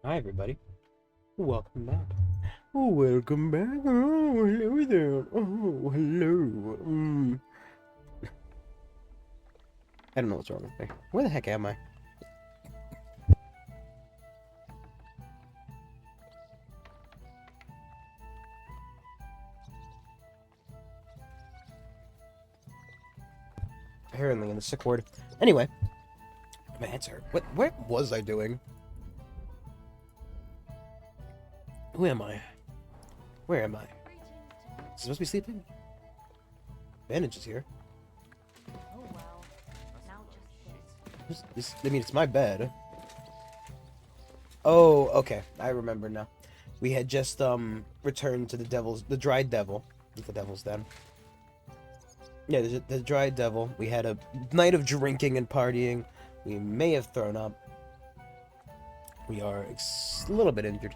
Hi, everybody. Welcome back. Oh, welcome back. Oh, hello there. Oh, hello. I don't know what's wrong with me. Where the heck am I? Apparently in the sick ward. Anyway, my head's hurt. What was I doing? Who am I? Where am I? Is I supposed to be sleeping? Bandage is here. Oh well. Now just this. I mean, it's my bed. Oh, okay. I remember now. We had just returned to the dried devil. The devil's den. Yeah, the dried devil. We had a night of drinking and partying. We may have thrown up. We are a little bit injured.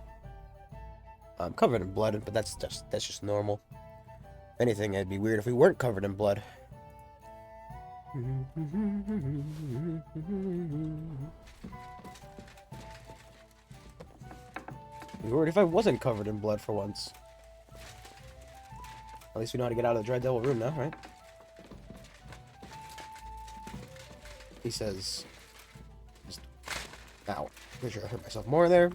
Covered in blood, but that's just normal. If anything, it'd be weird if we weren't covered in blood. It'd be weird if I wasn't covered in blood for once. At least we know how to get out of the dried devil room now, right? He says, ow. Pretty sure I hurt myself more there.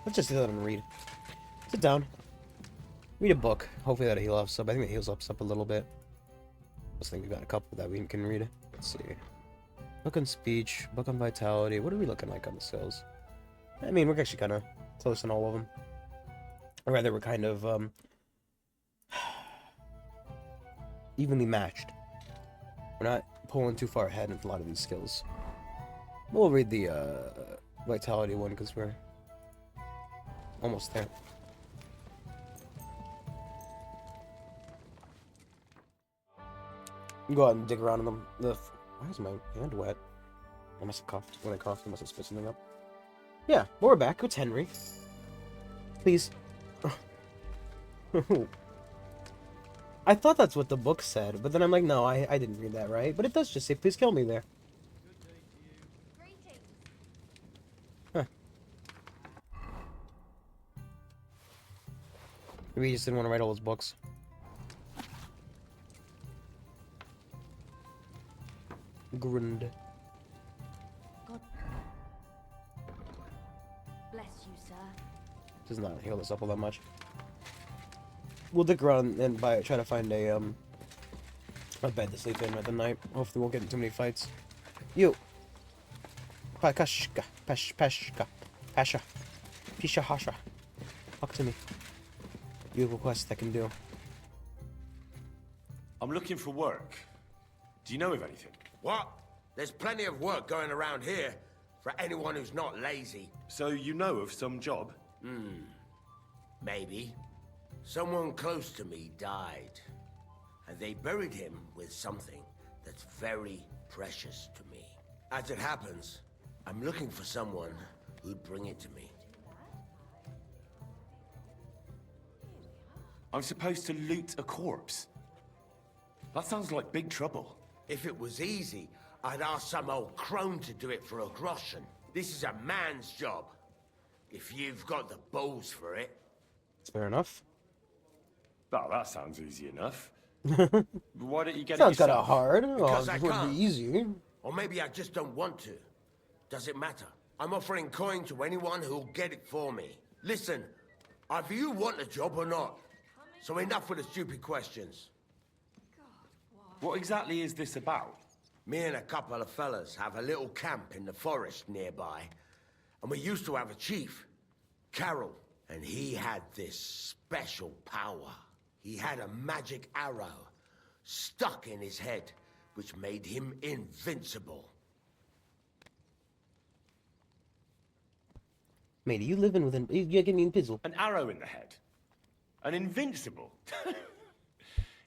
Let's just let him read. Sit down. Read a book. Hopefully that'll heal us up. I think it heals us up a little bit. I think we've got a couple that we can read. Let's see. Book on speech. Book on vitality. What are we looking like on the skills? I mean, we're actually kind of close on all of them. Or rather, we're kind of evenly matched. We're not pulling too far ahead with a lot of these skills. We'll read the vitality one because we're almost there. Go out and dig around in them. Why is my hand wet? I must have coughed. When I coughed, I must have spit something up. Yeah, well, we're back. It's Henry. Please. I thought that's what the book said, but then I'm like, no, I didn't read that right. But it does just say, please kill me there. Huh. Maybe he just didn't want to write all those books. Grund. God bless you, sir. Does not heal us up all that much. We'll dig around and try to find a bed to sleep in at the night. Hopefully we won't get in too many fights. You. Pakashka. Pashka. Pasha. Pisha Hasha. Talk to me. You have a quest I can do. I'm looking for work. Do you know of anything? What? There's plenty of work going around here for anyone who's not lazy. So you know of some job? Maybe. Someone close to me died, and they buried him with something that's very precious to me. As it happens, I'm looking for someone who'd bring it to me. I'm supposed to loot a corpse. That sounds like big trouble. If it was easy, I'd ask some old crone to do it for a groschen. This is a man's job. If you've got the balls for it. It's fair enough. Oh, that sounds easy enough. Why don't you get Sounds it kind yourself? of hard. Because Oh, I it would can't. be easy. Or maybe I just don't want to. Does it matter? I'm offering coin to anyone who'll get it for me. Listen, either you want a job or not. So enough with the stupid questions. What exactly is this about? Me and a couple of fellas have a little camp in the forest nearby. And we used to have a chief, Carol. And he had this special power. He had a magic arrow stuck in his head, which made him invincible. Matey, you living within... You're getting in pizzle. An arrow in the head? An invincible?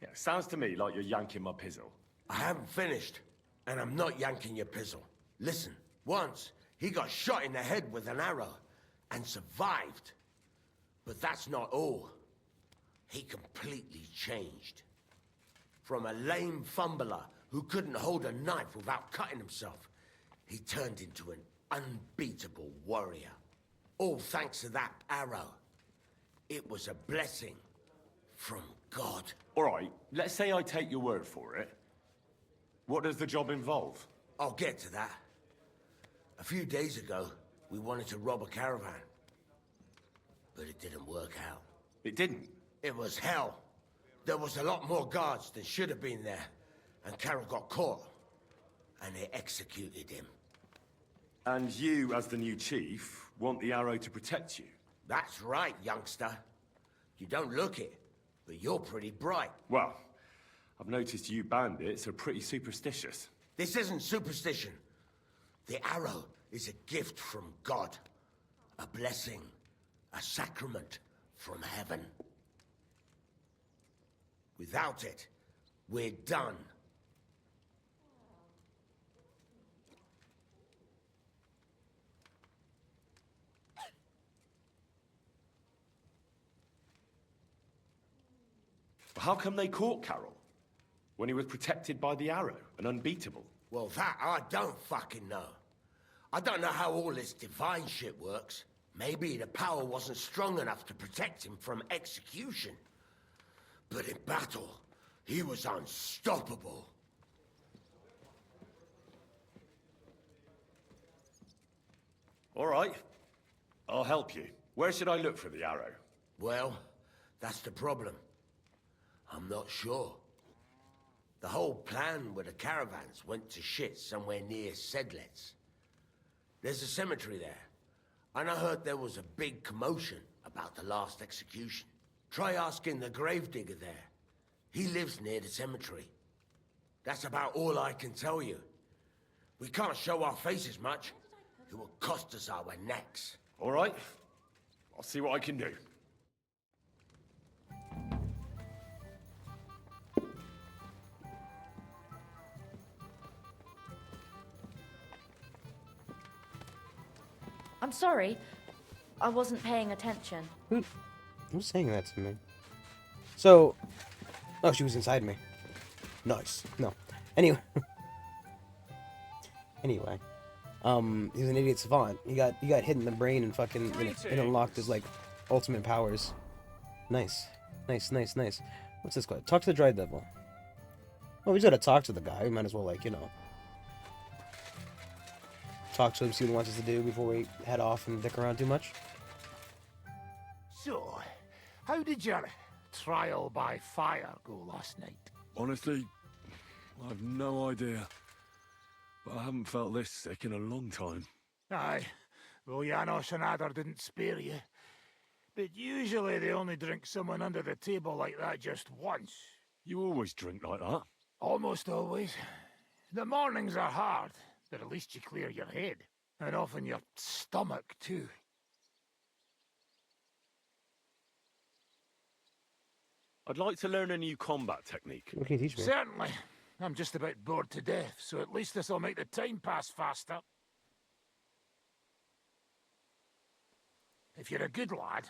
Yeah, sounds to me like you're yanking my pizzle. I haven't finished, and I'm not yanking your pizzle. Listen, once he got shot in the head with an arrow and survived. But that's not all. He completely changed. From a lame fumbler who couldn't hold a knife without cutting himself, he turned into an unbeatable warrior. All thanks to that arrow. It was a blessing from God. All right, let's say I take your word for it. What does the job involve? I'll get to that. A few days ago, we wanted to rob a caravan. But it didn't work out. It didn't. It was hell. There was a lot more guards than should have been there. And Carol got caught. And they executed him. And you, as the new chief, want the arrow to protect you? That's right, youngster. You don't look it, but you're pretty bright. Well, I've noticed you bandits are pretty superstitious. This isn't superstition. The arrow is a gift from God. A blessing. A sacrament from heaven. Without it, we're done. How come they caught Carol? When he was protected by the arrow and unbeatable? Well, that I don't fucking know. I don't know how all this divine shit works. Maybe the power wasn't strong enough to protect him from execution. But in battle, he was unstoppable. All right. I'll help you. Where should I look for the arrow? Well, that's the problem. I'm not sure. The whole plan with the caravans went to shit somewhere near Sedlets. There's a cemetery there. And I heard there was a big commotion about the last execution. Try asking the gravedigger there. He lives near the cemetery. That's about all I can tell you. We can't show our faces much. It will cost us our necks. All right. I'll see what I can do. I'm sorry. I wasn't paying attention. Who's saying that to me? So, oh, she was inside me. Nice. No. Anyway. Anyway. He's an idiot savant. He got hit in the brain and fucking it unlocked his like ultimate powers. Nice. Nice. What's this guy? Talk to the dry devil. Well, we just gotta talk to the guy. We might as well, like, talk to him, see what he wants us to do before we head off and dick around too much. So, how did your trial by fire go last night? Honestly, I've no idea. But I haven't felt this sick in a long time. Aye, well, Janos and Adder didn't spare you. But usually they only drink someone under the table like that just once. You always drink like that. Almost always. The mornings are hard, but at least you clear your head. And often your stomach, too. I'd like to learn a new combat technique. What can you teach me? Certainly. I'm just about bored to death, so at least this'll make the time pass faster. If you're a good lad,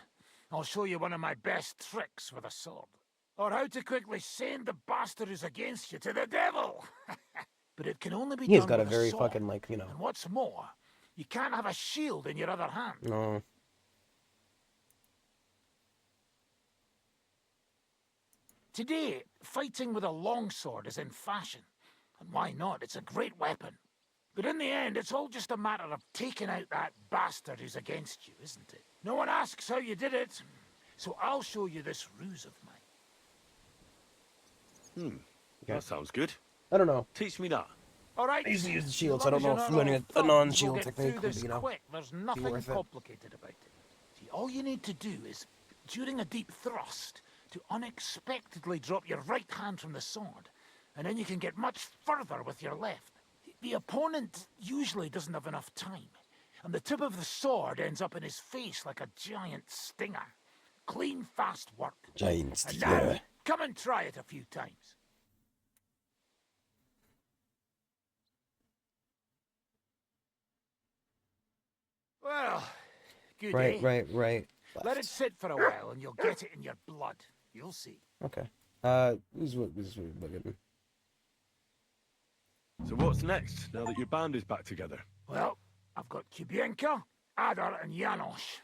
I'll show you one of my best tricks with a sword. Or how to quickly send the bastard who's against you to the devil! But it can only be He's done got a with very sword. fucking, like, And what's more, you can't have a shield in your other hand. No. Today, fighting with a longsword is in fashion. And why not? It's a great weapon. But in the end, it's all just a matter of taking out that bastard who's against you, isn't it? No one asks how you did it, so I'll show you this ruse of mine. That sounds good. I don't know. Teach me that. All right. I usually use the as shield, so I long don't as know if you're learning not a all non-shield thumbs, we'll get technique through would this be, quick. There's nothing worth it. complicated about it. See, all you need to do is, during a deep thrust, to unexpectedly drop your right hand from the sword, and then you can get much further with your left. The opponent usually doesn't have enough time, and the tip of the sword ends up in his face like a giant stinger. Clean, fast work. Giant And now, come and try it a few times. Well, good Right, eh? right. Let it sit for a while and you'll get it in your blood. You'll see. Okay. This is what we're getting. So what's next, now that your band is back together? Well, I've got Kubienka, Adar, and Janosch.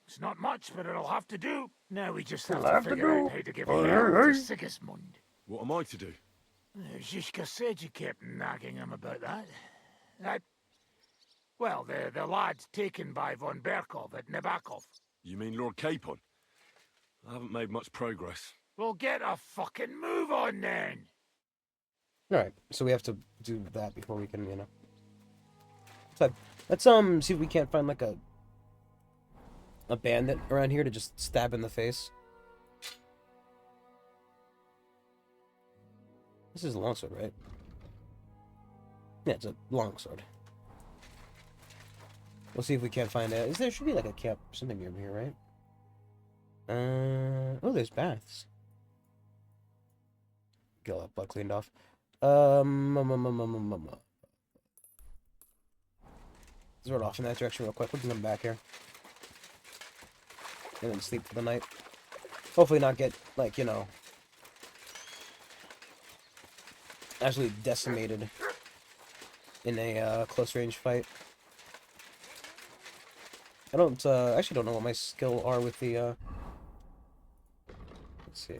It's not much, but it'll have to do. Now we just have to figure out how to give hell to Sigismund. What am I to do? Zizka said you kept nagging him about that. Well, the lad's taken by von Berkov at Nebakov. You mean Lord Capon? I haven't made much progress. Well, get a fucking move on then! Alright, so we have to do that before we can, you know. So, let's see if we can't find like a bandit around here to just stab in the face. This is a longsword, right? Yeah, it's a longsword. We'll see if we can't find it. There should be like a camp, something over here, right? Oh, there's baths. Get all that blood cleaned off. Let's run off in that direction real quick. We can come back here. And then sleep for the night. Hopefully not get, like, you know, absolutely decimated in a close range fight. I don't, actually don't know what my skill are with the, let's see.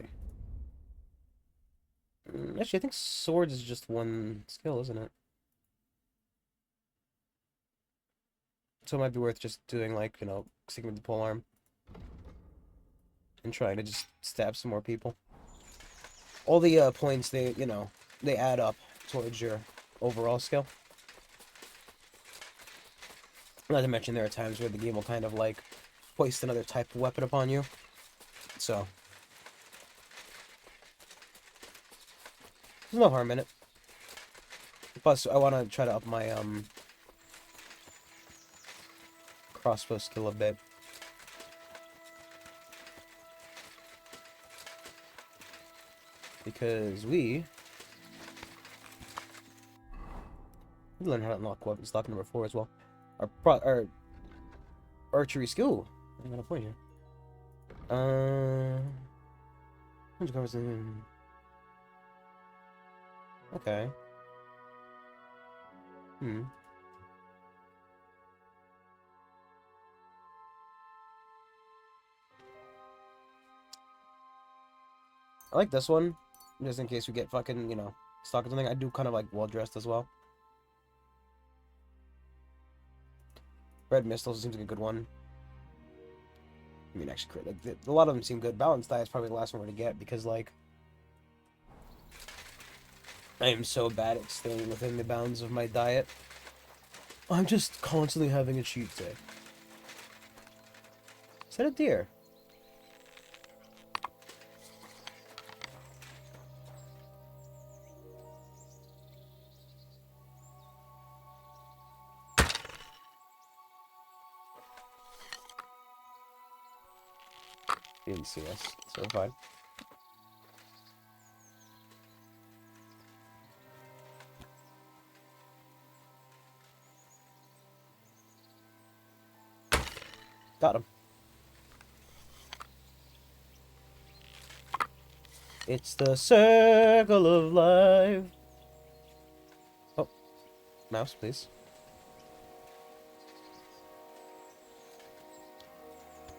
Actually, I think swords is just one skill, isn't it? So it might be worth just doing, like, you know, sticking with the polearm. And trying to just stab some more people. All the, points, they, you know, they add up towards your overall skill. Not to mention there are times where the game will kind of, like, hoist another type of weapon upon you. So there's no harm in it. Plus, I want to try to up my, crossbow skill a bit. Because we learn how to unlock weapon stock number 4 as well. Our archery skill. I got a point here. Okay. I like this one, just in case we get fucking, you know, stuck or something. I do kind of like well-dressed as well. Red Mist also seems like a good one. I mean, actually, like, a lot of them seem good. Balanced Diet is probably the last one we're to get, because, like, I am so bad at staying within the bounds of my diet. I'm just constantly having a cheat day. Is that a deer? Didn't see us, so fine. Got him. It's the circle of life. Oh, mouse, please.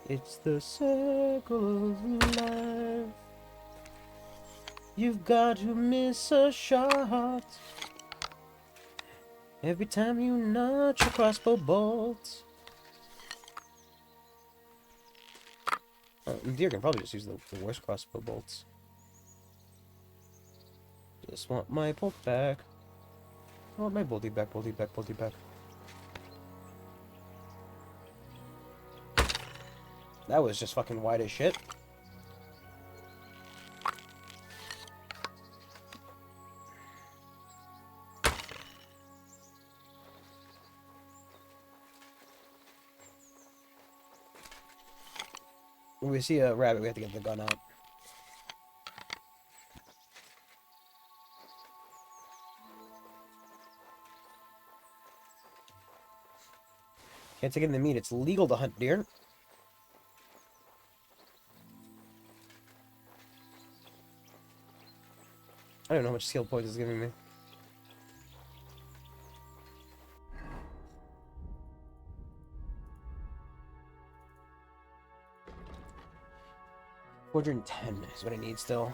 It's the circle of life. You've got to miss a shot every time you notch your crossbow bolts. Deer can probably just use the worst crossbow bolts. Just want my bolt back. I want my bolty back, bolty back, bolty back. That was just fucking wide as shit. When we see a rabbit, we have to get the gun out. Can't take in the meat. It's legal to hunt deer. I don't know how much skill points it's giving me. 410 is what I need still.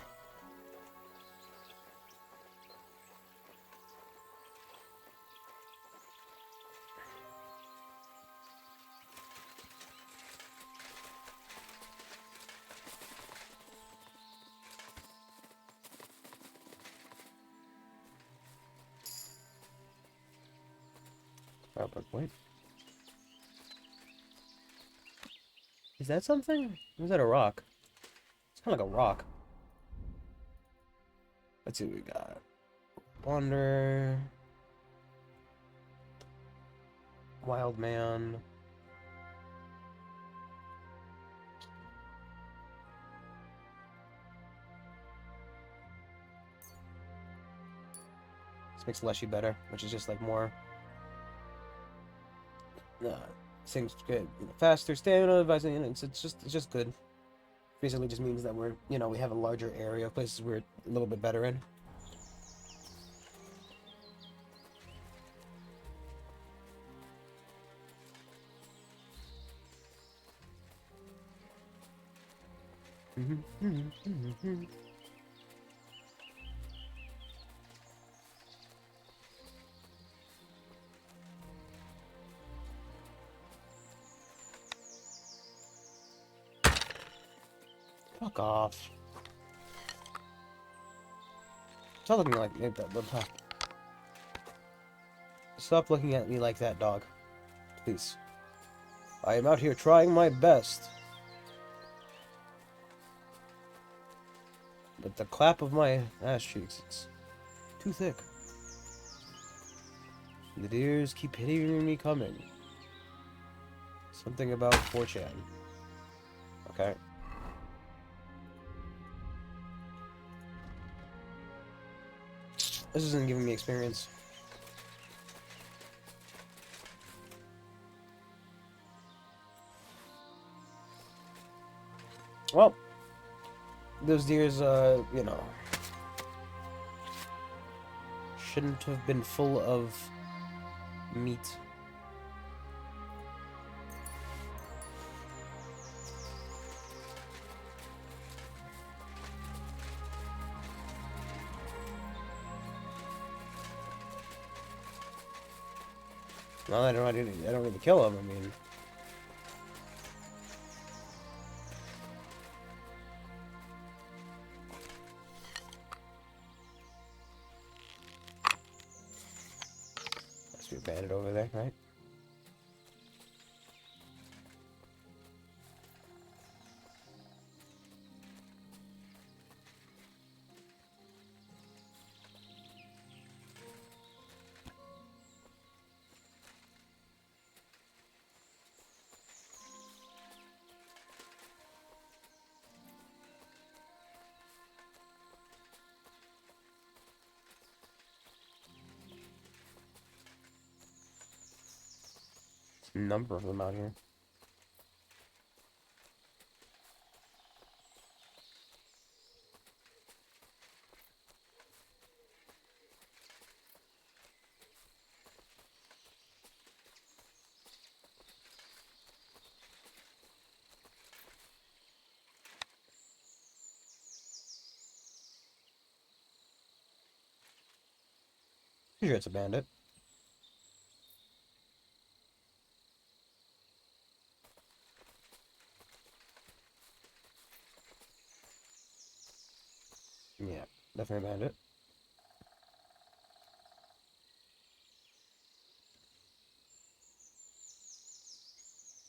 Oh, but wait. Is that something? Or is that a rock? It's kind of like a rock. Let's see what we got. Wander. Wild man. This makes Leshy better, which is just like more. Seems good. Faster stamina, advising, it's just good. Basically, just means that we're we have a larger area of places we're a little bit better in. Fuck off. Stop looking like that. Stop looking at me like that, dog. Please. I am out here trying my best. But the clap of my ass cheeks, it's too thick. The deers keep hitting me coming. Something about 4chan. Okay. This isn't giving me experience. Well, those deers, shouldn't have been full of meat. Well, I don't need to kill them. I mean, must be a bandit over there, right? A number of them out here. Pretty sure it's a bandit. Yeah, definitely a bandit.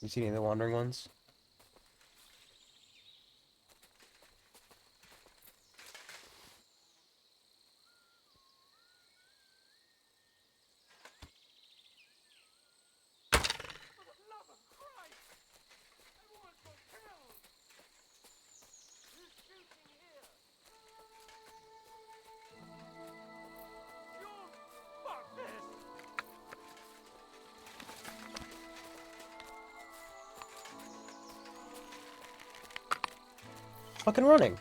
You see any of the wandering ones? Fucking running.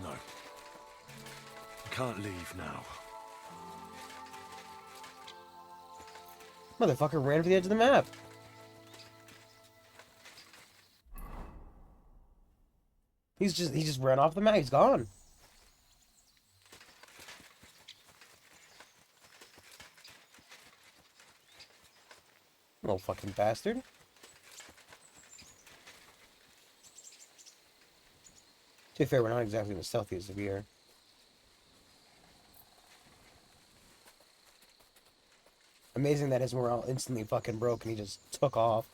No. I can't leave now. Motherfucker ran to the edge of the map. He just ran off the map. He's gone. Little fucking bastard. To be fair, we're not exactly the stealthiest of here. Amazing that his morale instantly fucking broke and he just took off.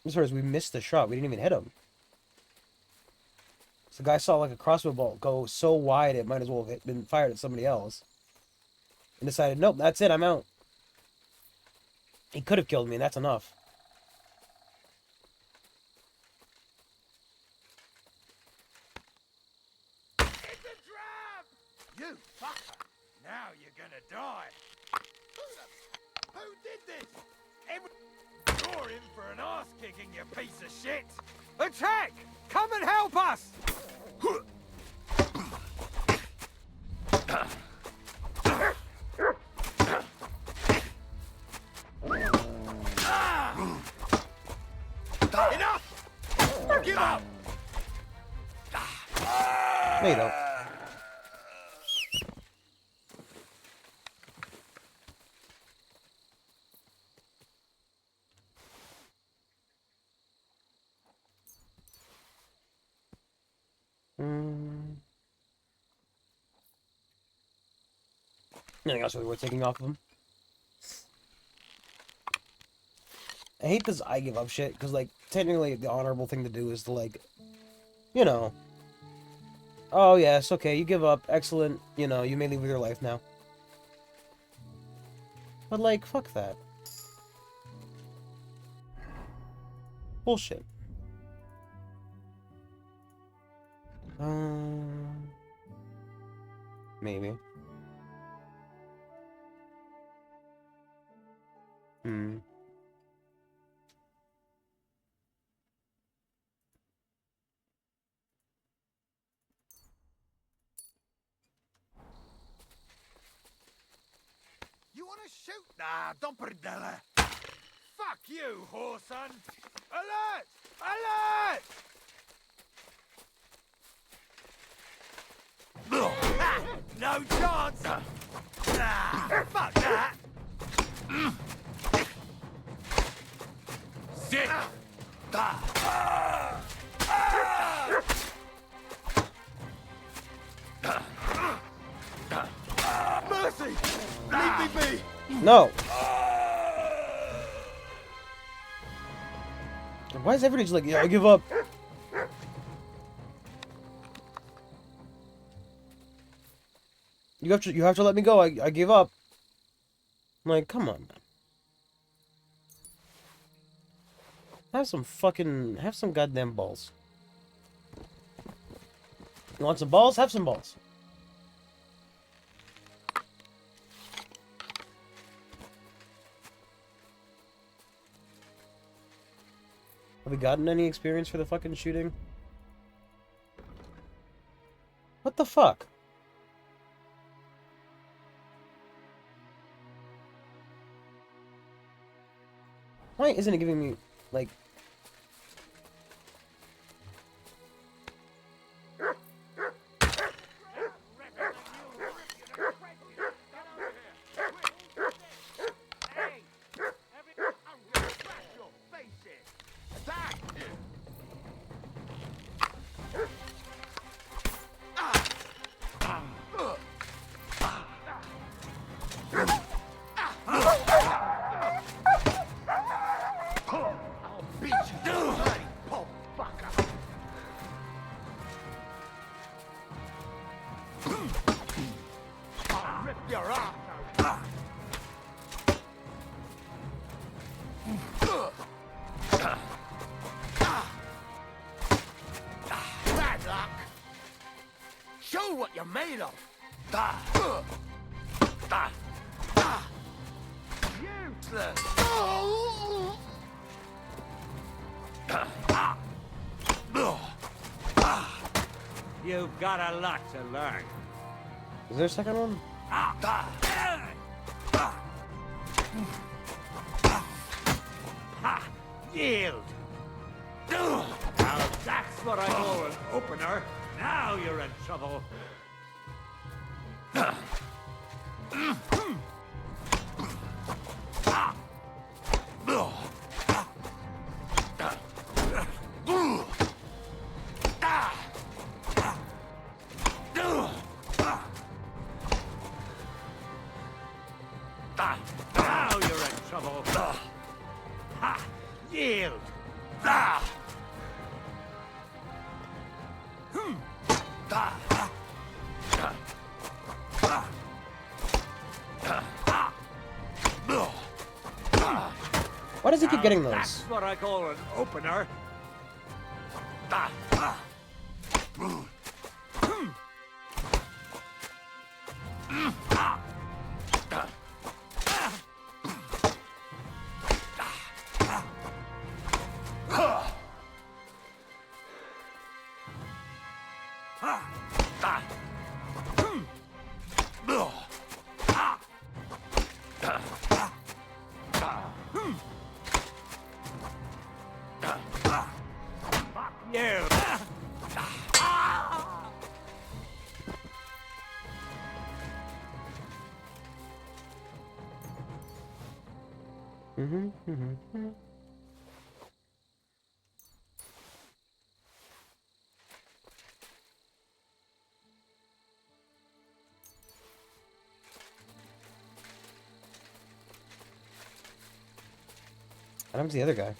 As far as we missed the shot, we didn't even hit him. So the guy saw like a crossbow bolt go so wide it might as well have been fired at somebody else. And decided, nope, that's it, I'm out. He could have killed me, and that's enough. It's a trap! You fucker! Now you're gonna die. Who did this? You're in for an ass kicking, you piece of shit! Attack! Come and help us! Enough! Give up! There you go. Anything else really worth taking off of him? I hate this I give up shit, because, like, technically the honorable thing to do is to, like, you know, oh, yes, okay, you give up, excellent, you know, you may leave with your life now. But, like, fuck that. Bullshit. Maybe. You wanna shoot? Nah, don't predella. Fuck you, whoreson! Alert! Alert! Ha! No chance! Nah, fuck that! Sit! Mercy! Leave me be! No! Why is everybody just like, yeah, I give up? You have to let me go. I give up. I'm like, come on, man. Have some goddamn balls. You want some balls? Have some balls. Have we gotten any experience for the fucking shooting? What the fuck? Why isn't it giving me, like... Bad luck! Show what you're made of! Useless! You've got a lot to learn. Is there a second one? Ha! Yield! Now that's what I call an opener. Now you're in trouble. Now you're in trouble. Ha! Yield! Why does he keep getting those? That's what I call an opener. You! What happens to the other guy?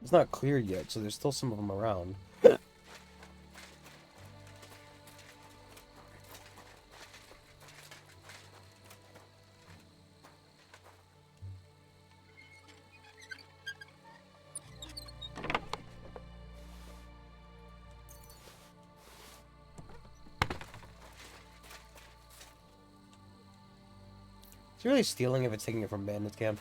It's not cleared yet, so there's still some of them around. Is he really stealing if it's taking it from bandits camp?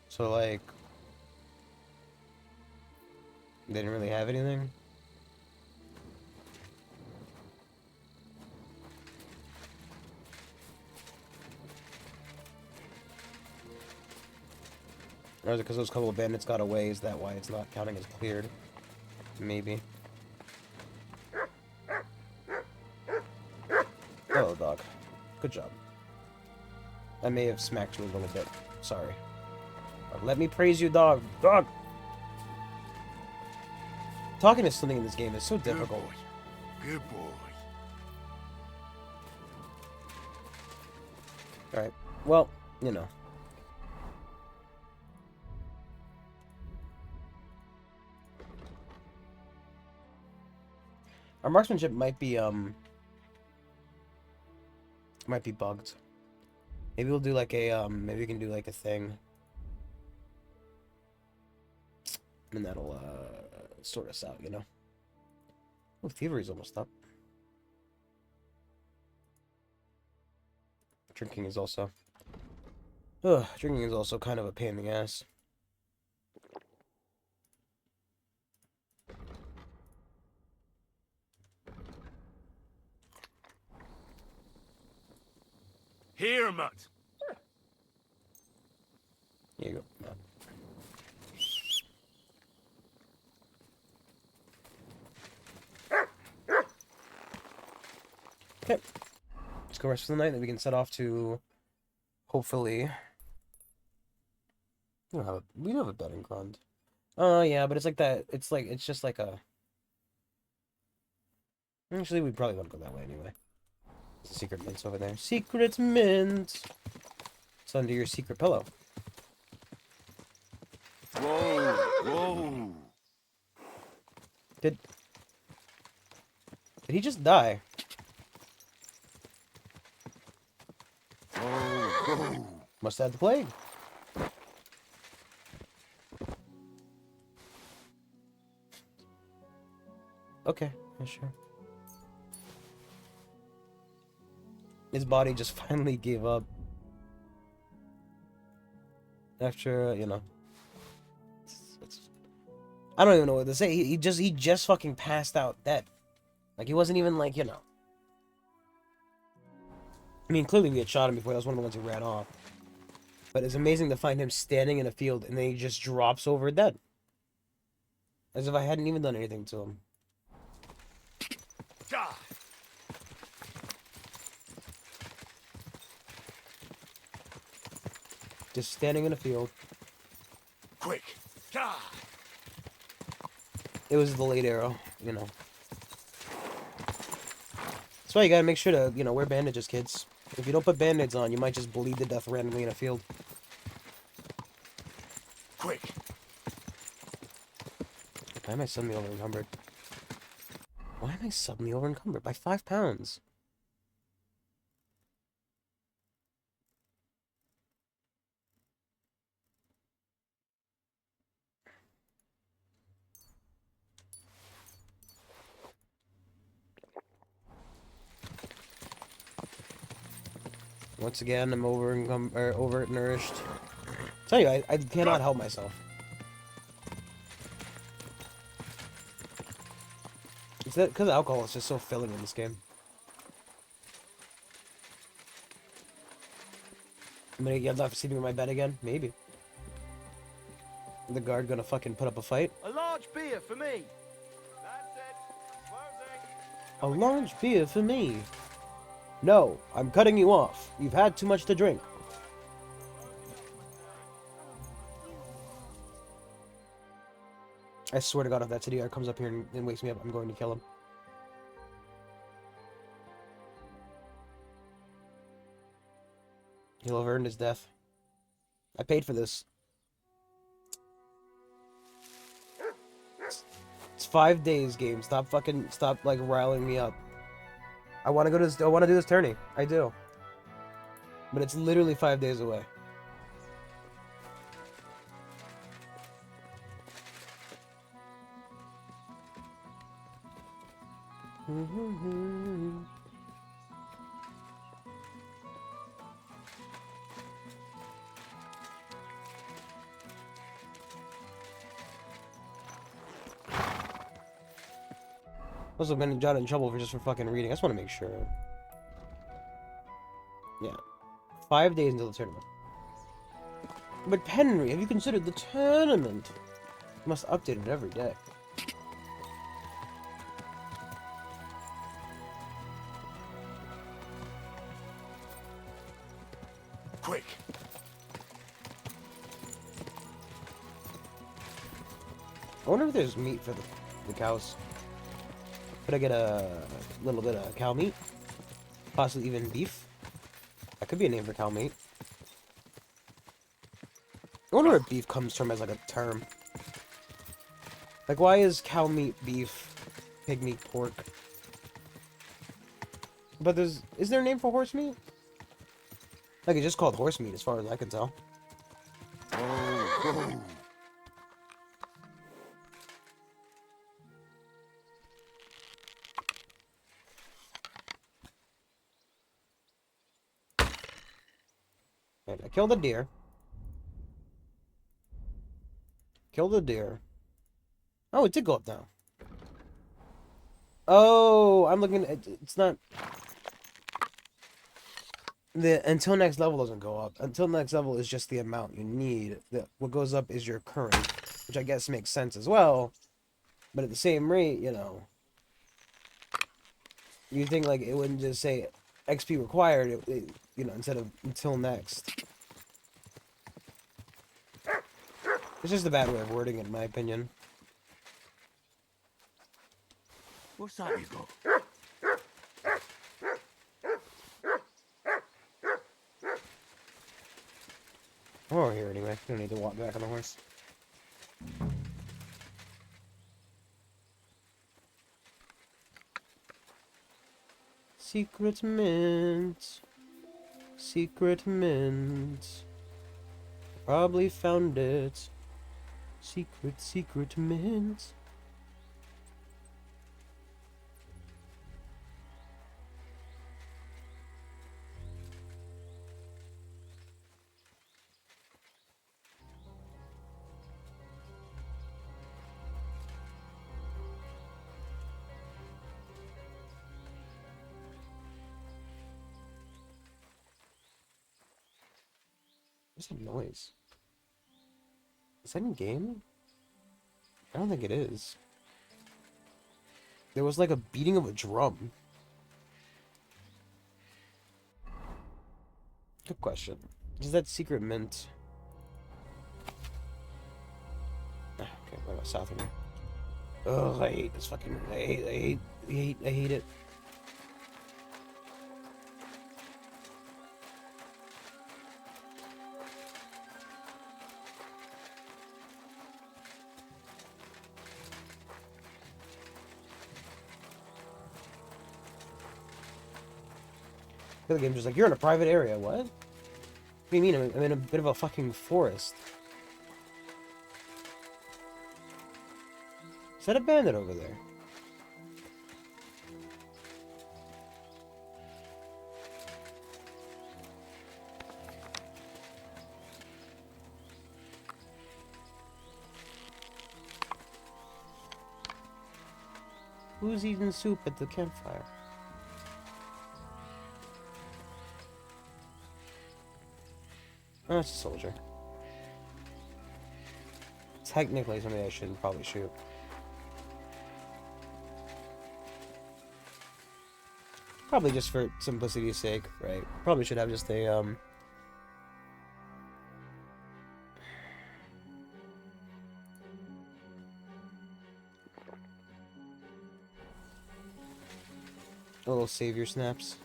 So, like, they didn't really have anything? Or is it because those couple of bandits got away? Is that why it's not counting as cleared? Maybe. Hello, dog. Good job. I may have smacked you a little bit. Sorry. Let me praise you, dog. Dog! Talking to something in this game is so difficult. Good boy. Alright. Well, you know. Our marksmanship might be bugged. Maybe we'll do like a, maybe we can do like a thing. And that'll, sort us out, you know? Oh, thievery's almost up. Drinking is also... Ugh, drinking is also kind of a pain in the ass. Here, Mutt. Here you go. Matt. Okay. Let's go rest for the night, then we can set off to, hopefully... We don't have a betting ground. Oh, yeah, but it's like that, it's just like a... Actually, we probably want to go that way anyway. The secret mint's over there. Secret mint! It's under your secret pillow. Whoa, whoa. Did he just die? Whoa. Must have had the plague. Okay, yeah, sure. His body just finally gave up. After, you know. I don't even know what to say. He just fucking passed out dead. Like, he wasn't even like, you know. I mean, clearly we had shot him before. That was one of the ones who ran off. But it's amazing to find him standing in a field and then he just drops over dead. As if I hadn't even done anything to him. Die! Just standing in a field. Quick! Die! It was the late arrow, you know. That's why you gotta make sure to, you know, wear bandages, kids. If you don't put band-aids on, you might just bleed to death randomly in a field. Quick! Why am I suddenly over-encumbered? Why am I suddenly over-encumbered? By 5 pounds. Once again, I'm overnourished. Tell you, I cannot help myself. It's that because alcohol is just so filling in this game. I'm gonna get left sleeping in my bed again? Maybe. The guard gonna fucking put up a fight? A large beer for me. A large beer for me. No, I'm cutting you off. You've had too much to drink. I swear to God, if that city guard comes up here and wakes me up, I'm going to kill him. He'll have earned his death. I paid for this. It's 5 days, game. Stop like riling me up. I want to go to this. I want to do this tourney. I do. But it's literally 5 days away. Also, been got in trouble for fucking reading. I just want to make sure. Yeah. 5 days until the tournament. But Henry, have you considered the tournament? You must update it every day. Quick! I wonder if there's meat for the cows. Could I get a little bit of cow meat? Possibly even beef? That could be a name for cow meat. I wonder where beef comes from as like a term. Like, why is cow meat beef, pig meat pork? But is there a name for horse meat? Like, it's just called horse meat as far as I can tell. Right, I killed a deer. Killed a deer. Oh, it did go up now. Oh, I'm looking at... It's not... The until next level doesn't go up. Until next level is just the amount you need. What goes up is your current, which I guess makes sense as well. But at the same rate, you know, you think like it wouldn't just say XP required, you know, instead of until next. It's just a bad way of wording it, in my opinion. What's that you got? We're over here anyway. We don't need to walk back on the horse. Secret mint. Secret mint. Probably found it. Secret mint. What's that noise? Is that in game? I don't think it is. There was like a beating of a drum. Good question. Is that secret mint? Ah, okay, what about south of me? Ugh, I hate this fucking. I hate it. The other game's just like, you're in a private area. What? What do you mean? I'm in a bit of a fucking forest. Is that a bandit over there? Who's eating soup at the campfire? Oh, it's a soldier. Technically, somebody I should probably shoot. Probably just for simplicity's sake, right? Probably should have just a, a little savior snaps.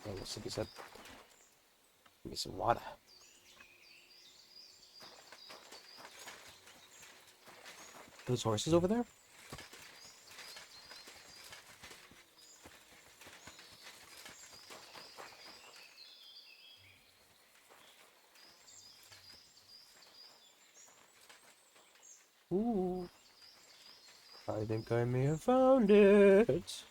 Oh, looks like he said, give me some water. Those horses over there? Ooh. I think I may have found it.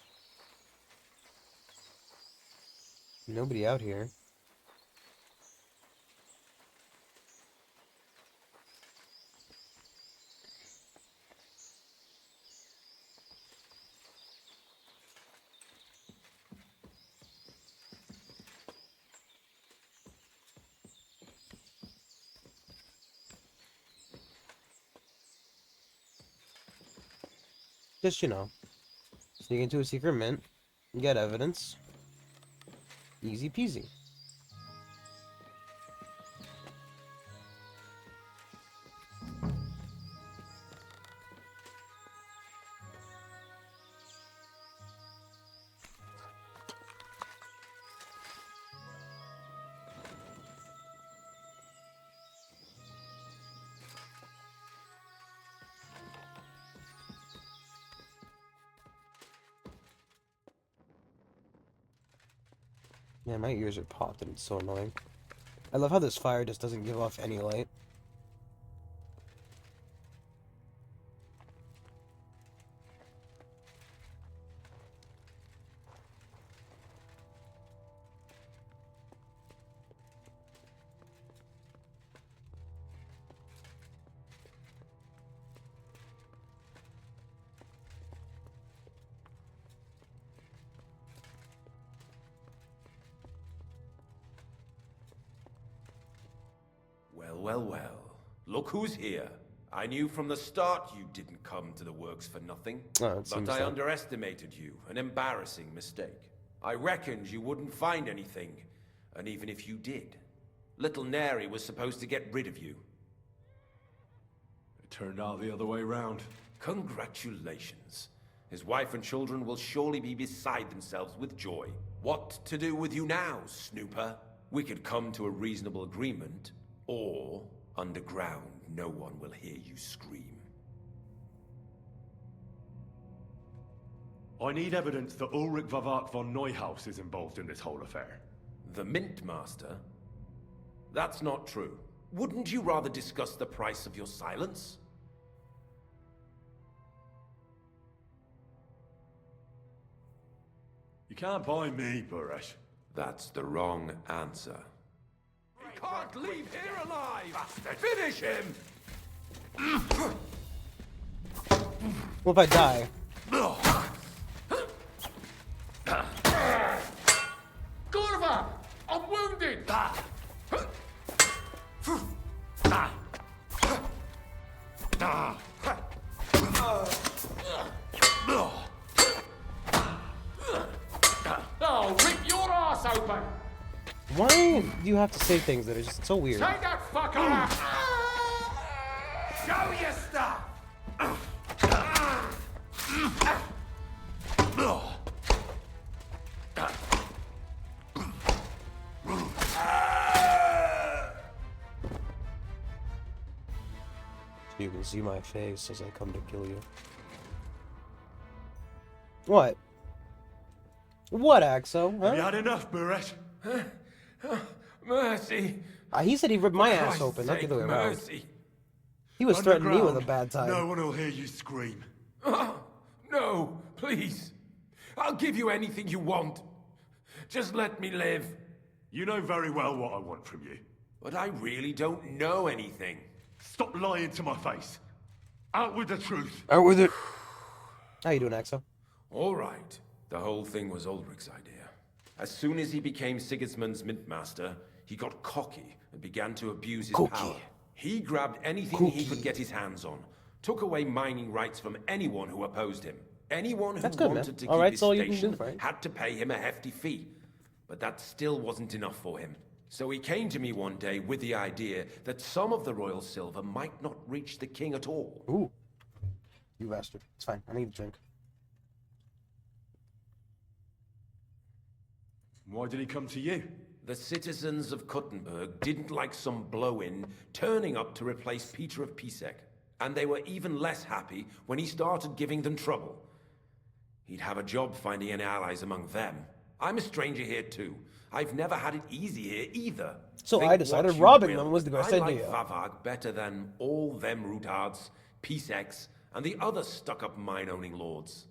Nobody out here. Just, you know, sneak into a secret mint, get evidence. Easy peasy. Yeah, my ears are popped and it's so annoying. I love how this fire just doesn't give off any light. Well. Look who's here. I knew from the start you didn't come to the works for nothing. Oh, it seems But I that. underestimated you. An embarrassing mistake. I reckoned you wouldn't find anything. And even if you did, little Neri was supposed to get rid of you. It turned out the other way round. Congratulations. His wife and children will surely be beside themselves with joy. What to do with you now, snooper? We could come to a reasonable agreement, or underground, no one will hear you scream. I need evidence that Ulrich Vavak von Neuhaus is involved in this whole affair. The Mint Master? That's not true. Wouldn't you rather discuss the price of your silence? You can't buy me, Burresh. That's the wrong answer. He can't leave here alive! Finish him! What if I die? Gorva! I'm wounded! Oh, rip your ass open! Why do you have to say things that are just so weird? Take that fucker out! Show your stuff! You can see my face as I come to kill you. What? What, Axo? Have you Huh? had enough, Burresh? Mercy! He said he ripped my For ass Christ's open, not the sake, other way around. mercy! He was threatening me with a Underground, bad time. No one will hear you scream. No, please. I'll give you anything you want. Just let me live. You know very well what I want from you. But I really don't know anything. Stop lying to my face. Out with the truth. Out with it. How you doing, Axo? All right. The whole thing was Ulrich's idea. As soon as he became Sigismund's mint master, he got cocky and began to abuse his power. He grabbed anything he could get his hands on, took away mining rights from anyone who opposed him. Anyone who That's good, wanted man. to All keep right, his so all you can station do, right? had to pay him a hefty fee. But that still wasn't enough for him. So he came to me one day with the idea that some of the royal silver might not reach the king at all. Ooh. You bastard. It's fine. I need a drink. Why did he come to you? The citizens of Kuttenberg didn't like some blow-in turning up to replace Peter of Pisek, and they were even less happy when he started giving them trouble. He'd have a job finding any allies among them. I'm a stranger here too. I've never had it easy here either. So Think I decided what you robbing will. them was the best I like idea. Vavag better than all them Rutards, Piseks, and the other stuck-up mine-owning lords.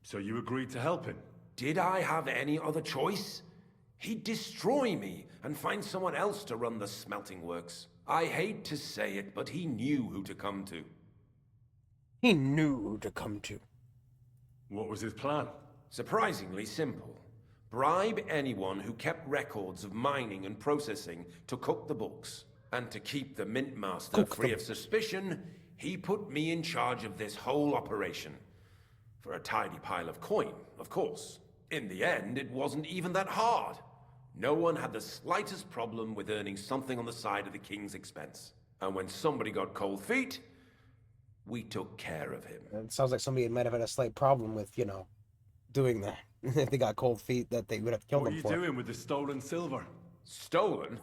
So you agreed to help him? Did I have any other choice? He'd destroy me and find someone else to run the smelting works. I hate to say it, but he knew who to come to. He knew who to come to. What was his plan? Surprisingly simple. Bribe anyone who kept records of mining and processing to cook the books. And to keep the Mint Master free of suspicion, he put me in charge of this whole operation. For a tidy pile of coin, of course. In the end, it wasn't even that hard. No one had the slightest problem with earning something on the side of the king's expense. And when somebody got cold feet, we took care of him. It sounds like somebody might have had a slight problem with, you know, doing that. If they got cold feet, that they would have to kill What are them you for. doing with the stolen silver? Stolen?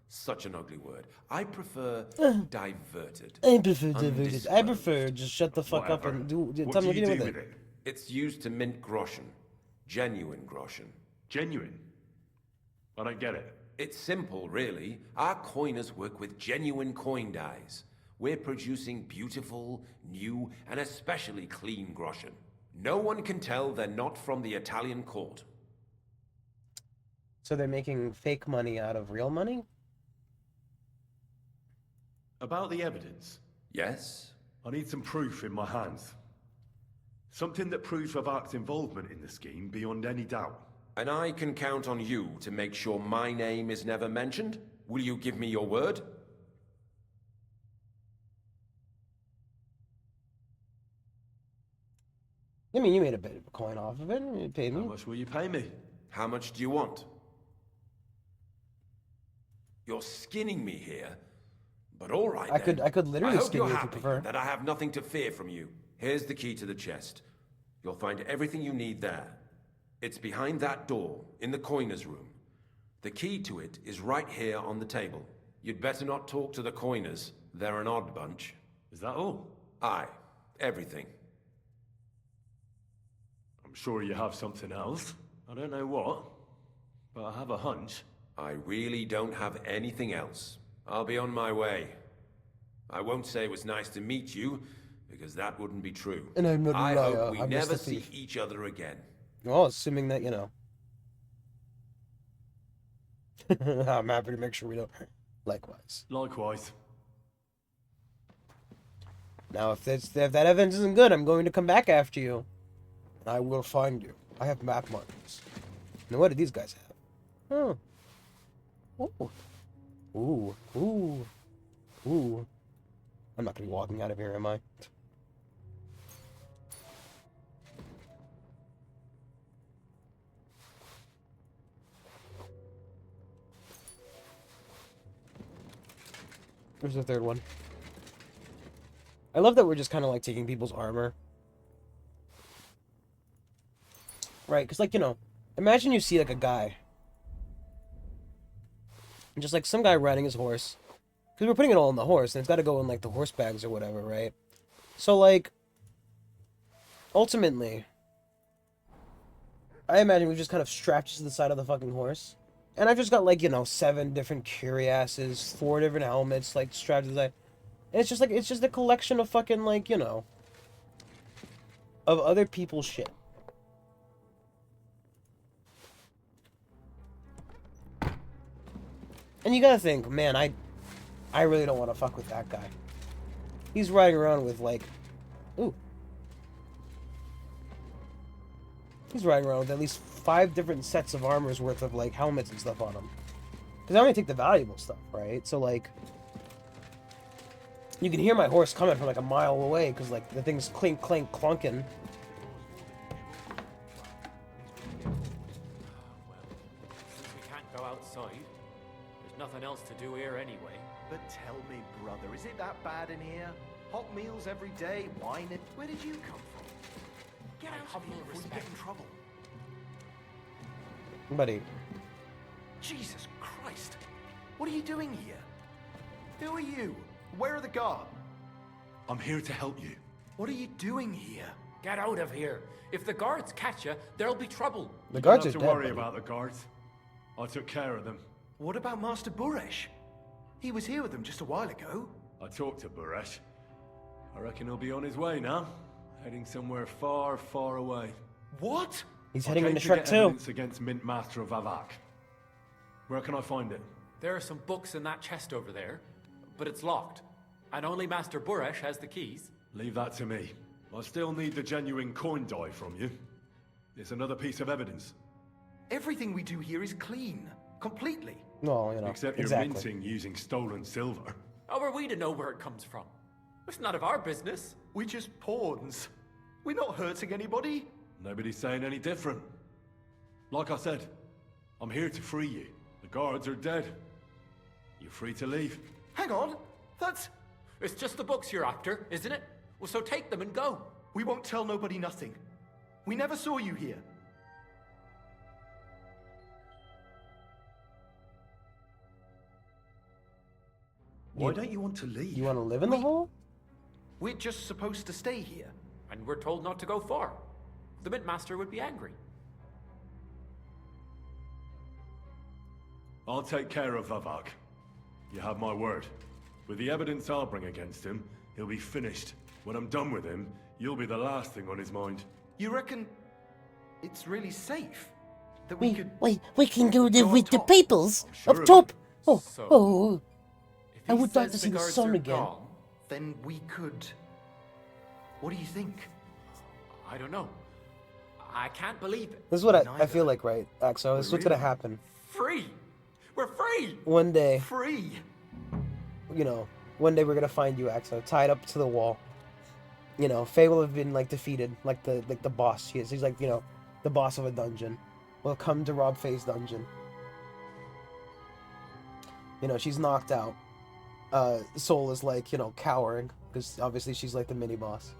Such an ugly word. I prefer diverted. I prefer diverted. I Undisclosed. prefer just shut the fuck up Whatever. and do. What Tell do me you what do you do with with it. it? It's used to mint groschen. Genuine groschen. Genuine? I don't get it. It's simple, really. Our coiners work with genuine coin dies. We're producing beautiful, new, and especially clean groschen. No one can tell they're not from the Italian court. So they're making fake money out of real money? About the evidence. Yes? I need some proof in my hands. Something that proves Vavak's involvement in the scheme beyond any doubt. And I can count on you to make sure my name is never mentioned? Will you give me your word? I mean, you made a bit of a coin off of it. You paid How me. much will you pay me? How much do you want? You're skinning me here, But all right, I could then. literally I hope skin you're you if you happy prefer. that I have nothing to fear from you. Here's the key to the chest. You'll find everything you need there. It's behind that door, in the coiner's room. The key to it is right here on the table. You'd better not talk to the coiners. They're an odd bunch. Is that all? Aye, everything. I'm sure you have something else. I don't know what, but I have a hunch. I really don't have anything else. I'll be on my way. I won't say it was nice to meet you, because that wouldn't be true. And I'm not a I liar, hope we I'm just never a see thief. each other again. Well, assuming that, you know. I'm happy to make sure we don't. Likewise. Likewise. Now, if that evidence isn't good, I'm going to come back after you. And I will find you. I have map markers. Now, what do these guys have? Oh. Ooh. Ooh. Ooh. Ooh. I'm not going to be walking out of here, am I? There's the third one. I love that we're just kind of like taking people's armor. Right, because like, you know, imagine you see like a guy. And just like some guy riding his horse. Because we're putting it all on the horse, and it's got to go in like the horse bags or whatever, right? So like, ultimately, I imagine we've just kind of strapped to the side of the fucking horse. And I've just got like, you know, 7 different cuirassises, 4 different helmets, like strapped to the side. And it's just like, it's just a collection of fucking like, you know, of other people's shit. And you gotta think, man, I really don't want to fuck with that guy. He's riding around with like, ooh. He's riding around with at least 5 different sets of armor's worth of like helmets and stuff on him. Because I only take the valuable stuff, right? So like, you can hear my horse coming from like a mile away because like the thing's clink, clink, clunking. Since we can't go outside, there's nothing else to do here anyway. But tell me, brother, is it that bad in here? Hot meals every day, wine and... Where did you come from? Get out of here before you get in trouble. Buddy. Jesus Christ. What are you doing here? Who are you? Where are the guards? I'm here to help you. What are you doing here? Get out of here. If the guards catch you, there'll be trouble. The guards are You dead, don't have to worry buddy. about the guards. I took care of them. What about Master Buresh? He was here with them just a while ago. I talked to Buresh. I reckon he'll be on his way now. Heading somewhere far, far away. What? He's I heading came into to Shrek get 2. evidence against Mint Master of Avak. Where can I find it? There are some books in that chest over there, but it's locked. And only Master Buresh has the keys. Leave that to me. I still need the genuine coin die from you. It's another piece of evidence. Everything we do here is clean. Completely. No, you know, Except you're exactly. minting using stolen silver. How are we to know where it comes from? It's none of our business. We're just pawns. We're not hurting anybody. Nobody's saying any different. Like I said, I'm here to free you. The guards are dead. You're free to leave. Hang on. That's... It's just the books you're after, isn't it? Well, so take them and go. We won't tell nobody nothing. We never saw you here. Why don't you want to leave? You want to live in the hole? We're just supposed to stay here. And we're told not to go far. The Mint Master would be angry. I'll take care of Vavak. You have my word. With the evidence I'll bring against him, he'll be finished. When I'm done with him, you'll be the last thing on his mind. You reckon it's really safe that we could... we can go live on with the top? peoples Sure up of top. it. Oh, So- oh, If I he would like says to see the guards sun are again. gone, Then we could... What do you think? I don't know. I can't believe it. This is what I Neither. feel like, right, Axo? This is what's gonna happen. Free! We're free! One day, Free! you know, one day we're gonna find you, Axo, tied up to the wall. You know, Faye will have been like defeated, like the boss she is. He's like, you know, the boss of a dungeon. Will come to rob Faye's dungeon. You know, she's knocked out. Soul is like, you know, cowering because obviously she's like the mini boss.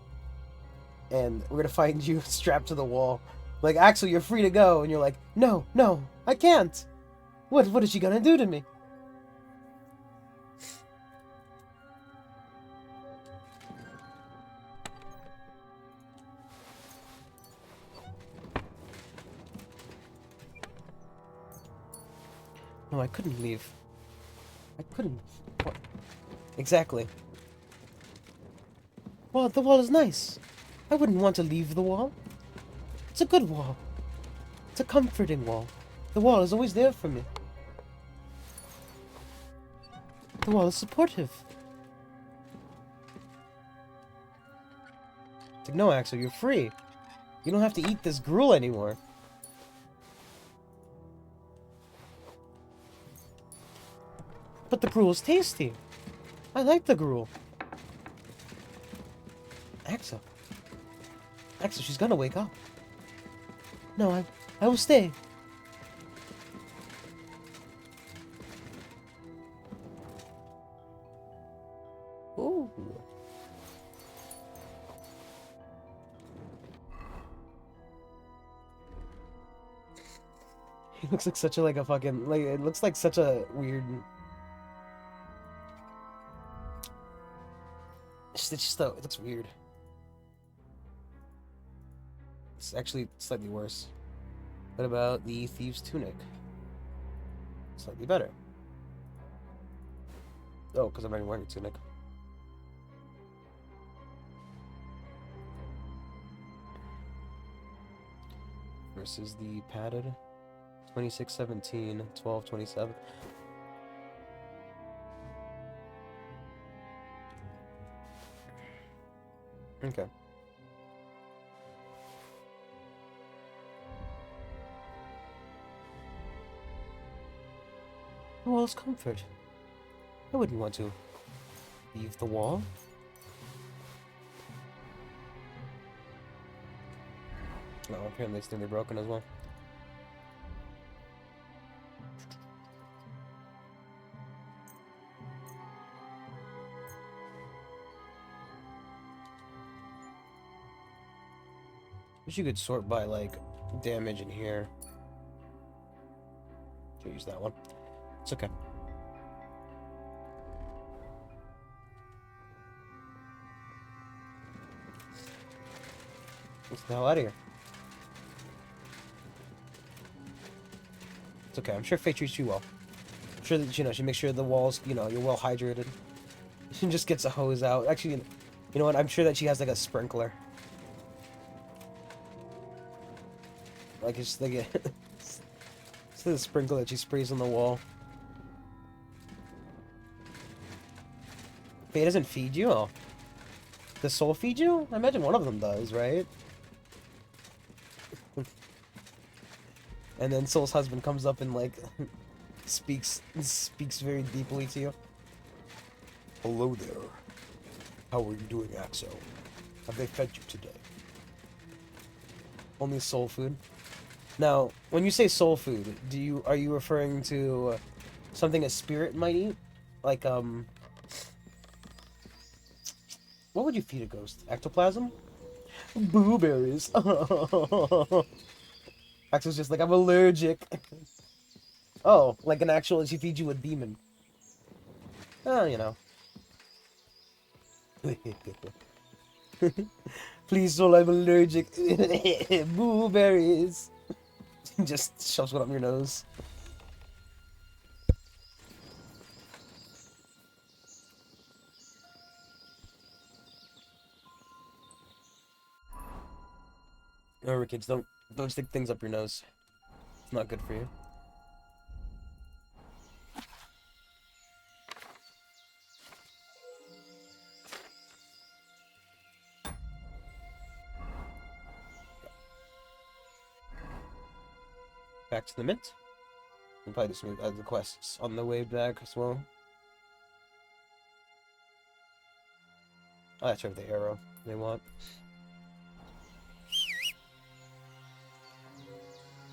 And we're gonna find you strapped to the wall. Like, Axel, you're free to go, and you're like, no, no, I can't. What is she gonna do to me? No, I couldn't leave. I couldn't. What? Exactly. Well, the wall is nice. I wouldn't want to leave the wall. It's a good wall. It's a comforting wall. The wall is always there for me. The wall is supportive. It's like, no, Axel, you're free. You don't have to eat this gruel anymore. But the gruel's tasty. I like the gruel. Axel. Axel, she's gonna wake up. No, I will stay. Ooh. He looks like such a like a fucking like it looks like such a weird. It's just it looks weird. It's actually slightly worse. What about the Thieves' Tunic? Slightly better. Oh, because I'm already wearing a tunic. Versus the padded 2617, 1227. Okay. The wall's comfort. I wouldn't want to leave the wall. Oh, apparently it's nearly broken as well. Wish you could sort by, like, damage in here. Should use that one. It's okay. Let's get the hell out of here. It's okay. I'm sure Faye treats you well. I'm sure that, you know, she makes sure the walls, you know, you're well hydrated. She just gets a hose out. Actually, you know what? I'm sure that she has, like, a sprinkler. Like, it's like it's the sprinkler that she sprays on the wall. Faye doesn't feed you? Oh. Does Soul feed you? I imagine one of them does, right? And then Soul's husband comes up and, like, speaks very deeply to you. Hello there. How are you doing, Axel? Have they fed you today? Only soul food? Now, when you say soul food, are you referring to something a spirit might eat? Like, what would you feed a ghost? Ectoplasm? Blueberries. Axel's just like, I'm allergic. Oh, like an actual, she feeds you a demon. Oh, you know. Please, Soul, I'm allergic. Blueberries. Just shoves one up your nose. Remember, kids, don't stick things up your nose. It's not good for you. Back to the mint. We'll probably do some other quests on the way back as well. Oh, that's right, the arrow they want.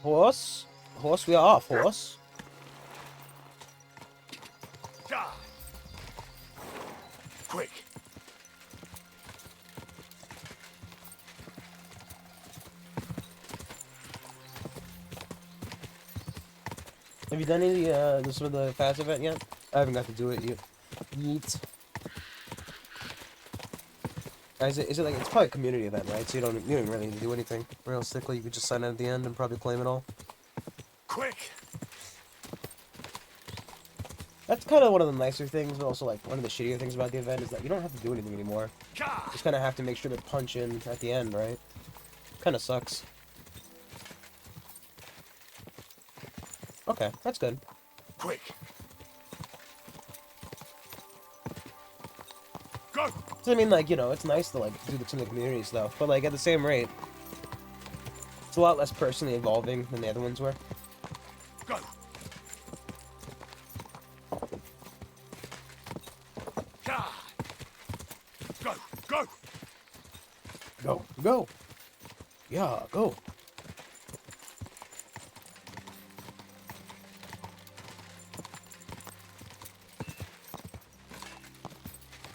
Horse? Horse, we are off, horse. Have you done any this with the fast event yet? I haven't got to do it yet. Yeet. Is it like, it's probably a community event, right? So you don't really need to do anything. Realistically, you could just sign in at the end and probably claim it all. Quick! That's kind of one of the nicer things, but also like one of the shittier things about the event is that you don't have to do anything anymore. You just kind of have to make sure to punch in at the end, right? Kind of sucks. Okay, that's good. Quick! Go! So I mean, like, you know, it's nice to like do some of the community stuff, but like at the same rate, it's a lot less personally involving than the other ones were. Go! Go! Go! Go, go. Yeah, go.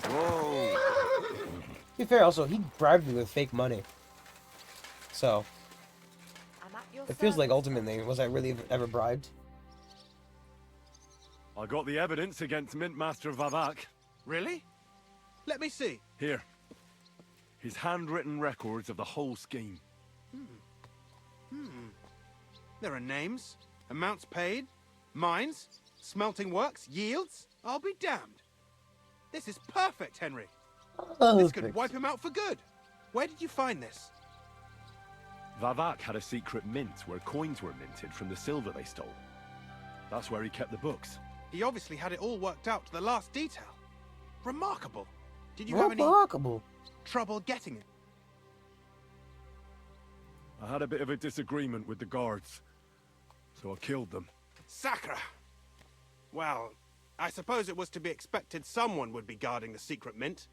Whoa! To be fair, also, he bribed me with fake money. So, I'm at your it feels like service. ultimately, was I really ever bribed? I got the evidence against Mint Master Vavak. Really? Let me see. Here. His handwritten records of the whole scheme. There are names, amounts paid, mines, smelting works, yields. I'll be damned. This is perfect, Henry. This could Perfect. wipe him out for good. Where did you find this? Vavak had a secret mint where coins were minted from the silver they stole. That's where he kept the books. He obviously had it all worked out to the last detail. Remarkable. Did you have any Remarkable. trouble getting it? I had a bit of a disagreement with the guards, so I killed them. Sacre! Well, I suppose it was to be expected someone would be guarding the secret mint.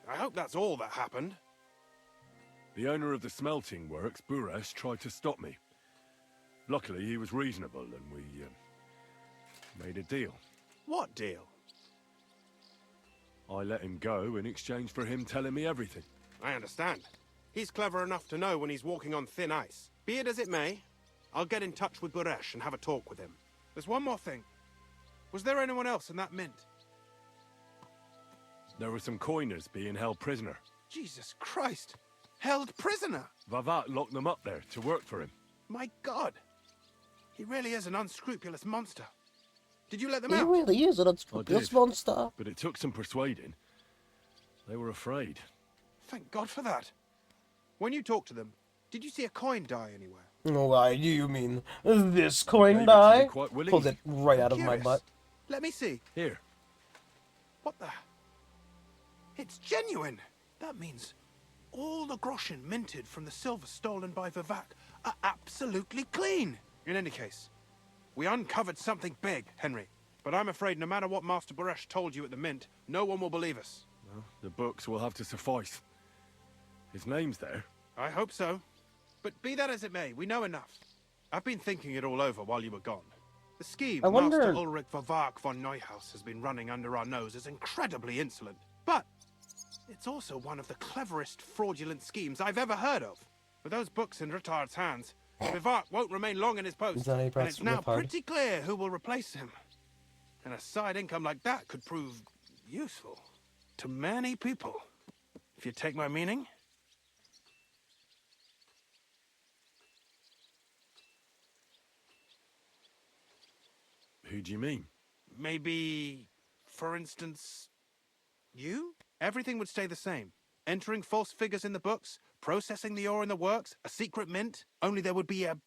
I hope that's all that happened. The owner of the smelting works, Buresh, tried to stop me. Luckily, he was reasonable, and we made a deal. What deal? I let him go in exchange for him telling me everything. I understand. He's clever enough to know when he's walking on thin ice. Be it as it may, I'll get in touch with Buresh and have a talk with him. There's one more thing. Was there anyone else in that mint? There were some coiners being held prisoner. Jesus Christ! Held prisoner! Vavak locked them up there to work for him. My God! He really is an unscrupulous monster. Did you let them He out? really is an unscrupulous did. monster. But it took some persuading. They were afraid. Thank God for that. When you talked to them, did you see a coin die anywhere? Oh, why do you mean this Gave coin it to die? me quite willingly. Pulled it right out of my Curious. butt. Let me see. Here. What the? It's genuine! That means all the groschen minted from the silver stolen by Vivak are absolutely clean! In any case, we uncovered something big, Henry. But I'm afraid no matter what Master Buresh told you at the mint, no one will believe us. Well, the books will have to suffice. His name's there. I hope so. But be that as it may, we know enough. I've been thinking it all over while you were gone. The scheme I wonder- Master Ulrich Vavak von Neuhaus has been running under our nose is incredibly insolent. But it's also one of the cleverest fraudulent schemes I've ever heard of. With those books in Rittard's hands, Vivak won't remain long in his post. Is that how you And pronounce it's now Rittard? pretty clear who will replace him. And a side income like that could prove useful to many people. If you take my meaning. Who do you mean? Maybe, for instance, you? Everything would stay the same. Entering false figures in the books, processing the ore in the works, a secret mint, only there would be a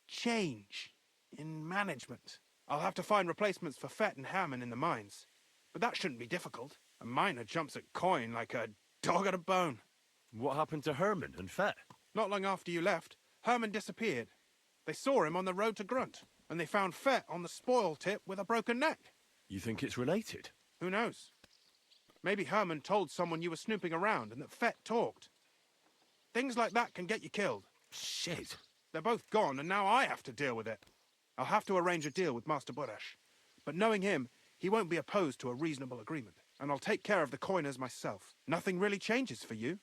change in management. I'll have to find replacements for Fett and Hammond in the mines. But that shouldn't be difficult. A miner jumps at coin like a dog at a bone. What happened to Herman and Fett? Not long after you left, Herman disappeared. They saw him on the road to Grunt, and they found Fett on the spoil tip with a broken neck. You think it's related? Who knows? Maybe Herman told someone you were snooping around and that Fett talked. Things like that can get you killed. Shit. They're both gone, and now I have to deal with it. I'll have to arrange a deal with Master Buresh. But knowing him, he won't be opposed to a reasonable agreement. And I'll take care of the coiners myself. Nothing really changes for you.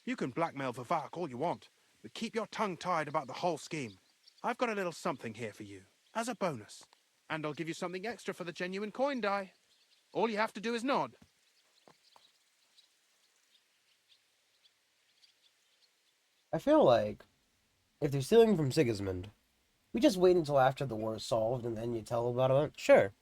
You can blackmail Vivak all you want, but keep your tongue tied about the whole scheme. I've got a little something here for you, as a bonus. And I'll give you something extra for the genuine coin die. All you have to do is nod. I feel like if they're stealing from Sigismund, we just wait until after the war is solved and then you tell about it. Sure.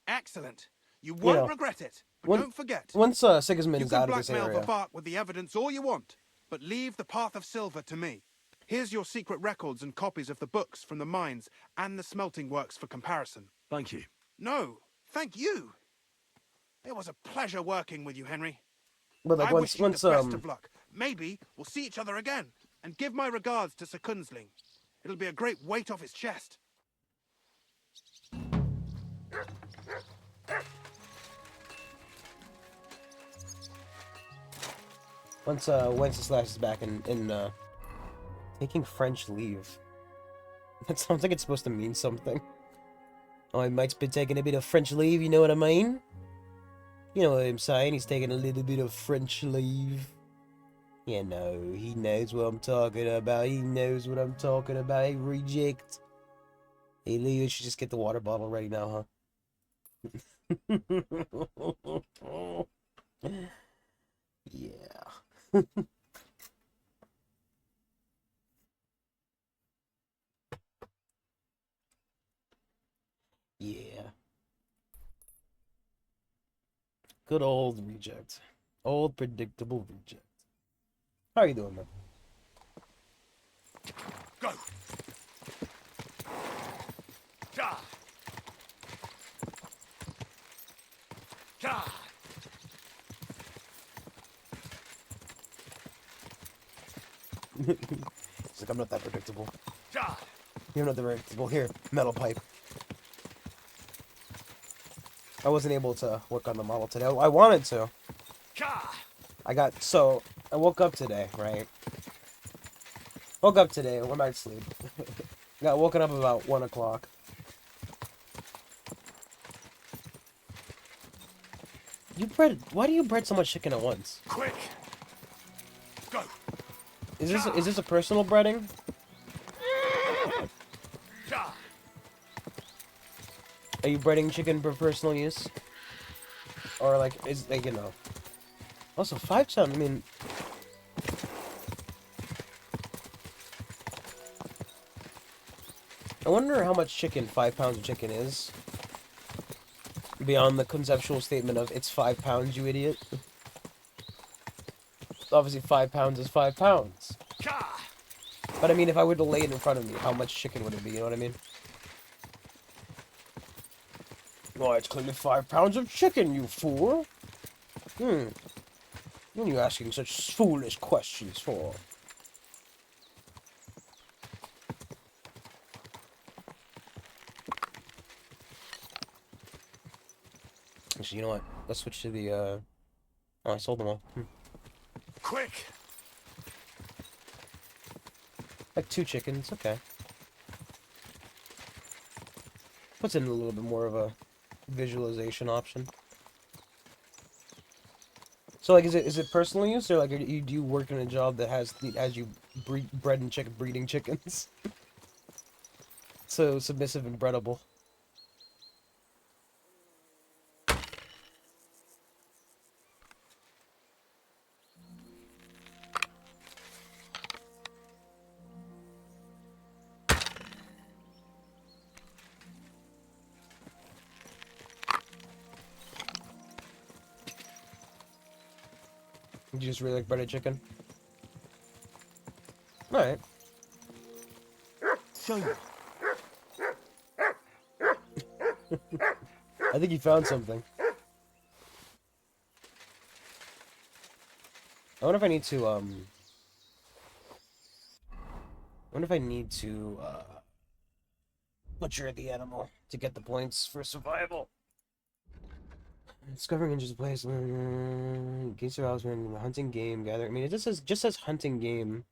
Excellent. You You won't know, regret it. But when, don't forget, once Sigismund you is can out of this blackmail area. Vavak with the evidence all you want, but leave the Path of Silver to me. Here's your secret records and copies of the books from the mines and the smelting works for comparison. Thank you. No, thank you. It was a pleasure working with you, Henry. But like I once wish you the best of luck. Maybe we'll see each other again. And give my regards to Sir Kunzling. It'll be a great weight off his chest. once Wenceslas is back in taking French leave. That sounds like it's supposed to mean something. Oh, he might's been taking a bit of French leave, you know what I mean? You know what I'm saying? He's taking a little bit of French leave. You know, he knows what I'm talking about. He knows what I'm talking about. Hey, reject. Hey, Leo, you should just get the water bottle ready now, huh? Yeah. Yeah. Good old reject. Old predictable reject. How are you doing, man? Go! Ja! Ja! He's like, I'm not that predictable. Ja! You're not that predictable. Here, metal pipe. I wasn't able to work on the model today. I wanted to. Ja! I woke up today, right? Woke up today, went back to sleep. Got woken up about 1 o'clock. Why do you bread so much chicken at once? Quick! Go! Is this a personal breading? Ja! Are you breading chicken for personal use? Or like, is like, you know. Also, 5 pounds, I mean. I wonder how much chicken 5 pounds of chicken is. Beyond the conceptual statement of it's 5 pounds, you idiot. Obviously 5 pounds is 5 pounds. Ja! But I mean, if I were to lay it in front of me, how much chicken would it be, you know what I mean? Oh, it's clearly 5 pounds of chicken, you fool! What are you asking such foolish questions for? Actually, you know what? Let's switch to the, Oh, I sold them all. Quick! Like 2 chickens, okay. Puts in a little bit more of a visualization option. So, like, is it personal use, or like, do you work in a job that has you breed and breeding chickens? So submissive and breadable. You just really like breaded chicken? Alright. Show you. I think you found something. I wonder if I need to, I wonder if I need to, butcher the animal to get the points for survival. Discovering injuries place. Gates your house, hunting game, gather. I mean, it just says hunting game.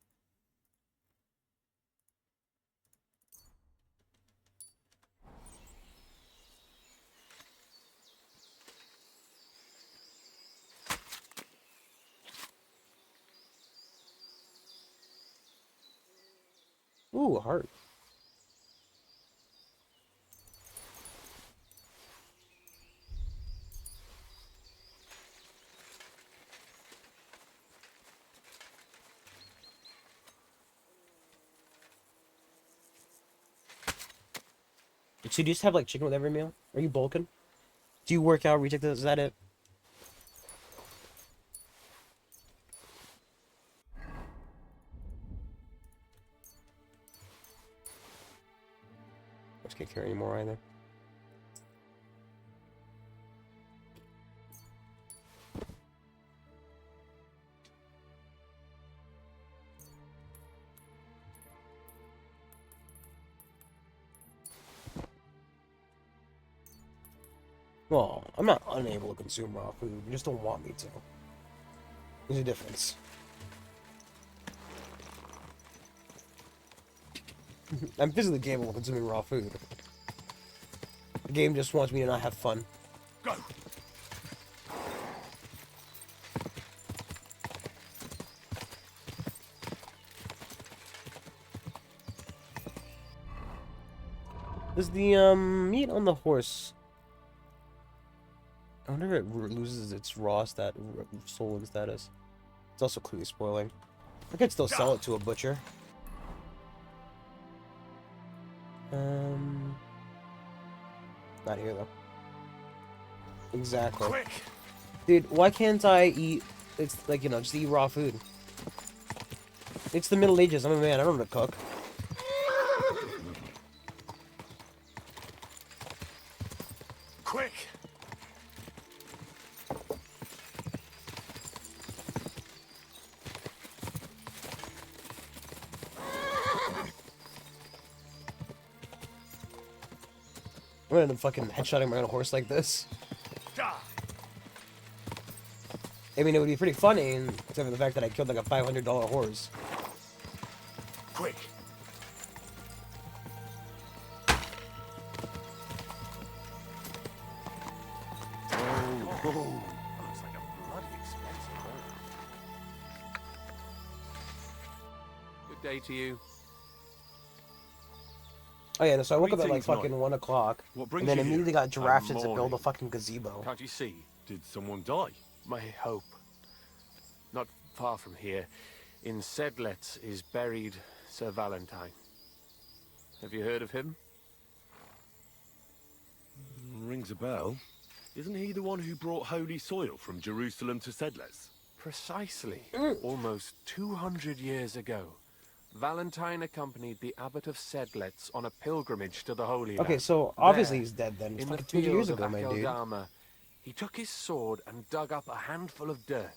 Ooh, a heart. So do you just have like chicken with every meal? Are you bulking? Do you work out, retake this? Is that it? I just can't carry anymore either. Well, I'm not unable to consume raw food. You just don't want me to. There's a difference. I'm physically capable of consuming raw food. The game just wants me to not have fun. Go! Does the meat on the horse? I wonder if it loses its raw stolen status. It's also clearly spoiling. I could still sell it to a butcher. Not here though. Exactly. Quick! Dude, why can't I eat? It's like, you know, just eat raw food. It's the Middle Ages. I'm a man. I don't know how to cook. Quick! I'm gonna end up fucking headshotting my own horse like this. I mean, it would be pretty funny, except for the fact that I killed like a $500 horse. Quick! Looks like a bloody expensive haul. Good day to you. Oh yeah, so I woke up at like Greetings, fucking Knight. 1 o'clock, What brings and then you here? immediately got drafted to I'm build a mourning. fucking gazebo. Can't you see? Did someone die? My hope. Not far from here, in Sedlets, is buried Sir Valentine. Have you heard of him? Rings a bell. Isn't he the one who brought holy soil from Jerusalem to Sedles? Precisely. Almost 200 years ago, Valentine accompanied the abbot of Sedlets on a pilgrimage to the Holy Land. Okay, so obviously There, he's dead then. It's in the fucking 2 years field ago, of my dude. Akeldama, he took his sword and dug up a handful of dirt,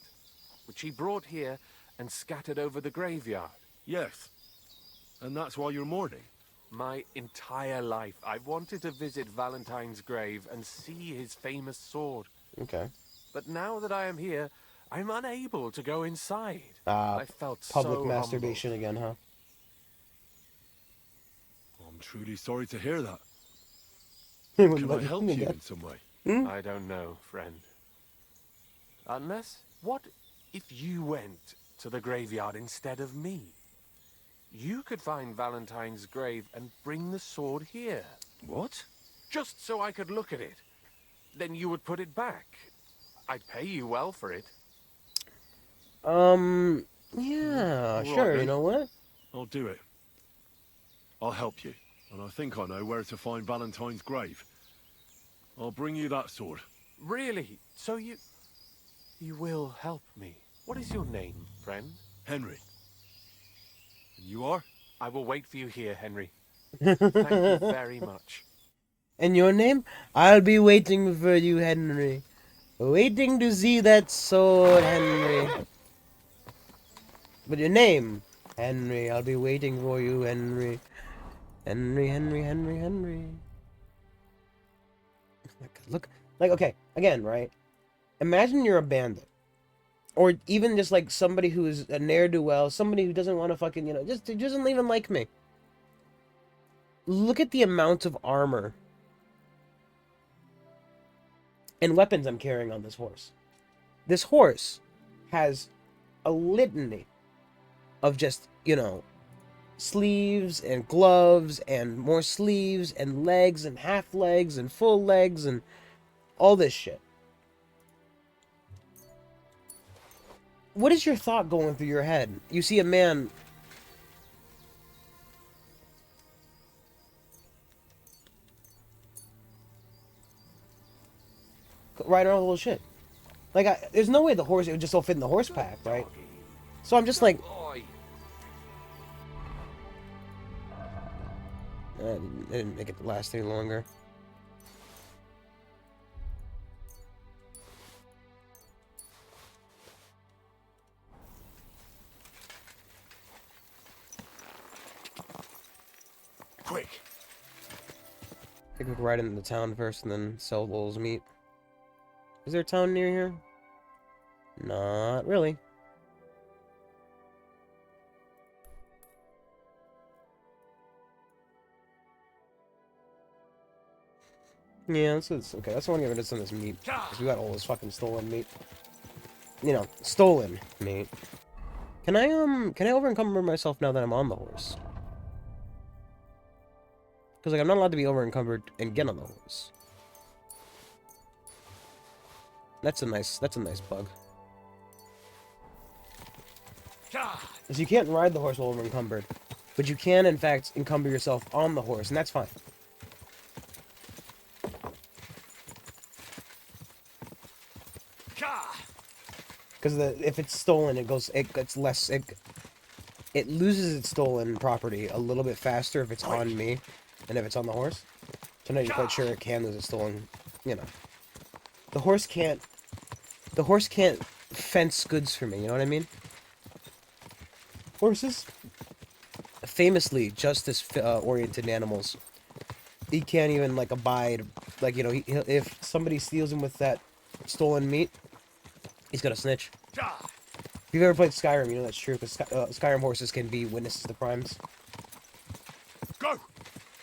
which he brought here and scattered over the graveyard. Yes. And that's why you're mourning? My entire life, I've wanted to visit Valentine's grave and see his famous sword. Okay. But now that I am here, I'm unable to go inside. Ah, I felt public so masturbation again, huh? I'm truly sorry to hear that. Can Can I help you in some way? humbled. I don't know, friend. Unless, what if you went to the graveyard instead of me? You could find Valentine's grave and bring the sword here. What? Just so I could look at it. Then you would put it back. I'd pay you well for it. Yeah, All sure, right, you then. know what? I'll do it. I'll help you. And I think I know where to find Valentine's grave. I'll bring you that sword. Really? So you will help me. What is your name, friend? Henry. And you are? I will wait for you here, Henry. Thank you very much. And your name? I'll be waiting for you, Henry. Waiting to see that sword, Henry. But your name? Henry. I'll be waiting for you, Henry. Henry, Henry, Henry, Henry. Look, like, okay, again, right? Imagine you're a bandit. Or even just, like, somebody who is a ne'er-do-well, somebody who doesn't want to fucking, you know, just doesn't even like me. Look at the amount of armor and weapons I'm carrying on this horse. This horse has a litany of just, you know, sleeves and gloves and more sleeves and legs and half legs and full legs and all this shit. What is your thought going through your head? You see a man riding all the little shit. Like, there's no way the horse, it would just all fit in the horse pack, right? So I'm just like... I didn't make it last any longer. Quick! I think we could ride into the town first and then sell Lowell's meat. Is there a town near here? Not really. Yeah, it's okay. That's why I want to get rid of some of this meat. Because we got all this fucking stolen meat. You know, stolen meat. Can I over encumber myself now that I'm on the horse? Because, like, I'm not allowed to be over encumbered and get on the horse. That's a nice bug. Because you can't ride the horse while over encumbered. But you can, in fact, encumber yourself on the horse, and that's fine. Because if it's stolen, it gets less. It loses its stolen property a little bit faster if it's on me than if it's on the horse. So I'm not even quite sure it can lose its stolen. You know, the horse can't fence goods for me. You know what I mean? Horses, famously justice-oriented animals. He can't even like abide. Like, you know, if somebody steals him with that stolen meat, he's gonna snitch. If you've ever played Skyrim, you know that's true, because Skyrim horses can be witnesses to crimes. Go!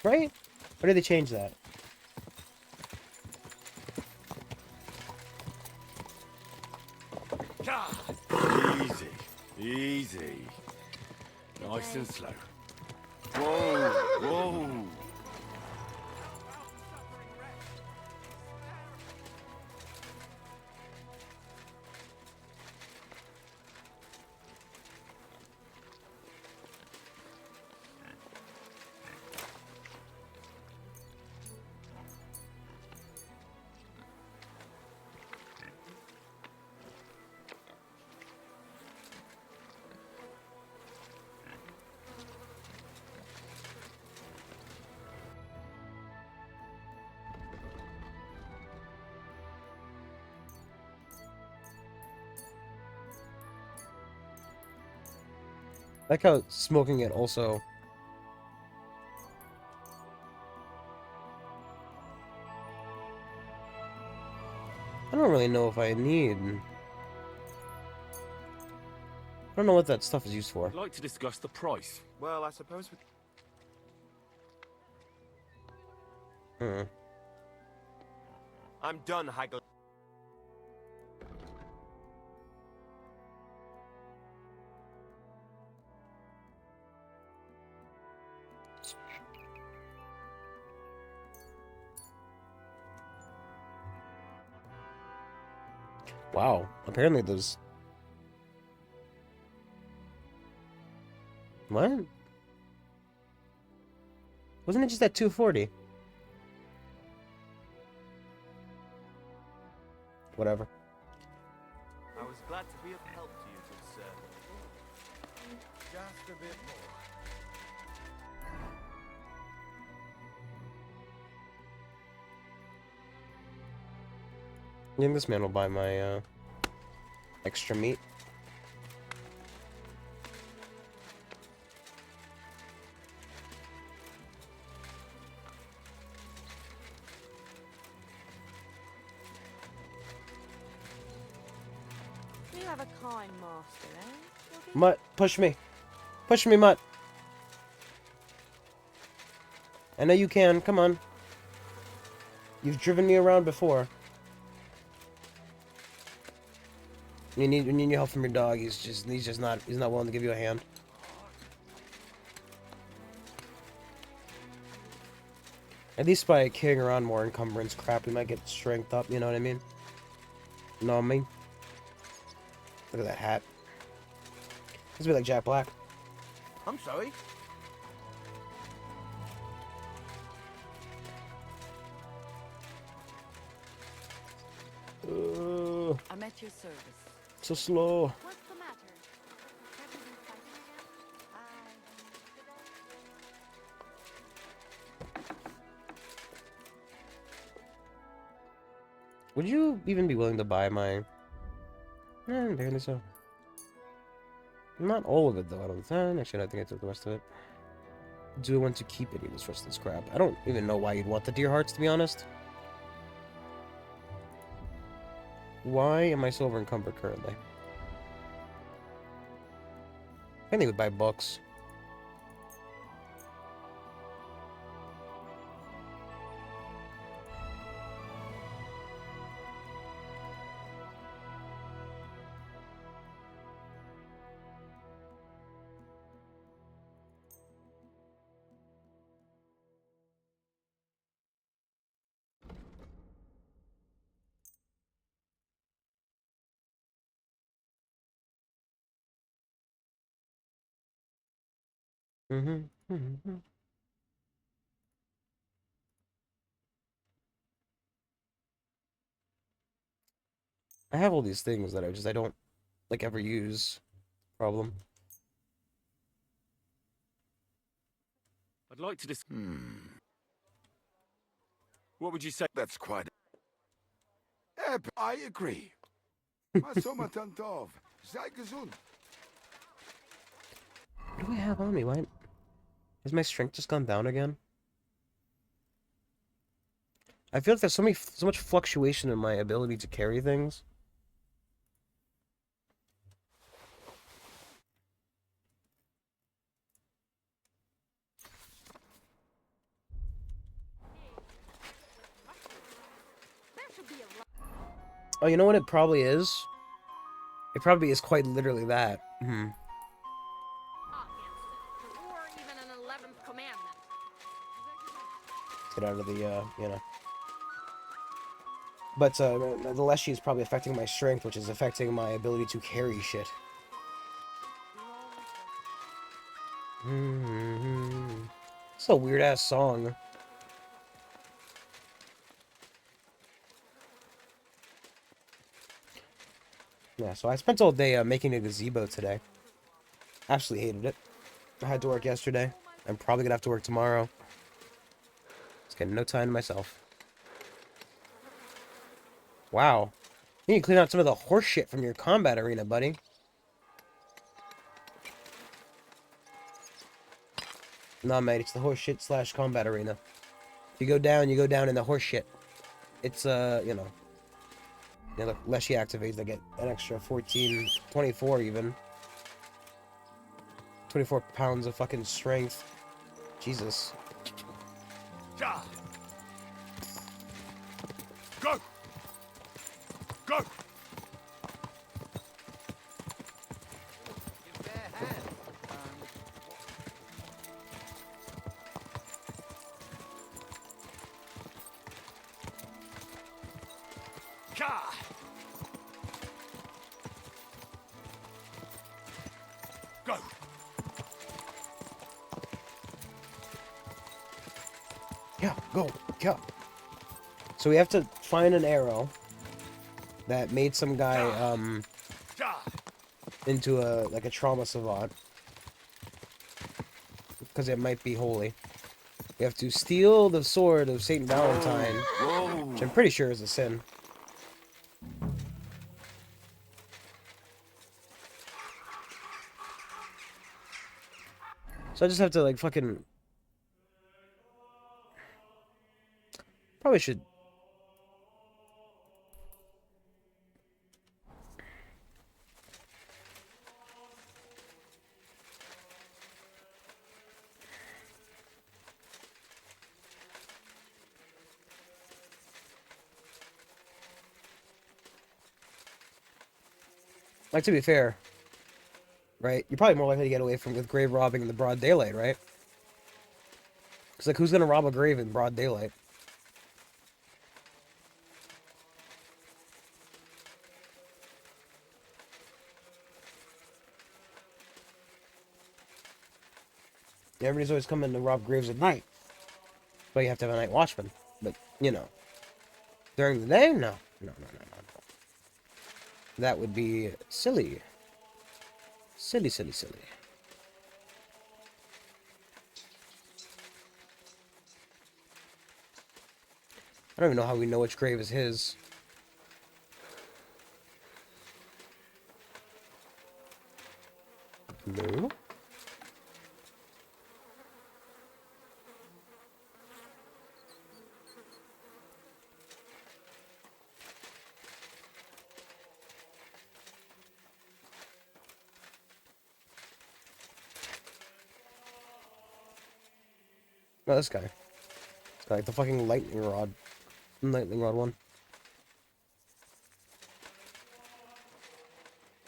Right? Or did they change that? Easy. Easy. Nice and slow. Whoa! Whoa! I like how smoking it also... I don't really know if I need... I don't know what that stuff is used for. I'd like to discuss the price. Well, I suppose with... I'm done, Haggle. Wow. Apparently there's... What? Wasn't it just at 240? Whatever. I was glad to be of help to you, good sir. Just a bit more. You think this man will buy my, extra meat? You have a kind master, eh? Mutt, push me. Push me, Mutt. I know you can. Come on. You've driven me around before. You need help from your dog. He's not willing to give you a hand. At least by carrying around more encumbrance crap, we might get strength up, you know what I mean? You know what I mean? Look at that hat. This be like Jack Black. I'm sorry. I'm at your service. So slow. What's the matter? Have you been fighting again? Would you even be willing to buy my... barely so. Not all of it, though, I don't think. Actually, I think I took the rest of it. Do I want to keep any of this rest of the scrap? I don't even know why you'd want the deer hearts, to be honest. Why am I so over encumbered currently? I think they would buy books. I have all these things that I don't, like, ever use. Problem. I'd like to What would you say? That's quite... I agree. Masomatan tov. Sei gesund. What do I have on me? Why? Has my strength just gone down again? I feel like there's so much fluctuation in my ability to carry things. Oh, you know what it probably is? It probably is quite literally that. Or even an 11th commandment. Get out of the, you know. But, the Leshy is probably affecting my strength, which is affecting my ability to carry shit. It's a weird-ass song. Yeah, so I spent all day making a gazebo today. Absolutely hated it. I had to work yesterday. I'm probably gonna have to work tomorrow. Just getting no time to myself. Wow. You need to clean out some of the horse shit from your combat arena, buddy. Nah, mate, it's the horse shit / combat arena. If you go down in the horse shit. It's, you know. Yeah, look, less she activates, they get an extra 14, 24 even. 24 pounds of fucking strength. Jesus. Go! Go! Go! Yeah, go, go. So we have to find an arrow that made some guy, into like a trauma savant. Because it might be holy. We have to steal the sword of Saint Valentine, which I'm pretty sure is a sin. So I just have to, like, fucking... Probably should... Like, to be fair, right? You're probably more likely to get away with grave robbing in the broad daylight, right? It's like, who's gonna rob a grave in broad daylight? Everybody's always coming to rob graves at night. But you have to have a night watchman. But, you know. During the day? No. No. That would be silly. Silly. I don't even know how we know which grave is his. No? No, this guy. This guy, like the fucking lightning rod. Lightning rod one.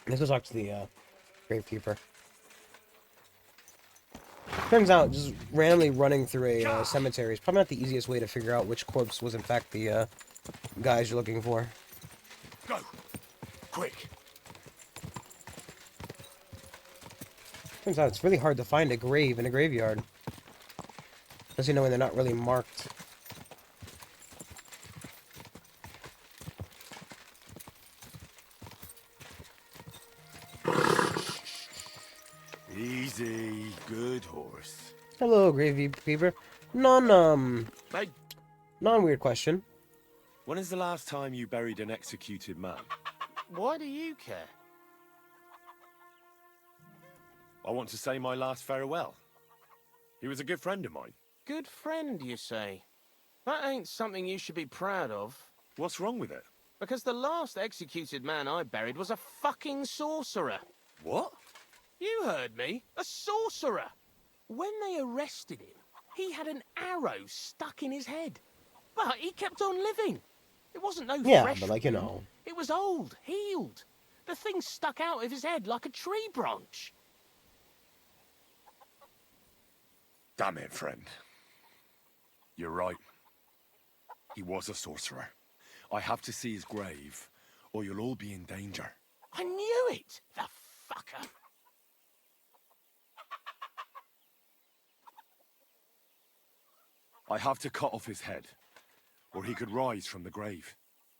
Let's go talk to the gravekeeper. Turns out, just randomly running through a cemetery is probably not the easiest way to figure out which corpse was in fact the guys you're looking for. Go! Quick! Turns out it's really hard to find a grave in a graveyard. Especially knowing they're not really marked. Easy, good horse. Hello, gravekeeper. Non-weird question. When is the last time you buried an executed man? Why do you care? I want to say my last farewell. He was a good friend of mine. Good friend, you say? That ain't something you should be proud of. What's wrong with it? Because the last executed man I buried was a fucking sorcerer. What? You heard me. A sorcerer. When they arrested him, he had an arrow stuck in his head. But he kept on living. It wasn't no fresh but like, you wound. know. It was old, healed. The thing stuck out of his head like a tree branch. Damn it, friend. You're right. He was a sorcerer. I have to see his grave, or you'll all be in danger. I knew it, the fucker. I have to cut off his head, or he could rise from the grave.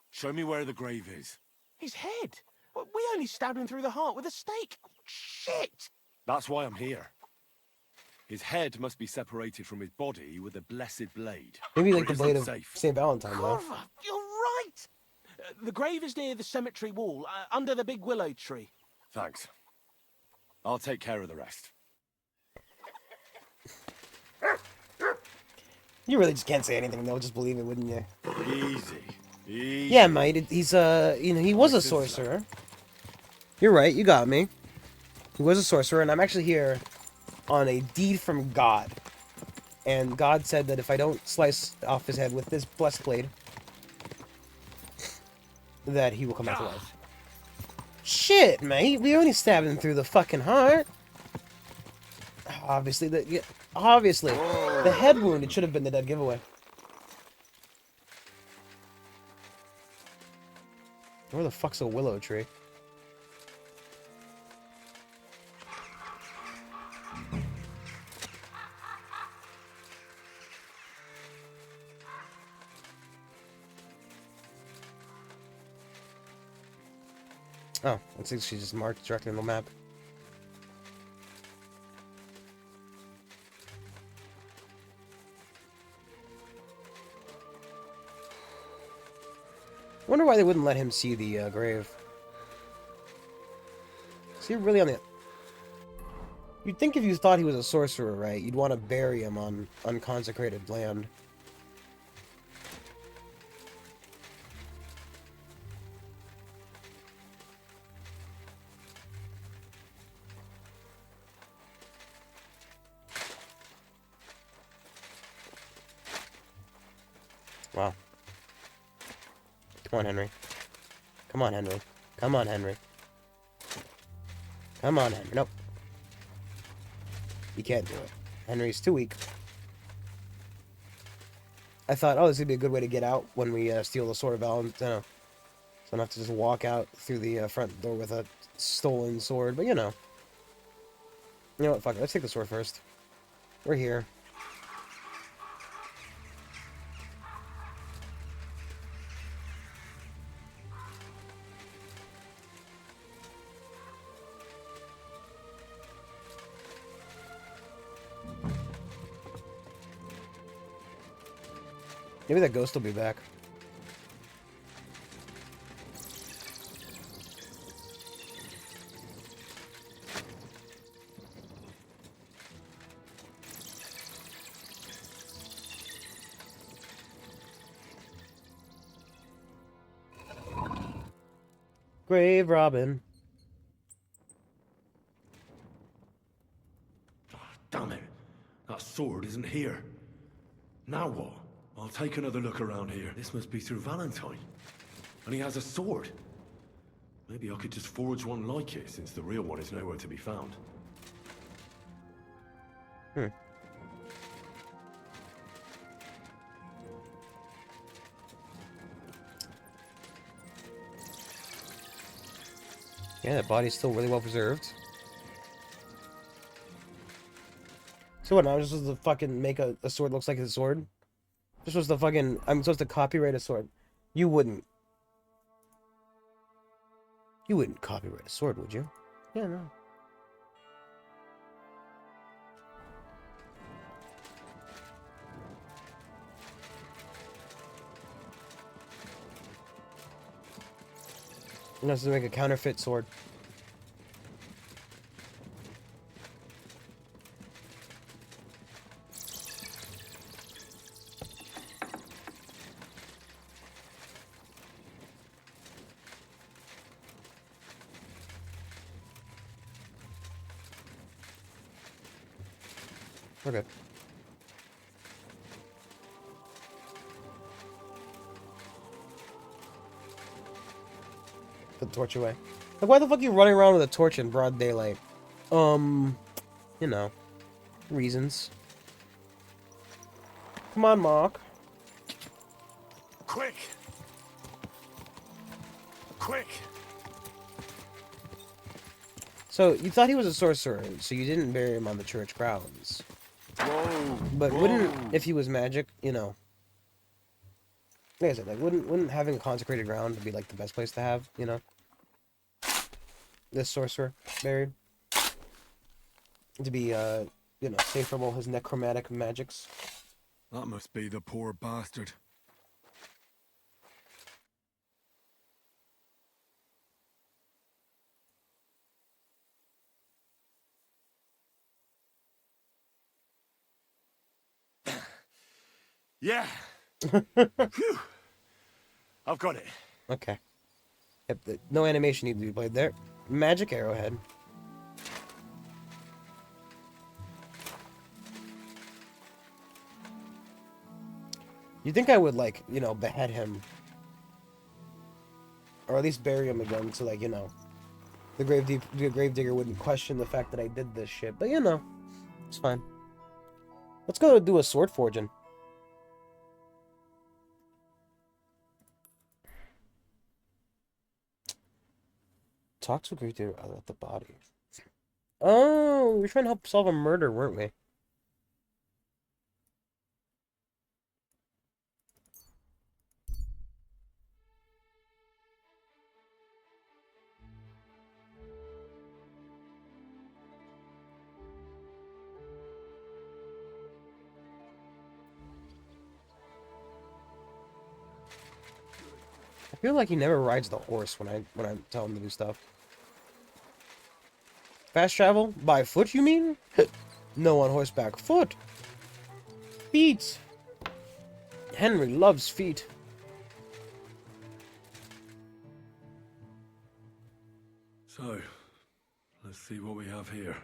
Show me where the grave is. His head? We only stabbed him through the heart with a stake. Shit! That's why I'm here. His head must be separated from his body with a blessed blade. Maybe like Or the it blade isn't of safe. St. Valentine, though. Corva, you're right! The grave is near the cemetery wall, under the big willow tree. Thanks. I'll take care of the rest. You really just can't say anything, though. Just believe it, wouldn't you? Easy. Yeah, mate. He's he was a sorcerer. You're right. You got me. He was a sorcerer, and I'm actually here on a deed from God. And God said that if I don't slice off his head with this blessed blade, that he will come back to life. Shit, mate. We only stabbed him through the fucking heart. Obviously, the head wound, it should have been the dead giveaway. Where the fuck's a willow tree? Oh, I think she just marked directly on the map. I wonder why they wouldn't let him see the grave. Is he really on the... You'd think if you thought he was a sorcerer, right, you'd want to bury him on unconsecrated land. Wow. Come on, Henry. Come on, Henry. Come on, Henry. Come on, Henry. Nope. You can't do it. Henry's too weak. I thought, oh, this would be a good way to get out when we steal the Sword of Valentine. So I don't have to just walk out through the front door with a stolen sword. But, you know. You know what? Fuck it. Let's take the sword first. We're here. Maybe that ghost will be back. Grave Robin. Damn it. That sword isn't here. Now what? I'll take another look around here. This must be Sir Valentine. And he has a sword. Maybe I could just forge one like it, since the real one is nowhere to be found. Yeah, that body's still really well preserved. So what, now I'm just supposed to fucking make a sword looks like a sword? This was the fucking... I'm supposed to copyright a sword. You wouldn't. You wouldn't copyright a sword, would you? Yeah, no. I'm supposed to make a counterfeit sword. Okay. Put the torch away. Like, why the fuck are you running around with a torch in broad daylight? You know, reasons. Come on, Mark. Quick! Quick! So, you thought he was a sorcerer, so you didn't bury him on the church grounds. Whoa! But whoa. wouldn't, if he was magic, you know... Like I said, like, wouldn't having a consecrated ground be, like, the best place to have, you know? This sorcerer buried? To be, you know, safe from all his necromantic magics. That must be the poor bastard. Yeah. Phew. I've got it. Okay. Yep, no animation needs to be played there. Magic arrowhead. You think I would, like, you know, behead him? Or at least bury him again so, like, you know, the gravedigger wouldn't question the fact that I did this shit. But, you know, it's fine. Let's go do a sword forging. Talk to a gravedigger about the body. Oh, we were trying to help solve a murder, weren't we? I feel like he never rides the horse when I tell him to do stuff. Fast travel? By foot, you mean? No on horseback. Foot! Feet! Henry loves feet. So, let's see what we have here.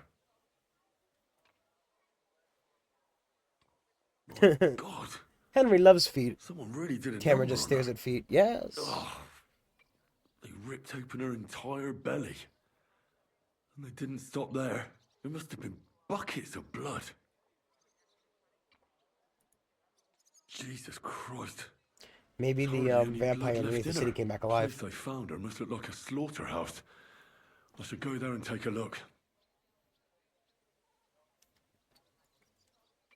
My God! Henry loves feet. Someone really did a Camera number just on stares her. at feet. Yes. Oh, they ripped open her entire belly. And they didn't stop there. There must have been buckets of blood. Jesus Christ. Maybe Hardly the any blood vampire left underneath the in city her. came back The alive. place they found her must look like a slaughterhouse. I should go there and take a look.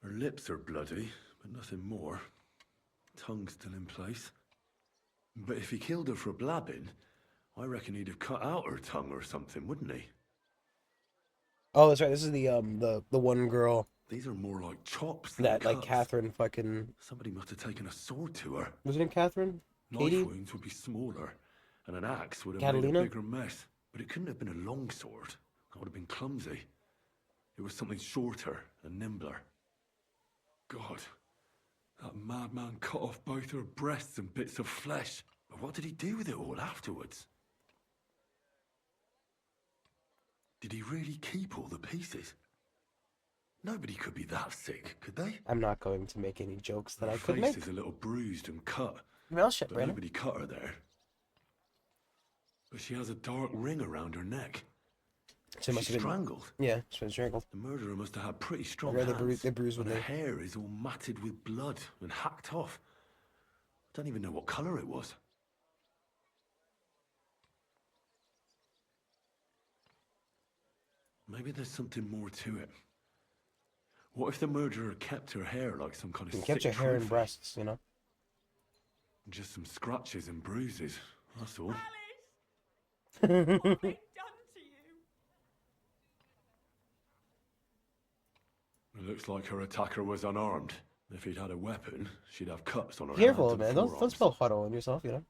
Her lips are bloody, but nothing more. Tongue still in place. But if he killed her for blabbing, I reckon he'd have cut out her tongue or something, wouldn't he? Oh, that's right. This is the one girl These are more like chops than that like cuts. Catherine fucking. Somebody must have taken a sword to her. Was it in Catherine? Knife Katie? wounds would be smaller, and an axe would have Catalina? made a bigger mess. But it couldn't have been a long sword. That would have been clumsy. It was something shorter and nimbler. God, that madman cut off both her breasts and bits of flesh. But what did he do with it all afterwards? Did he really keep all the pieces? Nobody could be that sick, could they? I'm not going to make any jokes that Her I could face make. is a little bruised and cut. Well, shit, But Brandon. nobody cut her there. But she has a dark ring around her neck. So it must She's have been. strangled. Yeah, she's been strangled. The murderer must have had pretty strong Or hands. they bruised with and her me. hair is all matted with blood and hacked off. I don't even know what colour it was. Maybe there's something more to it. What if the murderer kept her hair like some kind of You kept sick your hair and trophy? breasts, you know. Just some scratches and bruises, that's all. It looks like her attacker was unarmed. If he'd had a weapon, she'd have cuts on her Careful, hands man. and Don't forearms. spell huddle on yourself, you know.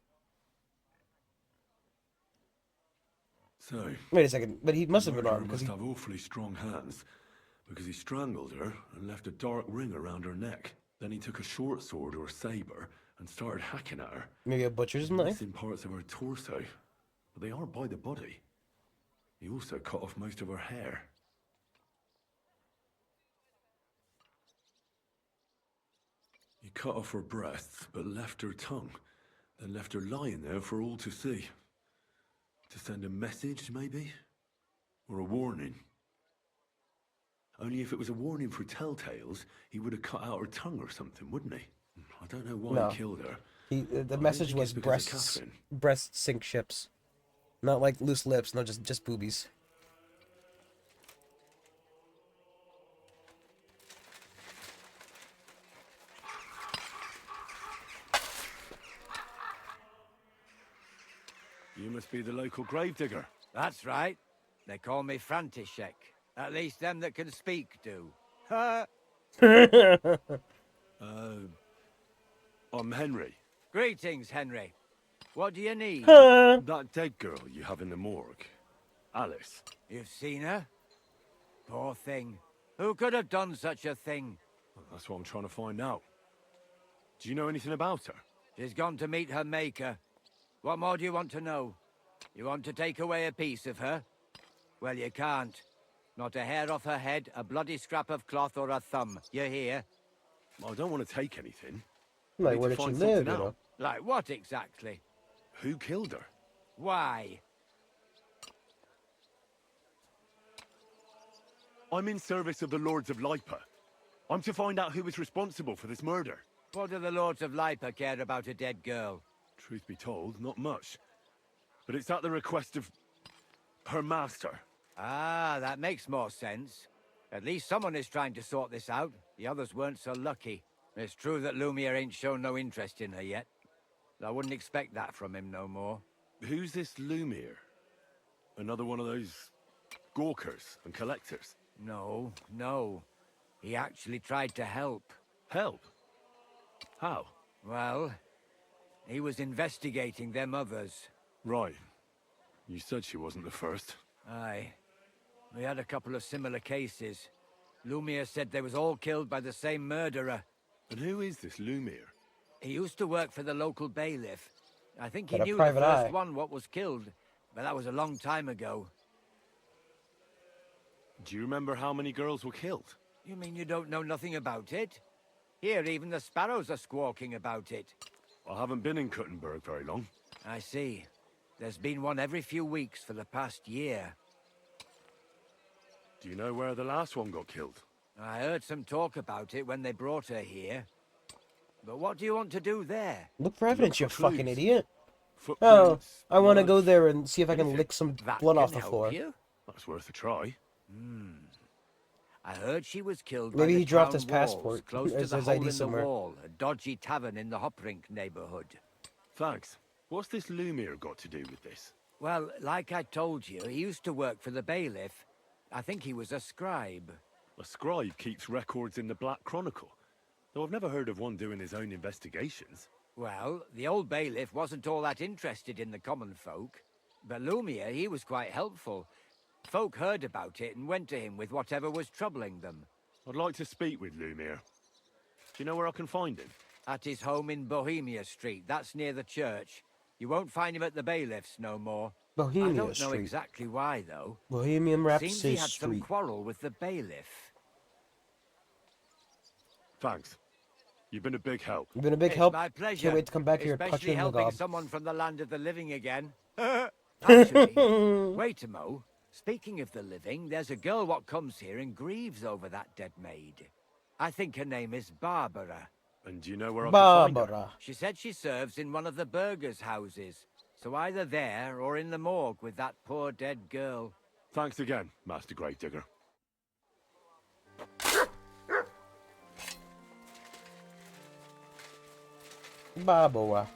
So, Wait a second, but he must have been murderer armed because must he. have awfully strong hands, because he strangled her and left a dark ring around her neck. Then he took a short sword or saber and started hacking at her, Maybe a butcher's knife. missing parts of her torso, but they aren't by the body. He also cut off most of her hair. He cut off her breasts, but left her tongue, then left her lying there for all to see. To send a message, maybe? Or a warning? Only if it was a warning for telltales, he would have cut out her tongue or something, wouldn't he? I don't know why No. he killed her. The don't message think was it's because of breasts. Catherine. Breasts sink ships. Not like loose lips. No, just boobies. You must be the local gravedigger. That's right. They call me František. At least them that can speak do. I'm Henry. Greetings, Henry. What do you need? That dead girl you have in the morgue. Alice. You've seen her? Poor thing. Who could have done such a thing? That's what I'm trying to find out. Do you know anything about her? She's gone to meet her maker. What more do you want to know? You want to take away a piece of her? Well, you can't. Not a hair off her head, a bloody scrap of cloth, or a thumb. You hear? I don't want to take anything. I Like, need where to did she find live, something you know? out. Like what exactly? Who killed her? Why? I'm in service of the Lords of Lipa. I'm to find out who was responsible for this murder. What do the Lords of Lipa care about a dead girl? Truth be told, not much. But it's at the request of her master. Ah, that makes more sense. At least someone is trying to sort this out. The others weren't so lucky. It's true that Lumiere ain't shown no interest in her yet. I wouldn't expect that from him no more. Who's this Lumiere? Another one of those gawkers and collectors? No, no. He actually tried to help. Help? How? Well, he was investigating them others. Right. You said she wasn't the first. Aye. We had a couple of similar cases. Lumiere said they was all killed by the same murderer. And who is this Lumiere? He used to work for the local bailiff. I think he Got a knew the private first eye. one what was killed, but that was a long time ago. Do you remember how many girls were killed? You mean you don't know nothing about it? Here, even the sparrows are squawking about it. I haven't been in Kuttenberg very long. I see. There's been one every few weeks for the past year. Do you know where the last one got killed? I heard some talk about it when they brought her here. But what do you want to do there? Look for evidence, you for fucking clues. idiot. Oh, Footprints, I want to blood, go there and see if I can anything. lick some That blood can off the help floor. you. That's worth a try. I heard she was killed Maybe by the he dropped town his walls, passport close to as the his hole ID in somewhere. the wall, a dodgy tavern in the Hoprink neighborhood. Thanks. What's this Lumiere got to do with this? Well, like I told you, he used to work for the bailiff. I think he was a scribe. A scribe keeps records in the Black Chronicle, though I've never heard of one doing his own investigations. Well, the old bailiff wasn't all that interested in the common folk. But Lumiere, he was quite helpful. Folk heard about it and went to him with whatever was troubling them. I'd like to speak with Lumiere. Do you know where I can find him? At his home in Bohemia Street, that's near the church. You won't find him at the bailiff's no more. Bohemia I don't know Street. exactly why, though. Bohemian Seems Rhapsody he had some Street. quarrel with the bailiff. Thanks. You've been a big help. You've been a big It's help. my pleasure. Can't wait to come back here and punch Especially you in the helping gob. someone from the land of the living again. Actually, wait a mo. Speaking of the living, there's a girl what comes here and grieves over that dead maid. I think her name is Barbara. And do you know where I can find her? Barbara. She said she serves in one of the burgers' houses. So either there or in the morgue with that poor dead girl. Thanks again, Master Gravedigger. Barbara.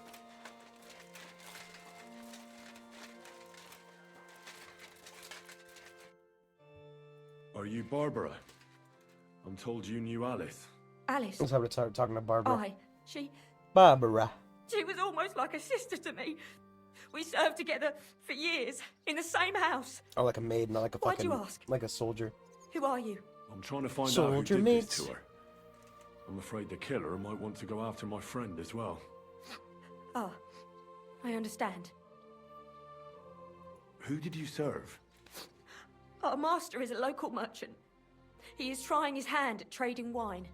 Are you Barbara? I'm told you knew Alice. Alice. Let's have to start talking to Barbara. Aye. Barbara. She was almost like a sister to me. We served together for years in the same house. Oh, like a maid, not like a Why'd fucking... you ask? Like a soldier. Who are you? I'm trying to find out who Soldier did mates. this to her. I'm afraid the killer might want to go after my friend as well. Ah, I understand. Who did you serve? Our master is a local merchant. He is trying his hand at trading wine.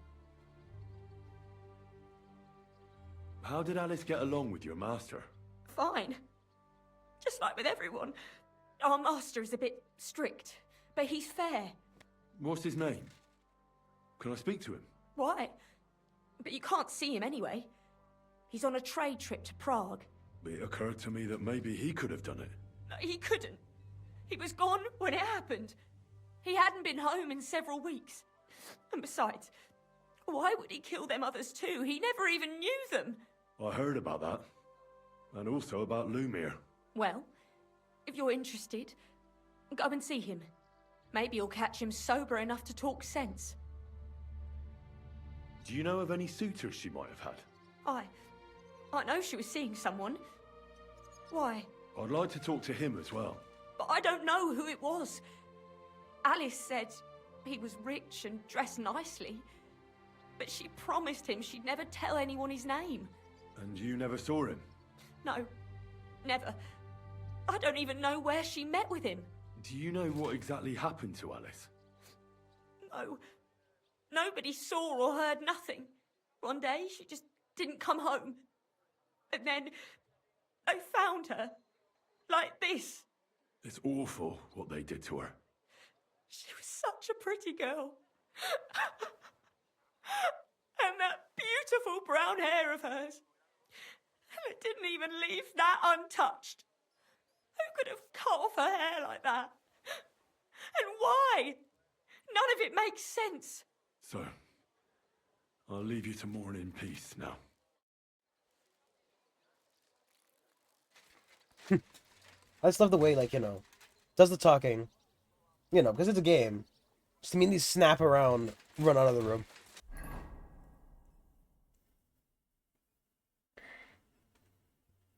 How did Alice get along with your master? Fine. Just like with everyone. Our master is a bit strict, but he's fair. What's his name? Can I speak to him? Why? But you can't see him anyway. He's on a trade trip to Prague. It occurred to me that maybe he could have done it. No, he couldn't. He was gone when it happened. He hadn't been home in several weeks. And besides, why would he kill them others too? He never even knew them. I heard about that. And also about Lumiere. Well, if you're interested, go and see him. Maybe you'll catch him sober enough to talk sense. Do you know of any suitors she might have had? I know she was seeing someone. Why? I'd like to talk to him as well. But I don't know who it was. Alice said he was rich and dressed nicely. But she promised him she'd never tell anyone his name. And you never saw him? No, never. I don't even know where she met with him. Do you know what exactly happened to Alice? No. Nobody saw or heard nothing. One day, she just didn't come home. And then, they found her. Like this. It's awful what they did to her. She was such a pretty girl. And that beautiful brown hair of hers. And it didn't even leave that untouched. Who could have cut off her hair like that? And why? None of it makes sense. So, I'll leave you to mourn in peace now. I just love the way, like, you know, does the talking. You know, because it's a game. Just immediately snap around, run out of the room.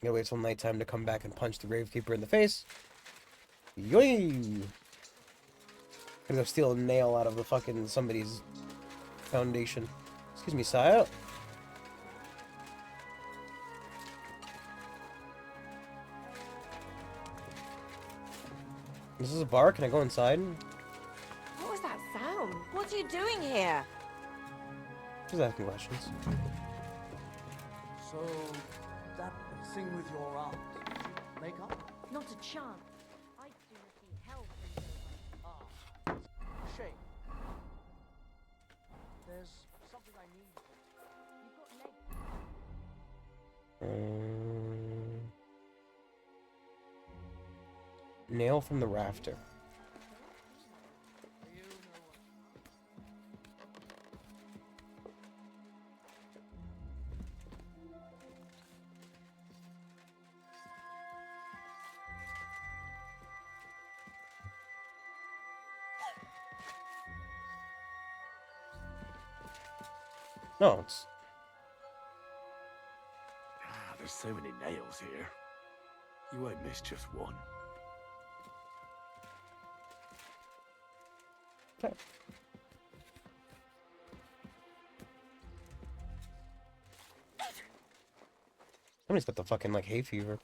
Gotta wait till nighttime to come back and punch the Gravekeeper in the face. Yoing! Gonna go steal a nail out of the fucking somebody's foundation. Excuse me, sire. This is a bar? Can I go inside? What was that sound? What are you doing here? Just asking questions. So, that thing with your aunt, makeup? Not a chance. I'd sooner see hell freeze over. Shame. There's something I need. You've got legs. Nail from the rafter. No, it's... Ah, there's so many nails here. You won't miss just one. Okay. Somebody's got the fucking, like, hay fever.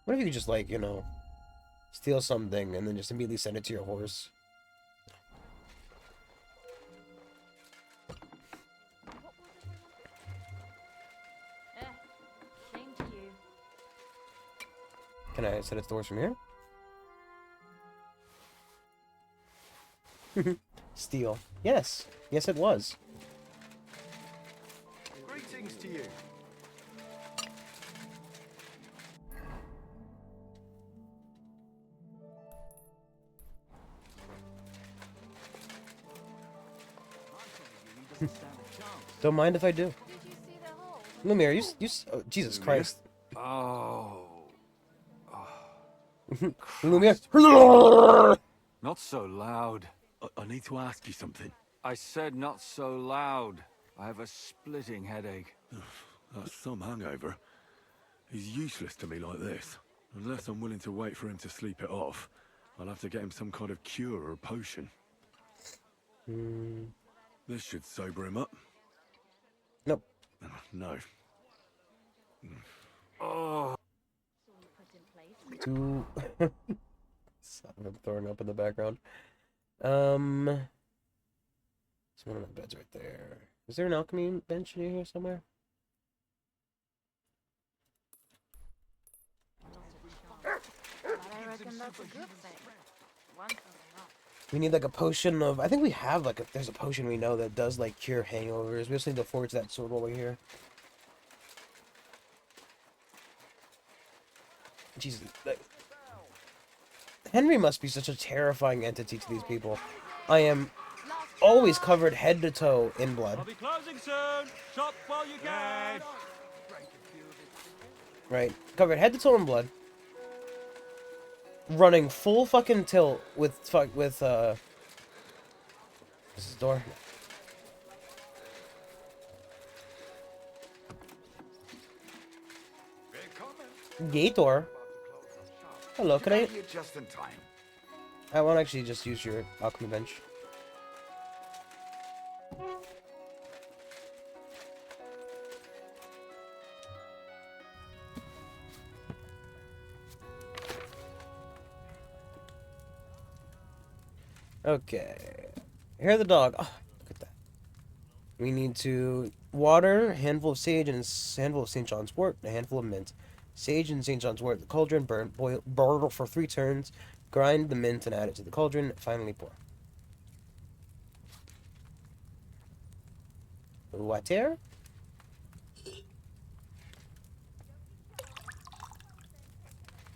What if you could just, like, you know, steal something and then just immediately send it to your horse? Same to you. Can I set its doors from here? Steal. Yes. Yes, it was. Greetings to you. Don't mind if I do. Lumiere, oh, Jesus Christ. Oh. Lumiere. Not so loud. I need to ask you something. I said not so loud. I have a splitting headache. That's some hangover. He's useless to me like this. Unless I'm willing to wait for him to sleep it off, I'll have to get him some kind of cure or potion. This should sober him up. Nope. No. Oh. Two. I'm throwing up in the background. There's one of my beds right there. Is there an alchemy bench near here somewhere? But I reckon that's a good thing. One thing enough. We need like a potion of... I think we have like a... There's a potion we know that does like cure hangovers. We just need to forge that sword while we're here. Jesus. Like, Henry must be such a terrifying entity to these people. I am always covered head to toe in blood. I'll be closing soon. Shop while you can. Right. Covered head to toe in blood. Running full fucking tilt with this is the door. Gator. Hello, can I... Just in time. I want to actually just use your alchemy bench. Okay. Here's the dog. Oh, look at that. We need to water, a handful of sage, and a handful of St. John's wort, a handful of mint. Sage and St. John's wort, the cauldron, boil for 3 turns, grind the mint and add it to the cauldron, finally pour. Water?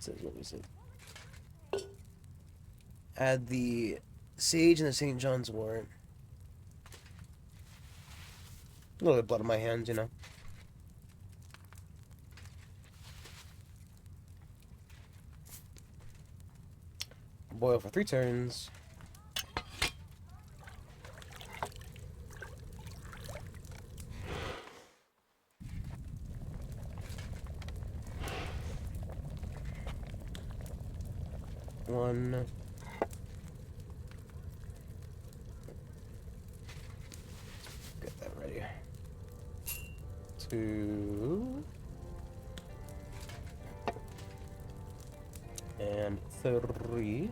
Says what we said. Add the sage and the St. John's wort. A little bit of blood on my hands, you know. Boil for 3 turns. One. Get that ready. 2. And 3.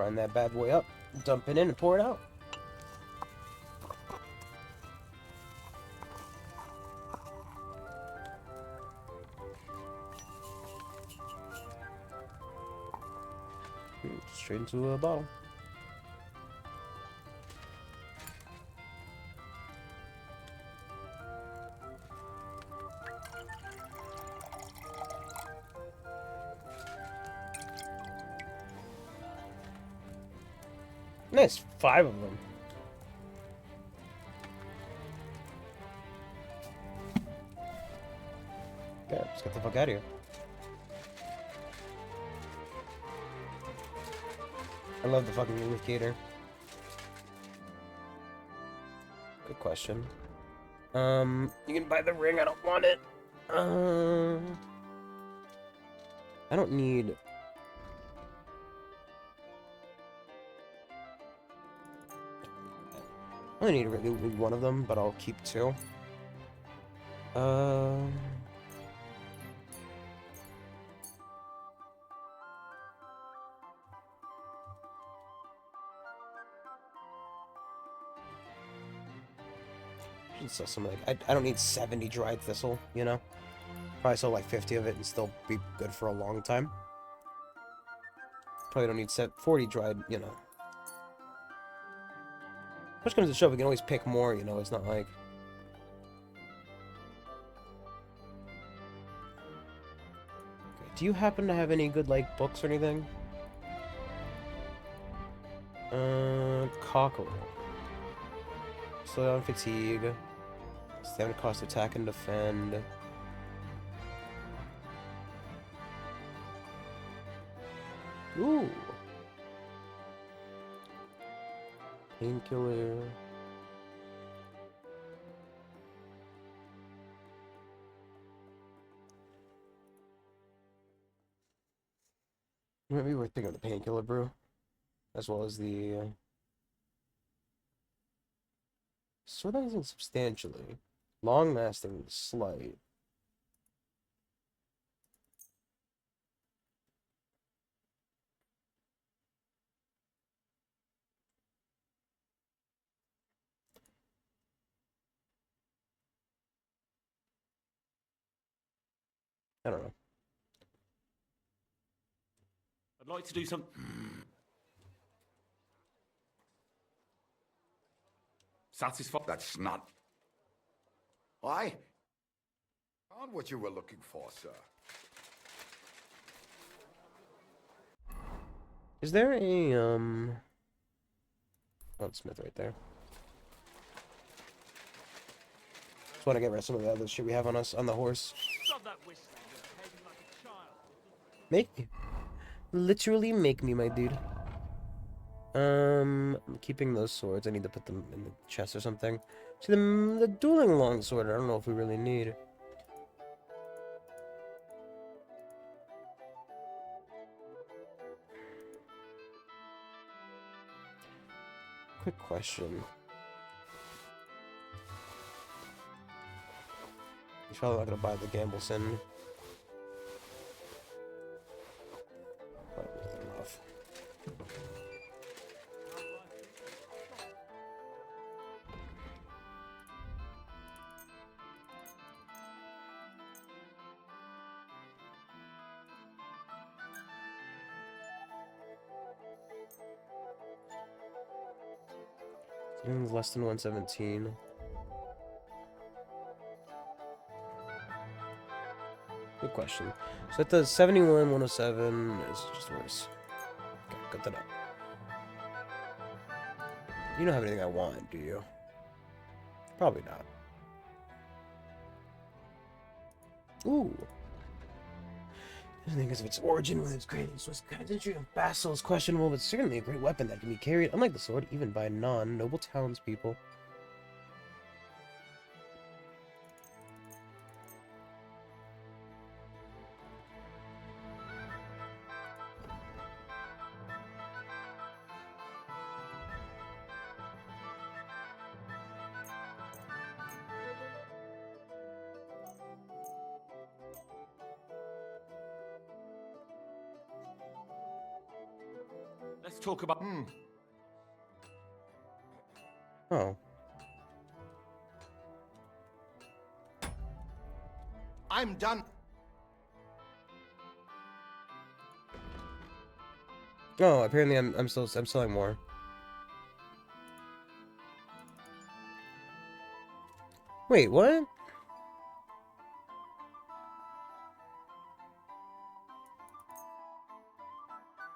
Grind that bad boy up, dump it in, and pour it out. Straight into a bottle. Nice, 5 of them. Okay, let's get the fuck out of here. I love the fucking indicator. Good question. You can buy the ring, I don't want it. I don't need... I only need really one of them, but I'll keep 2. Should sell some like I don't need 70 dried thistle, you know. Probably sell like 50 of it and still be good for a long time. Probably don't need 40 dried, you know. Push comes to shove, we can always pick more, you know. It's not like. Okay. Do you happen to have any good like books or anything? Cockerel. Slow down fatigue. Stamina cost attack and defend. Ooh. Painkiller. Maybe we're thinking of the painkiller brew, as well as the. Sort of isn't substantially. Long-lasting, slight. I don't know. I'd like to do some... Satisfied? That's not... Why? Found what you were looking for, sir. Is there a, Oh, Smith right there. Just want to get rid of some of the other shit we have on us, on the horse. Make me. Literally make me, my dude. I'm keeping those swords. I need to put them in the chest or something. See, the dueling longsword, I don't know if we really need. Quick question. He's probably not gonna buy the Gambleson. Probably enough. Less than 117. Good question. So it does 71, 107. It's just worse. Okay, got that up. You don't have anything I want, do you? Probably not. Ooh. Because of its origin with its great Swiss country of Basel is questionable, but certainly a great weapon that can be carried, unlike the sword, even by non-noble townspeople. Let's talk about... Oh. I'm done. Oh, apparently I'm selling more. Wait, what?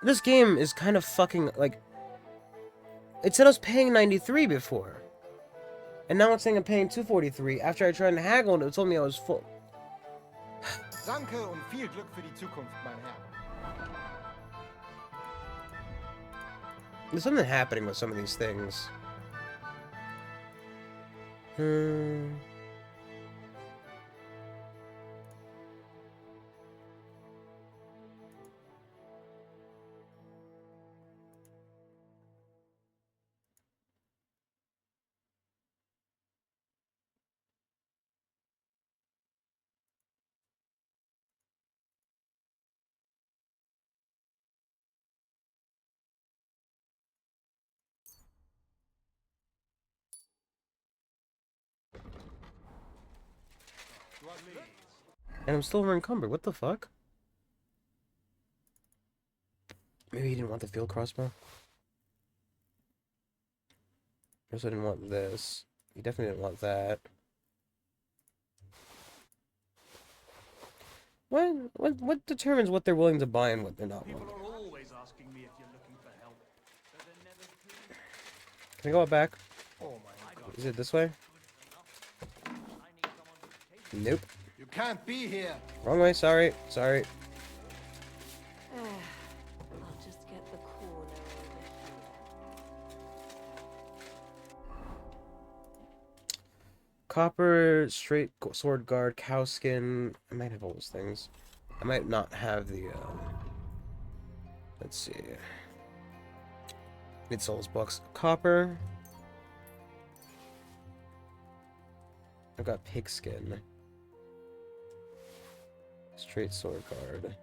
This game is kind of fucking, like... It said I was paying 93 before. And now it's saying I'm paying 243. After I tried and haggled, it told me I was full. Danke und viel Glück für die Zukunft, mein Herr. There's something happening with some of these things. And I'm still encumbered. What the fuck? Maybe he didn't want the field crossbow. Also didn't want this. He definitely didn't want that. What determines what they're willing to buy and what they're not willing? People are always asking me if you're looking for help. Can I go out back? Oh my God. Is it this way? Nope. You can't be here. Wrong way, sorry. Sorry. I'll just get the corner over here. Copper, straight sword guard, cow skin. I might have all those things. I might not have the, let's see. Need souls books. Copper. I've got pigskin. Straight sword guard.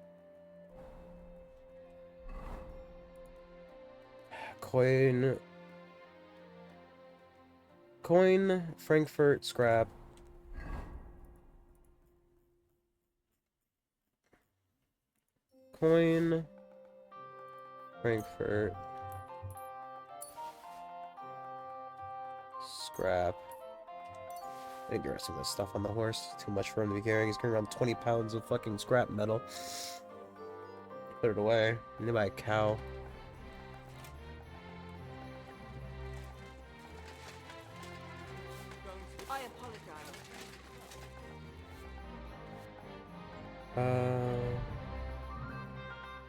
Coin. Coin, Frankfurt, scrap. Coin, Frankfurt, scrap. I think the rest of this stuff on the horse. Too much for him to be carrying. He's carrying around 20 pounds of fucking scrap metal. Put it away. And then buy a cow. I apologize.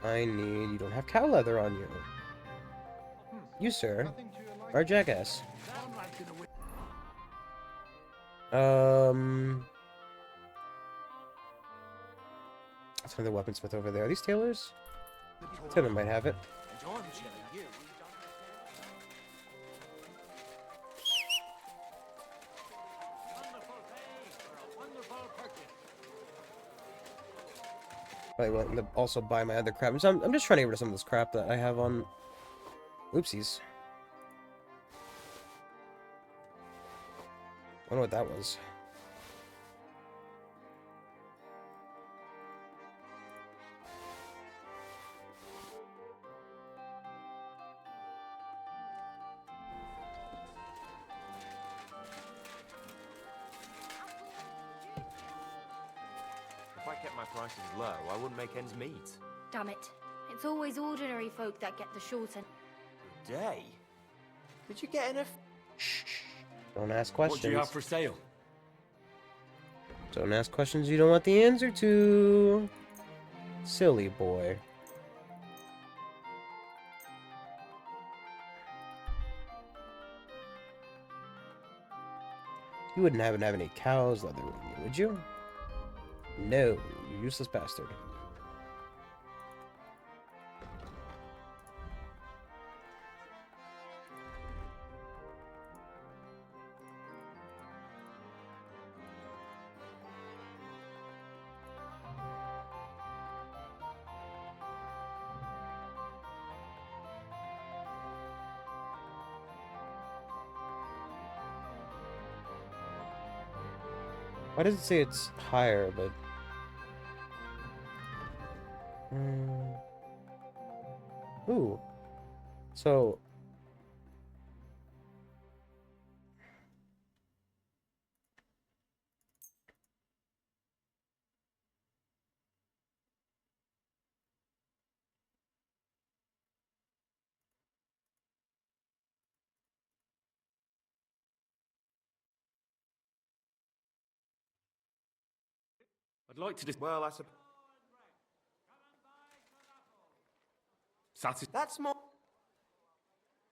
I need... You don't have cow leather on you. You, sir, are a jackass. That's another weaponsmith over there. Are these tailors? Some of them might have it. I want to also buy my other crap. So I'm just trying to get rid of some of this crap that I have on... Oopsies. I don't know what that was. If I kept my prices low, I wouldn't make ends meet. Damn it. It's always ordinary folk that get the short end. Day? Did you get enough? Don't ask questions. What do you have for sale? Don't ask questions you don't want the answer to. Silly boy. You wouldn't have any cows leather with you, would you? No, you useless bastard. Why does it say it's higher, but... Ooh. So... I'd like to just... Well, I suppose... That's more...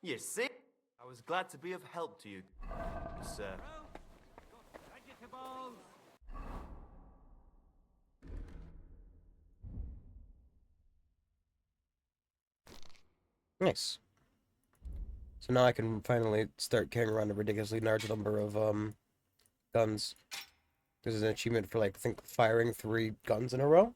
You see? I was glad to be of help to you, sir. Nice. So now I can finally start carrying around a ridiculously large number of, guns. This is an achievement for, like, I think, firing 3 guns in a row.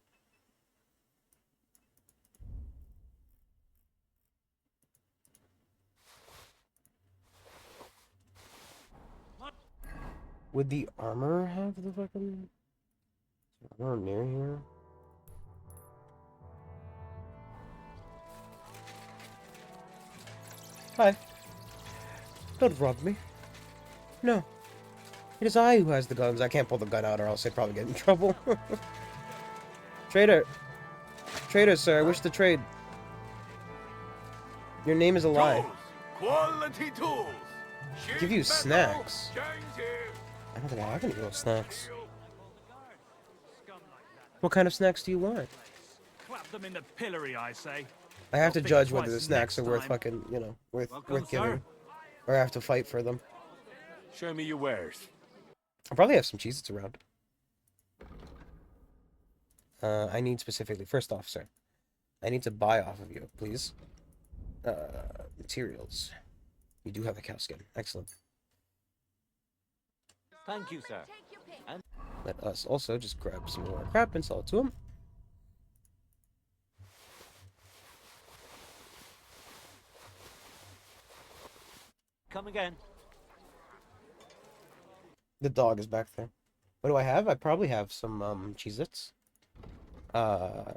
Would the armor have the fucking... armor near here? Hi. Don't rob me. No. It is I who has the guns. I can't pull the gun out or else I'd probably get in trouble. Trader. Trader, sir, I wish to trade. Your name is a lie. Quality tools. Give you snacks. I don't think I have any real snacks. What kind of snacks do you want? Clap them in the pillory, I say. I have to Think judge whether the twice snacks are next worth time. fucking, you know, worth Welcome, giving. sir. Or I have to fight for them. Show me your wares. I'll probably have some Cheez-Its around. I need specifically, first off, sir, I need to buy off of you, please. Materials. You do have a cow skin. Excellent. Thank you, sir. Let us also just grab some more crap and sell it to him. Come again. The dog is back there. What do I have? I probably have some Cheez-Its. I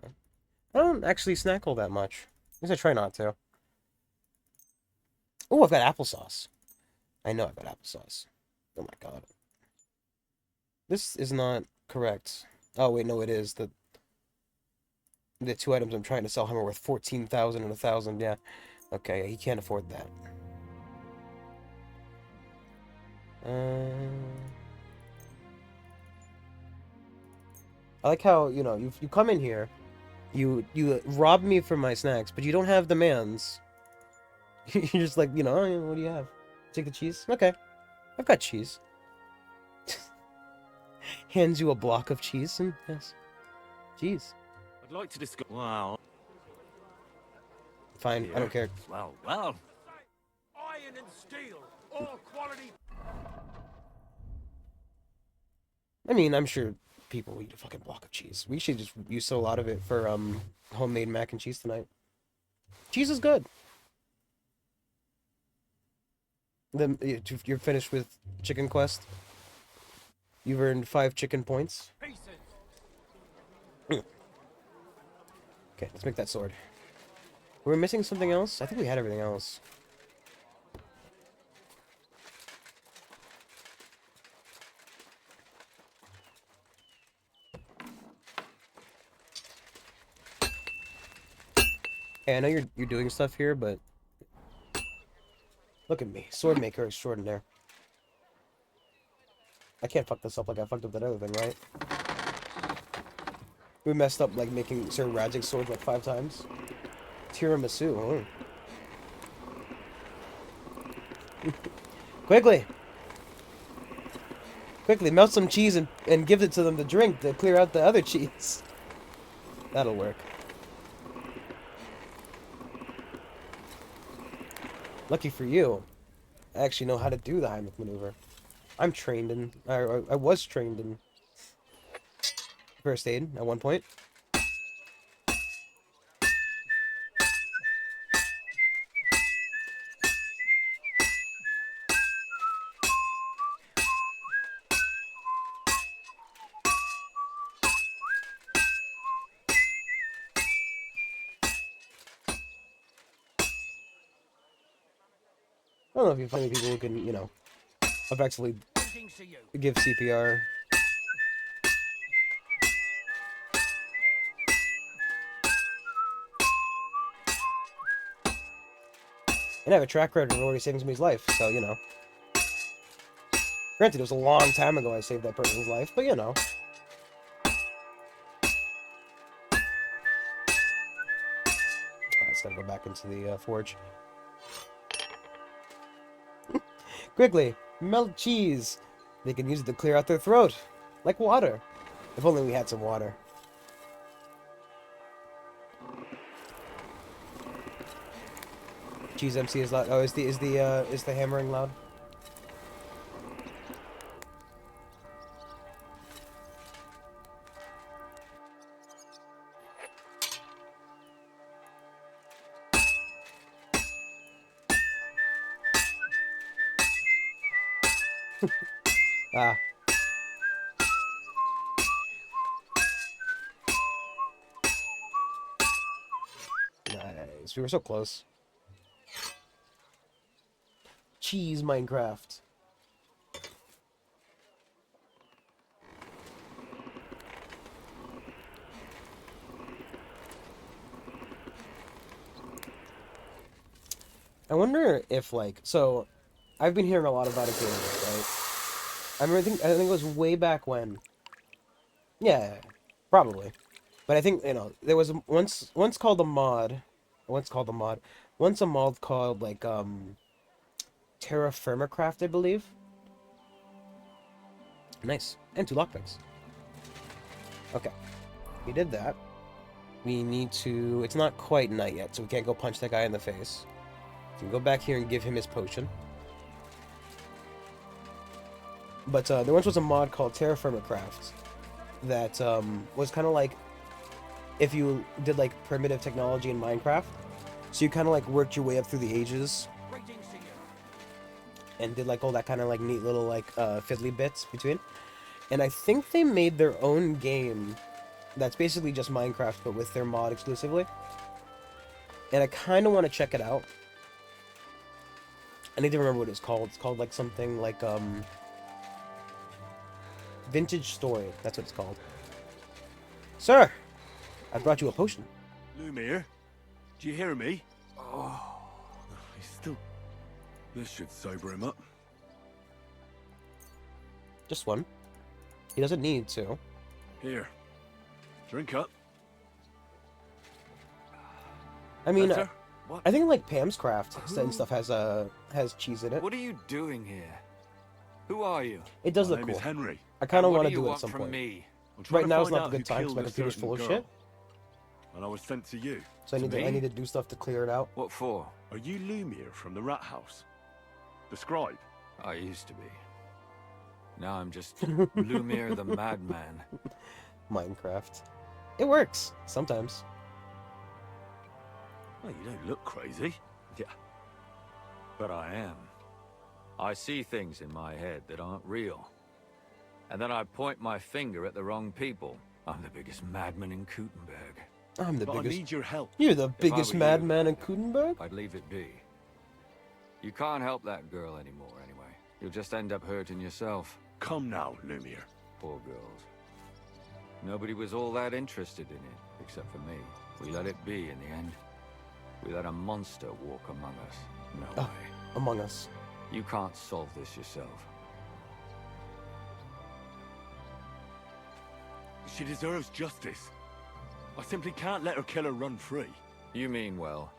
don't actually snack all that much. At least I try not to. Oh, I've got applesauce. I know I've got applesauce. Oh my god. This is not correct. Oh wait, no, it is. The 2 items I'm trying to sell him are worth 14,000 and 1,000. Yeah. Okay, he can't afford that. I like how, you know, you come in here, you rob me from my snacks, but you don't have demands. You're just like, you know, oh, yeah, what do you have? Take the cheese? Okay. I've got cheese. Hands you a block of cheese and yes. Cheese. I'd like to discuss... Wow. Fine, I don't care. Well, well. Iron and steel. All quality... I mean, I'm sure people eat a fucking block of cheese. We should just use a lot of it for homemade mac and cheese tonight. Cheese is good. Then you're finished with Chicken Quest. You've earned 5 chicken points. Okay, let's make that sword. Were we missing something else? I think we had everything else. Hey, I know you're doing stuff here, but look at me, sword maker extraordinaire. I can't fuck this up like I fucked up that other thing, right? We messed up like making Sir Radzig's swords like 5 times. Tiramisu. Quickly! Quickly, melt some cheese and give it to them to drink to clear out the other cheese. That'll work. Lucky for you, I actually know how to do the Heimlich maneuver. I'm trained in... I was trained in first aid at one point. don't know if you find any people who can, you know, effectively give CPR. And I have a track record of already saving somebody's life, so, you know. Granted, it was a long time ago I saved that person's life, but, you know. I just gotta go back into the forge. Quickly, melt cheese. They can use it to clear out their throat, like water. If only we had some water. Cheese MC is loud. Oh, is the hammering loud? Ah. Nice. We were so close. Cheese Minecraft. I wonder if, like, so I've been hearing a lot about a game, right? I think it was way back when. Yeah, probably. But I think, you know, there was once called a mod. Once a mod called like Terra Firmacraft, I believe. Nice. And 2 lockpicks. Okay. We did that. We need to... It's not quite night yet, so we can't go punch that guy in the face. We can go back here and give him his potion. But there once was a mod called Terra Firmacraft that was kind of like if you did like primitive technology in Minecraft. So you kind of like worked your way up through the ages and did like all that kind of like neat little like fiddly bits between. And I think they made their own game that's basically just Minecraft but with their mod exclusively. And I kind of want to check it out. I need to remember what it's called. It's called like something like Vintage Story. That's what it's called. Sir, I brought you a potion. Lumiere, do you hear me? Oh, he's still... This should sober him up. Just one. He doesn't need to. Here, drink up. I mean, Better? I think like Pam's Craft and stuff has cheese in it. What are you doing here? Who are you? It does My look name is cool. Henry. I kind of What want do to you do it at want some from point. me? I'm trying Right to now is find not out the who good time because killed my a computer's certain full of girl. shit. And I was sent to you. So I need to do stuff to clear it out. What for? Are you Lumiere from the Rat House? The scribe? I used to be. Now I'm just Lumiere the Madman. Minecraft. It works sometimes. Well, you don't look crazy. Yeah. But I am. I see things in my head that aren't real. And then I point my finger at the wrong people. I'm the biggest madman in Kutenberg. I'm the But I biggest. need your help. You're the If I biggest were you, madman in Kutenberg? I'd leave it be. You can't help that girl anymore, anyway. You'll just end up hurting yourself. Come now, Lumiere. Poor girls. Nobody was all that interested in it, except for me. We let it be in the end. We let a monster walk among us. No way. Among Us. You can't solve this yourself. She deserves justice. I simply can't let her killer run free. You mean well.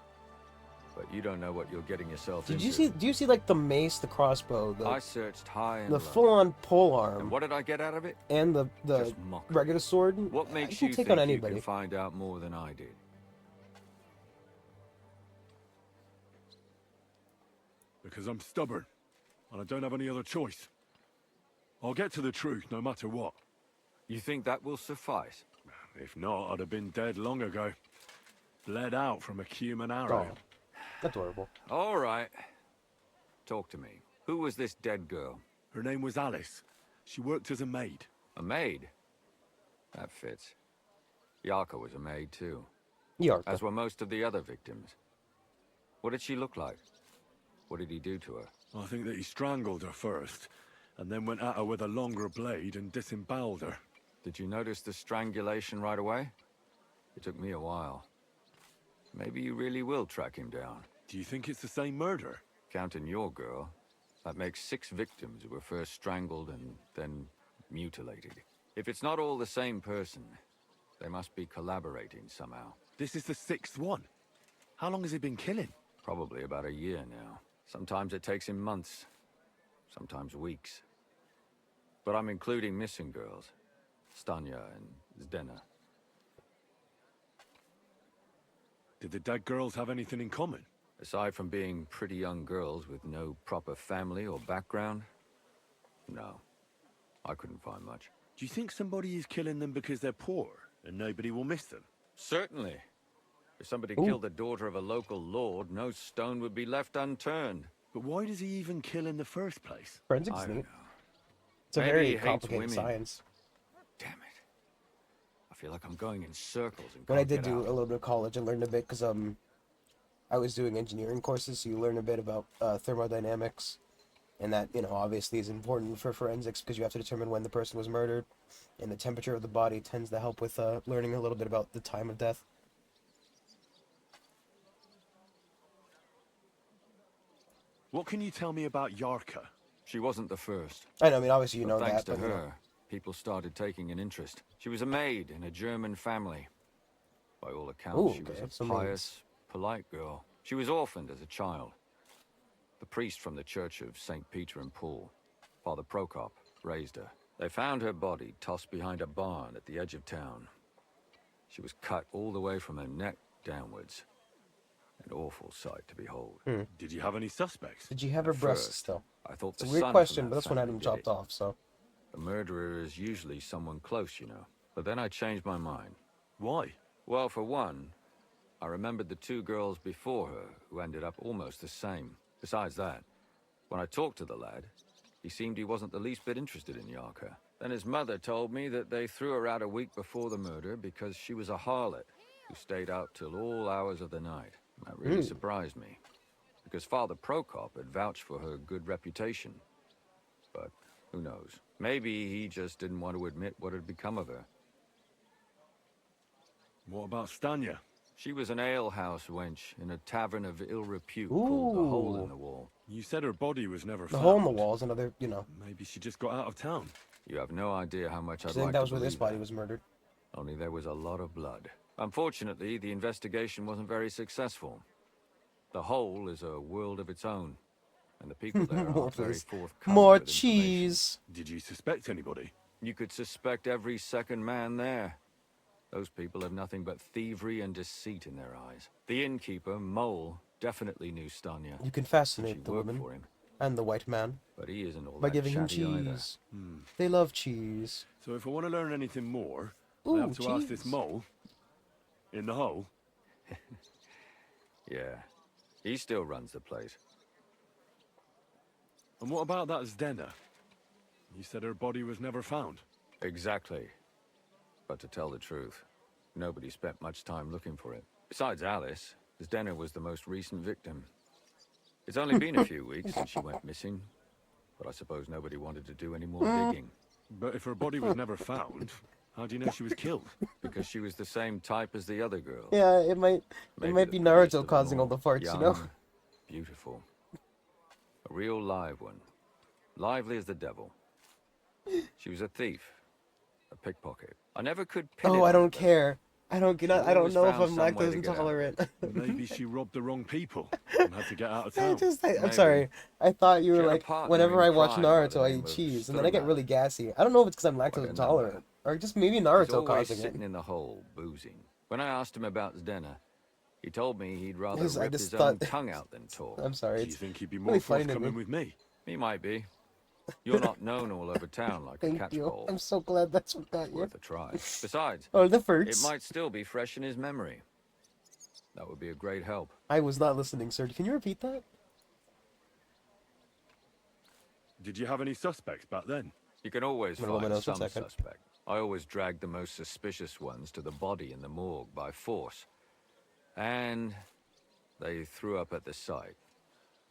But you don't know what you're getting yourself Did into. you see? Do you see like the mace, the crossbow, I searched high and the low. full-on pole arm, And what did I get out of it? and the Just mockery. regular sword? What makes can you take think on you anybody. can find out more than I did? Because I'm stubborn. And I don't have any other choice. I'll get to the truth no matter what. You think that will suffice? If not, I'd have been dead long ago. Bled out from a human arrow. Oh, adorable. All right. Talk to me. Who was this dead girl? Her name was Alice. She worked as a maid. A maid? That fits. Yarka was a maid too. Yarka. As were most of the other victims. What did she look like? What did he do to her? I think that he strangled her first, and then went at her with a longer blade and disemboweled her. Did you notice the strangulation right away? It took me a while. Maybe you really will track him down. Do you think it's the same murder? Counting your girl, that makes 6 victims who were first strangled and then mutilated. If it's not all the same person, they must be collaborating somehow. This is the 6th one. How long has he been killing? Probably about a year now. Sometimes it takes him months, sometimes weeks. But I'm including missing girls, Stanya and Zdena. Did the dead girls have anything in common? Aside from being pretty young girls with no proper family or background, no. I couldn't find much. Do you think somebody is killing them because they're poor and nobody will miss them? Certainly. If somebody killed the daughter of a local lord, no stone would be left unturned. But why does he even kill in the first place? Forensics I is don't neat. know. It's a Maybe very he hates complicated women. science. Damn it. I feel like I'm going in circles and When I can't did get do out. a little bit of college, I learned a bit because I was doing engineering courses, so you learn a bit about thermodynamics, and that, you know, obviously is important for forensics because you have to determine when the person was murdered, and the temperature of the body tends to help with learning a little bit about the time of death. What can you tell me about Yarka? She wasn't the first. I know, I mean, obviously you But know thanks that, to but, you know. her, people started taking an interest. She was a maid in a German family. By all accounts, Ooh, she was okay, a so pious, polite girl. She was orphaned as a child. The priest from the Church of St. Peter and Paul, Father Prokop, raised her. They found her body tossed behind a barn at the edge of town. She was cut all the way from her neck downwards. An awful sight to behold. Did you have any suspects? Did you have At her breasts first, still? I thought It's a the weird son question, from but that this one had family him did chopped it. off, so. The murderer is usually someone close, you know. But then I changed my mind. Why? Well, for one, I remembered the 2 girls before her who ended up almost the same. Besides that, when I talked to the lad, he seemed he wasn't the least bit interested in Yarka. Then his mother told me that they threw her out a week before the murder because she was a harlot who stayed out till all hours of the night. That really surprised me, because Father Prokop had vouched for her good reputation. But who knows? Maybe he just didn't want to admit what had become of her. What about Stanya? She was an alehouse wench in a tavern of ill repute called the Hole in the Wall. You said her body was never The found. hole in the wall is another, you know. Maybe she just got out of town. You have no idea how much I I'd think like that to was where this believe body that. was murdered. Only there was a lot of blood. Unfortunately, the investigation wasn't very successful. The Hole is a world of its own, and the people there More, aren't very please. forthcoming More with information. cheese. Did you suspect anybody? You could suspect every second man there. Those people have nothing but thievery and deceit in their eyes. The innkeeper, Mole, definitely knew Stanya. You can She fascinate the worked woman for him, and the white man but he isn't all by that giving him chatty either. cheese. They love cheese. So if I want to learn anything more, I Ooh, have to ask this cheese. mole in the hole. Yeah, he still runs the place. And what about that Zdena? You said her body was never found. Exactly. But to tell the truth, nobody spent much time looking for it. Besides Alice, Zdena was the most recent victim. It's only been a few weeks since she went missing, but I suppose nobody wanted to do any more digging. But if her body was never found, how do you know she was killed? Because she was the same type as the other girls. Yeah, it might Maybe be the prettiest Naruto of them causing all all. the farts, Young, you know? Beautiful. A real live one. Lively as the devil. She was a thief. A pickpocket. I never could pin it Oh, I on don't her, though. care. I don't always know if found I'm some way lactose to get out. intolerant. Maybe she robbed the wrong people and had to get out of town. I'm Maybe. sorry. I thought you She were had a like, partner whenever in I watch crime by the Naruto, I name eat of cheese, and then I get Sturmat. really gassy. I don't know if it's because I'm Why lactose didn't I intolerant, know? or just maybe He's Naruto always causing sitting it. in the hole, boozing. When I asked him about Zdena, he told me he'd rather Because I rip just his own thought- tongue out than talk. I'm sorry. Do you It's think he'd be really more funny to forthcoming me. with me? He might be. You're not known all over town like a Thank catch you. pole. I'm so glad that's what got you. Worth a try. Besides, Oh, the it first. might still be fresh in his memory. That would be a great help. I was not listening, sir. Can you repeat that? Did you have any suspects back then? You can always I'm gonna let my find notes one some second. suspect. I always drag the most suspicious ones to the body in the morgue by force. And they threw up at the site.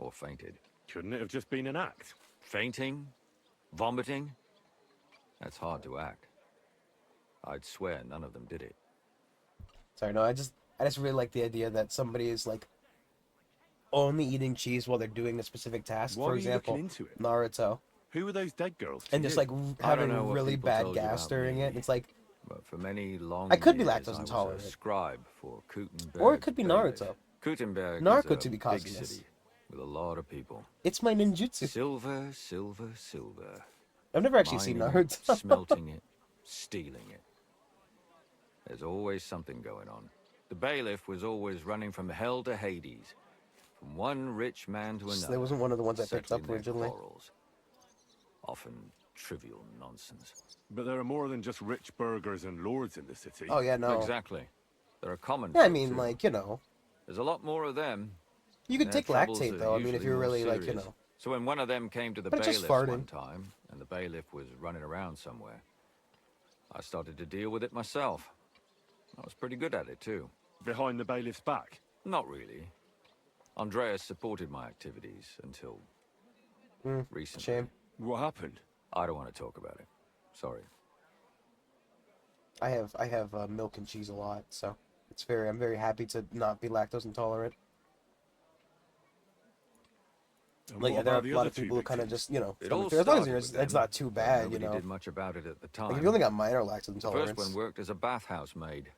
or fainted. Couldn't it have just been an act? Fainting? Vomiting? That's hard to act. I'd swear none of them did it. Sorry, no, I just really like the idea that somebody is like only eating cheese while they're doing a specific task. Why For are you example, looking into it? Naruto. Who were those dead girls? to And just you? like I don't know having what really people bad told you gas about during me, it. It's like, but for many long I could be years, lactose I was intolerant. a scribe for Kutenberg. Or it could be bailiff. Naruto. Kutenberg Narco is a to be big causing this. city with a lot of people. It's my ninjutsu. Silver, silver, silver. I've never actually seen Mining it, Naruto. smelting it, stealing it. There's always something going on. The bailiff was always running from hell to Hades, from one rich man to another. That wasn't one of the ones I picked up settling their originally. quarrels. Often trivial nonsense. But there are more than just rich burghers and lords in the city. Oh yeah, no. Exactly. There are common Yeah, I folk, mean, too. like, you know. There's a lot more of them. You could and take their troubles lactate are though. I mean, if usually you're more really like, you serious. know. So when one of them came to the But it's just bailiff farting. one time, and the bailiff was running around somewhere, I started to deal with it myself. I was pretty good at it too. Behind the bailiff's back? Not really. Andreas supported my activities until recently. Shame. What happened? I don't want to talk about it. Sorry. I have milk and cheese a lot, so I'm very happy to not be lactose intolerant. And Like, what yeah, there are about the a lot other of two people who kind of victims? just, you know, It tell me all fair. As long as started you're, with it's them, not too but bad, you nobody know. did much about it at the time. Like, if you only got minor lactose The intolerance. first one worked as a bathhouse maid.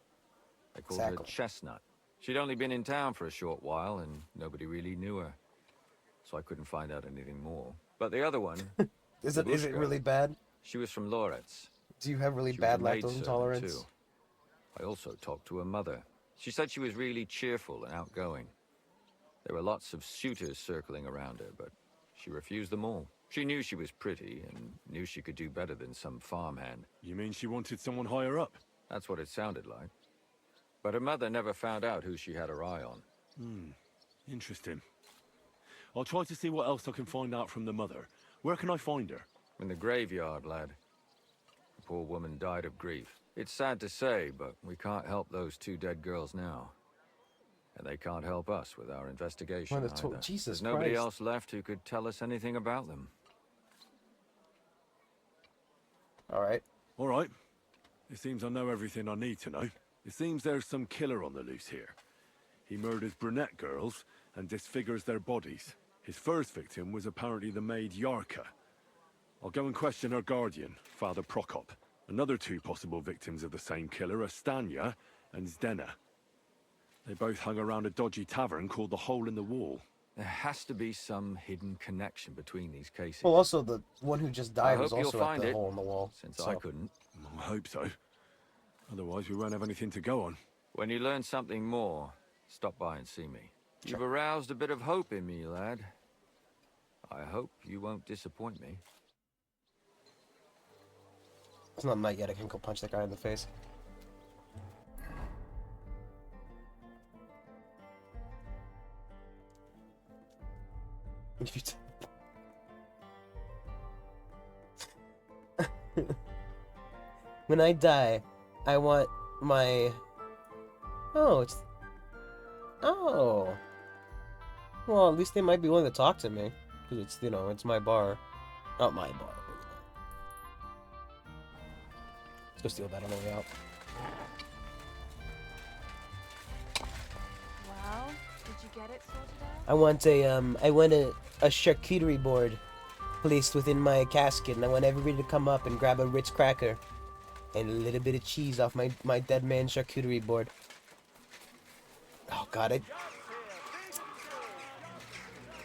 They called Exactly. her Chestnut. She'd only been in town for a short while, and nobody really knew her. So I couldn't find out anything more. But the other one... is it Babushka, really bad? She was from Loretz. Do you have really She was bad a maid lactose servant, intolerance? too. I also talked to her mother. She said she was really cheerful and outgoing. There were lots of suitors circling around her, but she refused them all. She knew she was pretty and knew she could do better than some farmhand. You mean she wanted someone higher up? That's what it sounded like. But her mother never found out who she had her eye on. Interesting. I'll try to see what else I can find out from the mother. Where can I find her? In the graveyard, lad. The poor woman died of grief. It's sad to say, but we can't help those two dead girls now. And they can't help us with our investigation Well, either. Jesus There's nobody Christ. else left who could tell us anything about them. Alright. All right. It seems I know everything I need to know. It seems there's some killer on the loose here. He murders brunette girls and disfigures their bodies. His first victim was apparently the maid Yarka. I'll go and question her guardian, Father Prokop. Another two possible victims of the same killer are Stanya and Zdena. They both hung around a dodgy tavern called the Hole in the Wall. There has to be some hidden connection between these cases. Well, also, the one who just I died was hope you'll also at find the it, hole in the wall. since so. I couldn't. I hope so. Otherwise, we won't have anything to go on. When you learn something more, stop by and see me. You've aroused a bit of hope in me, lad. I hope you won't disappoint me. It's not night yet. I can go punch that guy in the face. If you when I die, I want my... Oh, it's... Oh. Well, at least they might be willing to talk to me. Because it's, you know, it's my bar. Not my bar, but, you know. Let's go steal that on the way out. Well, did you get it sorted out? I want a charcuterie board placed within my casket, and I want everybody to come up and grab a Ritz cracker and a little bit of cheese off my dead man's charcuterie board. Oh God,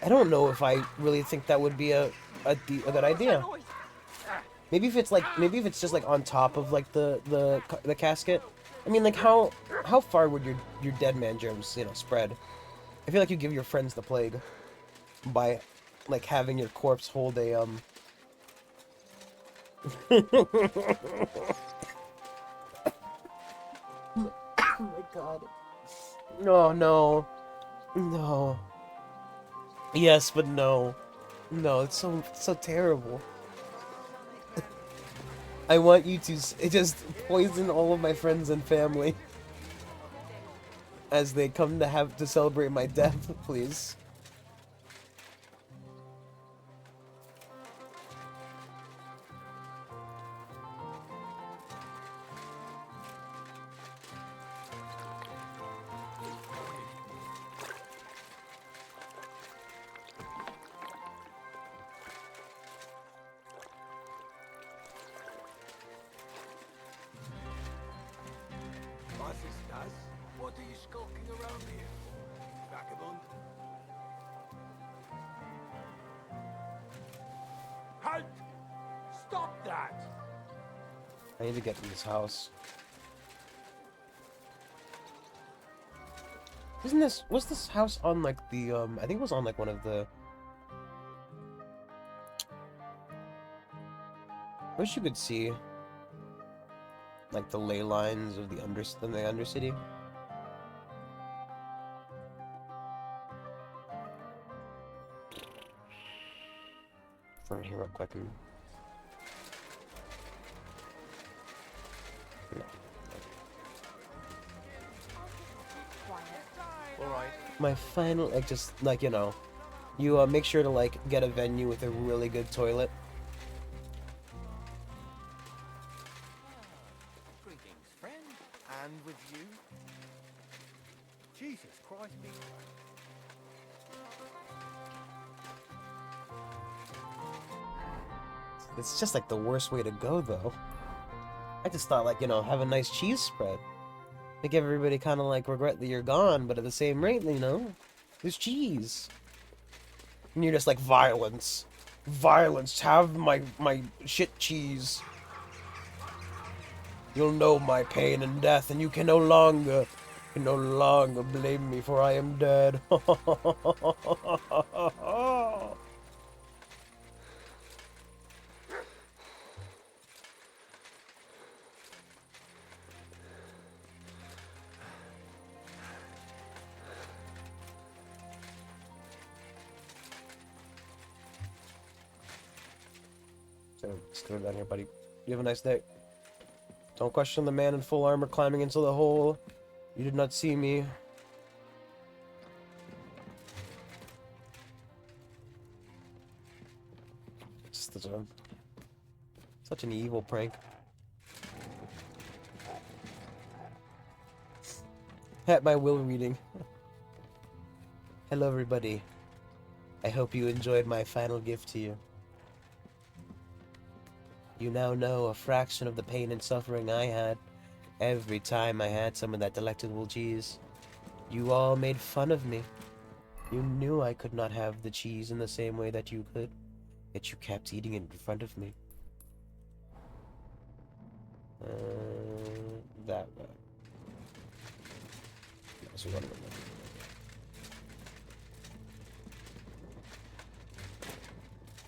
I don't know if I really think that would be a good idea. Maybe if it's just like on top of like the casket. I mean, like how far would your dead man germs, you know, spread? I feel like you give your friends the plague by like having your corpse hold a Oh my God. No, no. No. Yes, but no. No, it's so terrible. I want you to just poison all of my friends and family as they come to celebrate my death, please. estás? What are you skulking around here for, vagabond? Halt! Stop that! I need to get in this house. Was this house on like the, I think it was on like one of the... I wish you could see like the ley lines of the Undercity. From here real quick and... No. Alright. My final, like, just, like, you know, you, make sure to, like, get a venue with a really good toilet. Greetings, friend. And with you? Jesus Christ, me. It's just, like, the worst way to go, though. I just thought, like, you know, have a nice cheese spread. Make everybody kind of, like, regret that you're gone, but at the same rate, you know, there's cheese. And you're just like, violence. Violence, have my shit cheese. You'll know my pain and death, and you can no longer blame me, for I am dead. So, let's go down here, buddy. You have a nice day. Don't question the man in full armor climbing into the hole. You did not see me. It's such an evil prank. At my will reading. Hello, everybody. I hope you enjoyed my final gift to you. You now know a fraction of the pain and suffering I had every time I had some of that delectable cheese. You all made fun of me. You knew I could not have the cheese in the same way that you could, yet you kept eating it in front of me. That way. That's what I'm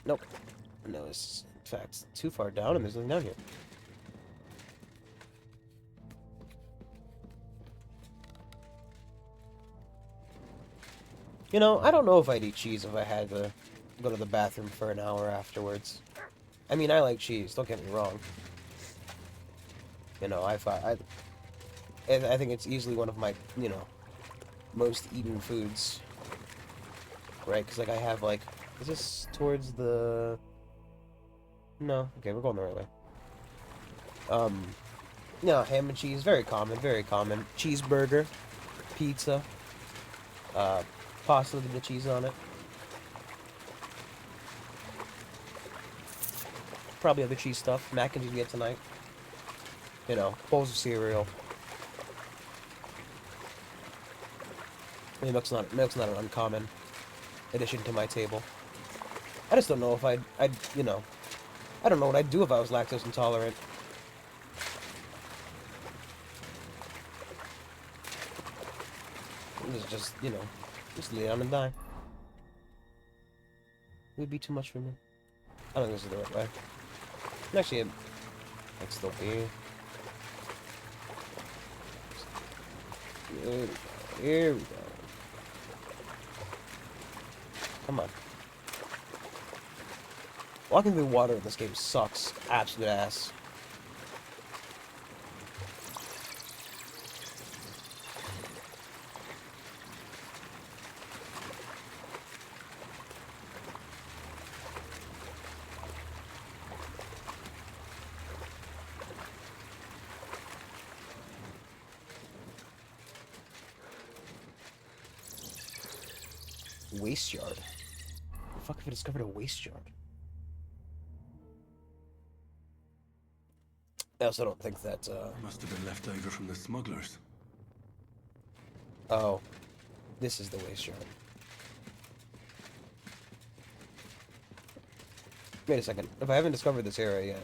Nope. No, it's in fact too far down and there's nothing down here. You know, I don't know if I'd eat cheese if I had to go to the bathroom for an hour afterwards. I mean, I like cheese, don't get me wrong. You know, I think it's easily one of my, you know, most eaten foods. Right? Because, like, I have, like, is this towards the... No. Okay, we're going the right way. No, ham and cheese, very common, very common. Cheeseburger, pizza, pasta with the cheese on it. Probably other cheese stuff. Mac and cheese we get tonight. You know, bowls of cereal. I mean, milk's not an uncommon addition to my table. I just don't know if I'd you know, I don't know what I'd do if I was lactose intolerant. Just, you know, just lay down and die. It would be too much for me. I don't think this is the right way. Actually, it might still be. Here we go. Here we go. Come on. Walking through water in this game sucks. Absolute ass. Waste yard. The fuck if I discovered a waste yard? I also don't think that, Must have been left over from the smugglers. Oh. This is the waste shard. Wait a second. If I haven't discovered this area yet.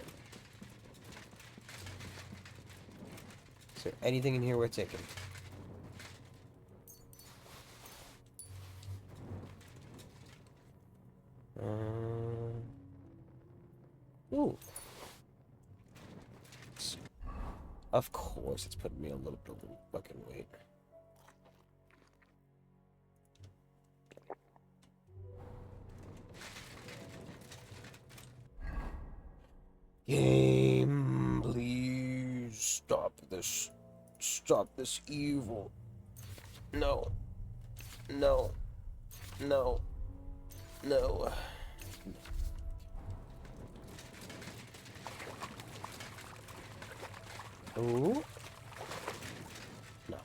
Is there anything in here worth taking? Ooh. Of course, it's putting me a little bit of fucking weight. Game, please stop this. Stop this evil. No. No. No. No. Ooh. No.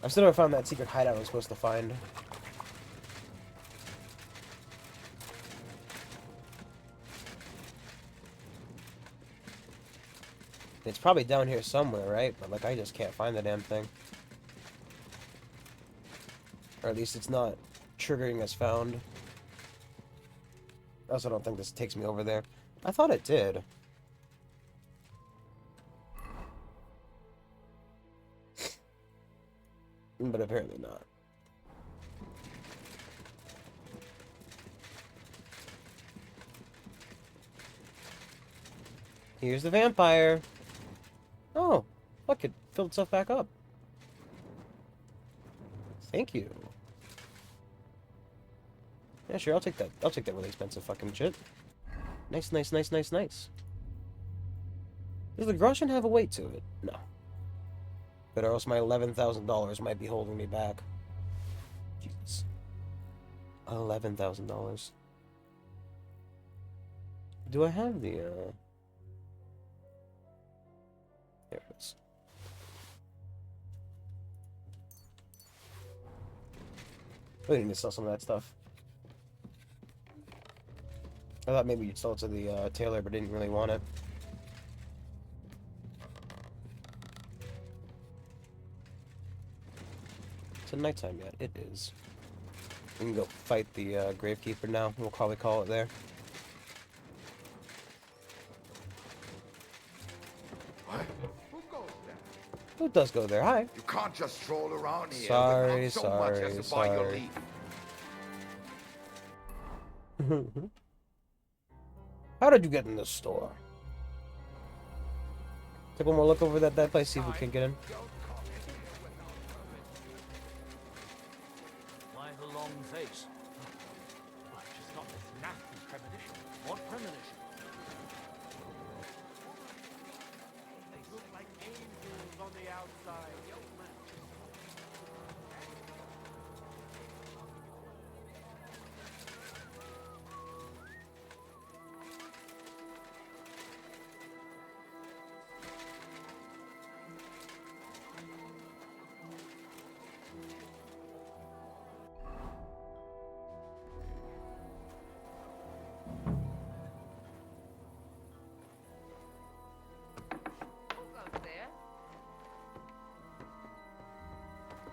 I've still never found that secret hideout I was supposed to find. It's probably down here somewhere, right? But, like, I just can't find the damn thing. Or at least it's not triggering as found. I also don't think this takes me over there. I thought it did. But apparently not. Here's the vampire. Oh, look, it filled itself back up. Thank you. Yeah, sure, I'll take that. I'll take that really expensive fucking shit. Nice, nice, nice, nice, nice. Does the Grosjean have a weight to it? No. But or else my $11,000 might be holding me back. Jeez. $11,000. Do I have the, There it is. We need to sell some of that stuff. I thought maybe you'd sell it to the tailor, but didn't really want it. Is it nighttime yet? It is. We can go fight the Gravekeeper now. We'll probably call it there. What? Who goes there? Who does go there? Hi. You can't just stroll around here Sorry, without so much sorry, as to buy your sorry. leave. How did you get in this store? Take one more look over that place, see if we can get in. Why the long face? She's got this nasty premonition. What premonition? They look like angels on the outside.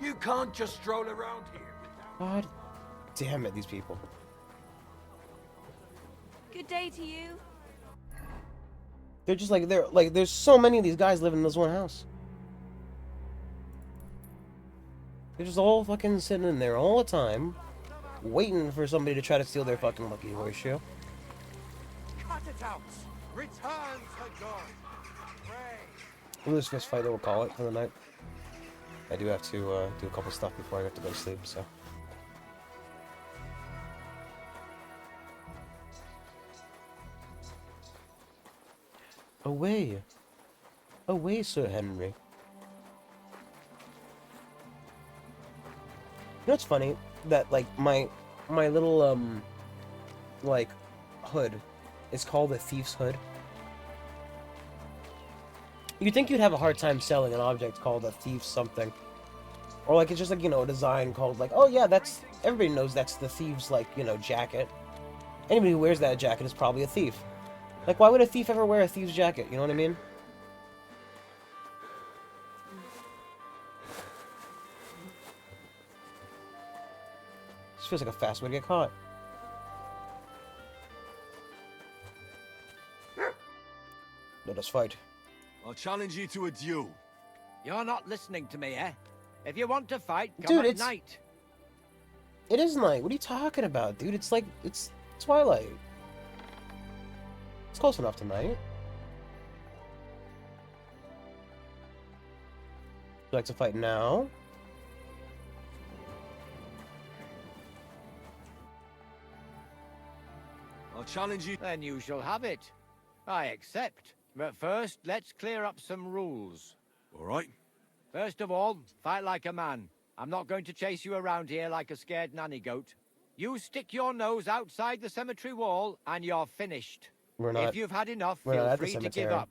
You can't just stroll around here. God damn it, these people. Good day to you. They're just like, there's so many of these guys living in this one house. They're just all fucking sitting in there all the time, waiting for somebody to try to steal their fucking lucky horseshoe. Cut it out! Return to God! Pray! We'll just fight, we'll call it for the night. I do have to do a couple stuff before I have to go to sleep, so. Away! Away, Sir Henry. You know what's funny? That, like, my little, like, hood is called a thief's hood. You'd think you'd have a hard time selling an object called a thief's something. Or, like, it's just, like, you know, a design called, like, oh, yeah, that's... Everybody knows that's the thief's, like, you know, jacket. Anybody who wears that jacket is probably a thief. Like, why would a thief ever wear a thief's jacket? You know what I mean? feels like a fast way to get caught. Let us fight. I'll challenge you to a duel. You're not listening to me, eh? If you want to fight, come Dude, at it's... night. It is night. What are you talking about, dude? It's like... It's twilight. It's close enough to night. Would you like to fight now? I'll challenge you. Then you shall have it. I accept. But first, let's clear up some rules. All right. First of all, fight like a man. I'm not going to chase you around here like a scared nanny goat. You stick your nose outside the cemetery wall, and you're finished. We're not... If you've had enough, we're not feel at the free to give cemetery. up.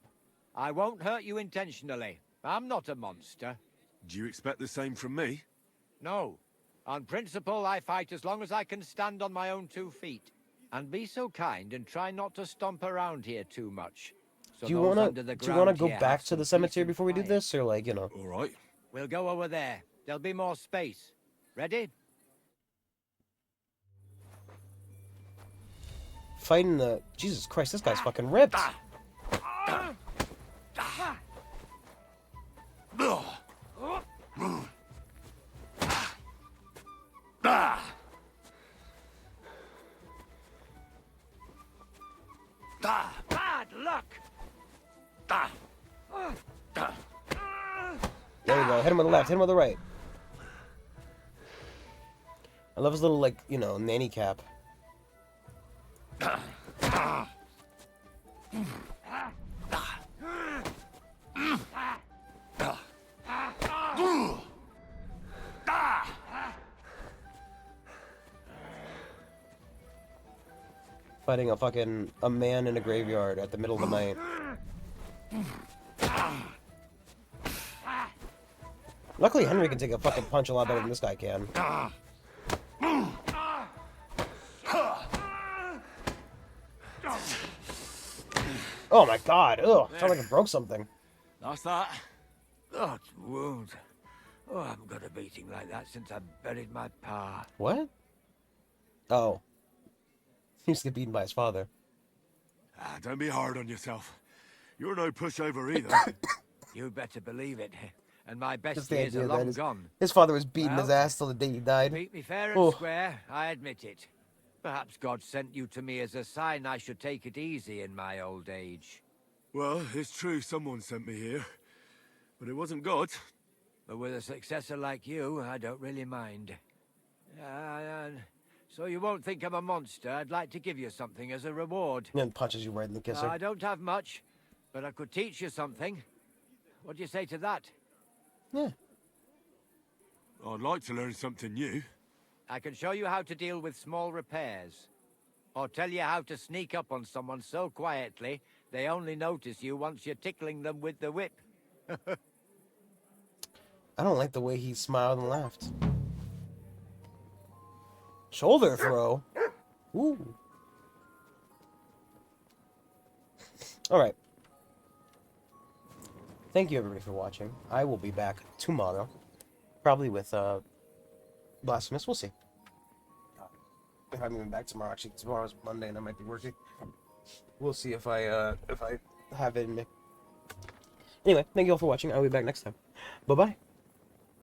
I won't hurt you intentionally. I'm not a monster. Do you expect the same from me? No. On principle, I fight as long as I can stand on my own 2 feet. And be so kind and try not to stomp around here too much. So Do you those wanna under the do you wanna ground go here back have to the some cemetery decent before we do fire. this, or like, you know? All right. We'll go over there. There'll be more space. Ready? Fighting the... Jesus Christ, this guy's fucking ripped. Bad luck! There we go. Hit him with the left, hit him with the right. I love his little, like, you know, nanny cap. Fighting a man in a graveyard at the middle of the night. Luckily, Henry can take a fucking punch a lot better than this guy can. Oh my god, ugh, sounds like I broke something. That's that. Oh, it's wound. Oh, I haven't got a beating like that since I buried my pa. What? Oh. He used to get beaten by his father. Ah, don't be hard on yourself. You're no pushover either. You better believe it. And my Just best the years idea are that long gone. his father was beating his Well, ass till the day he died. Beat me fair and Oh. square, I admit it. Perhaps God sent you to me as a sign I should take it easy in my old age. Well, it's true someone sent me here. But it wasn't God. But with a successor like you, I don't really mind. So you won't think I'm a monster. I'd like to give you something as a reward. And then punches you right in the kisser. I don't have much, but I could teach you something. What do you say to that? Yeah. I'd like to learn something new. I can show you how to deal with small repairs. Or tell you how to sneak up on someone so quietly, they only notice you once you're tickling them with the whip. I don't like the way he smiled and laughed. Shoulder throw? Ooh. Alright. Thank you everybody for watching. I will be back tomorrow. Probably with Blasphemous. We'll see. If I'm even back tomorrow. Actually, tomorrow's Monday and I might be working. We'll see if I have it in me. Anyway, thank you all for watching. I'll be back next time. Bye-bye.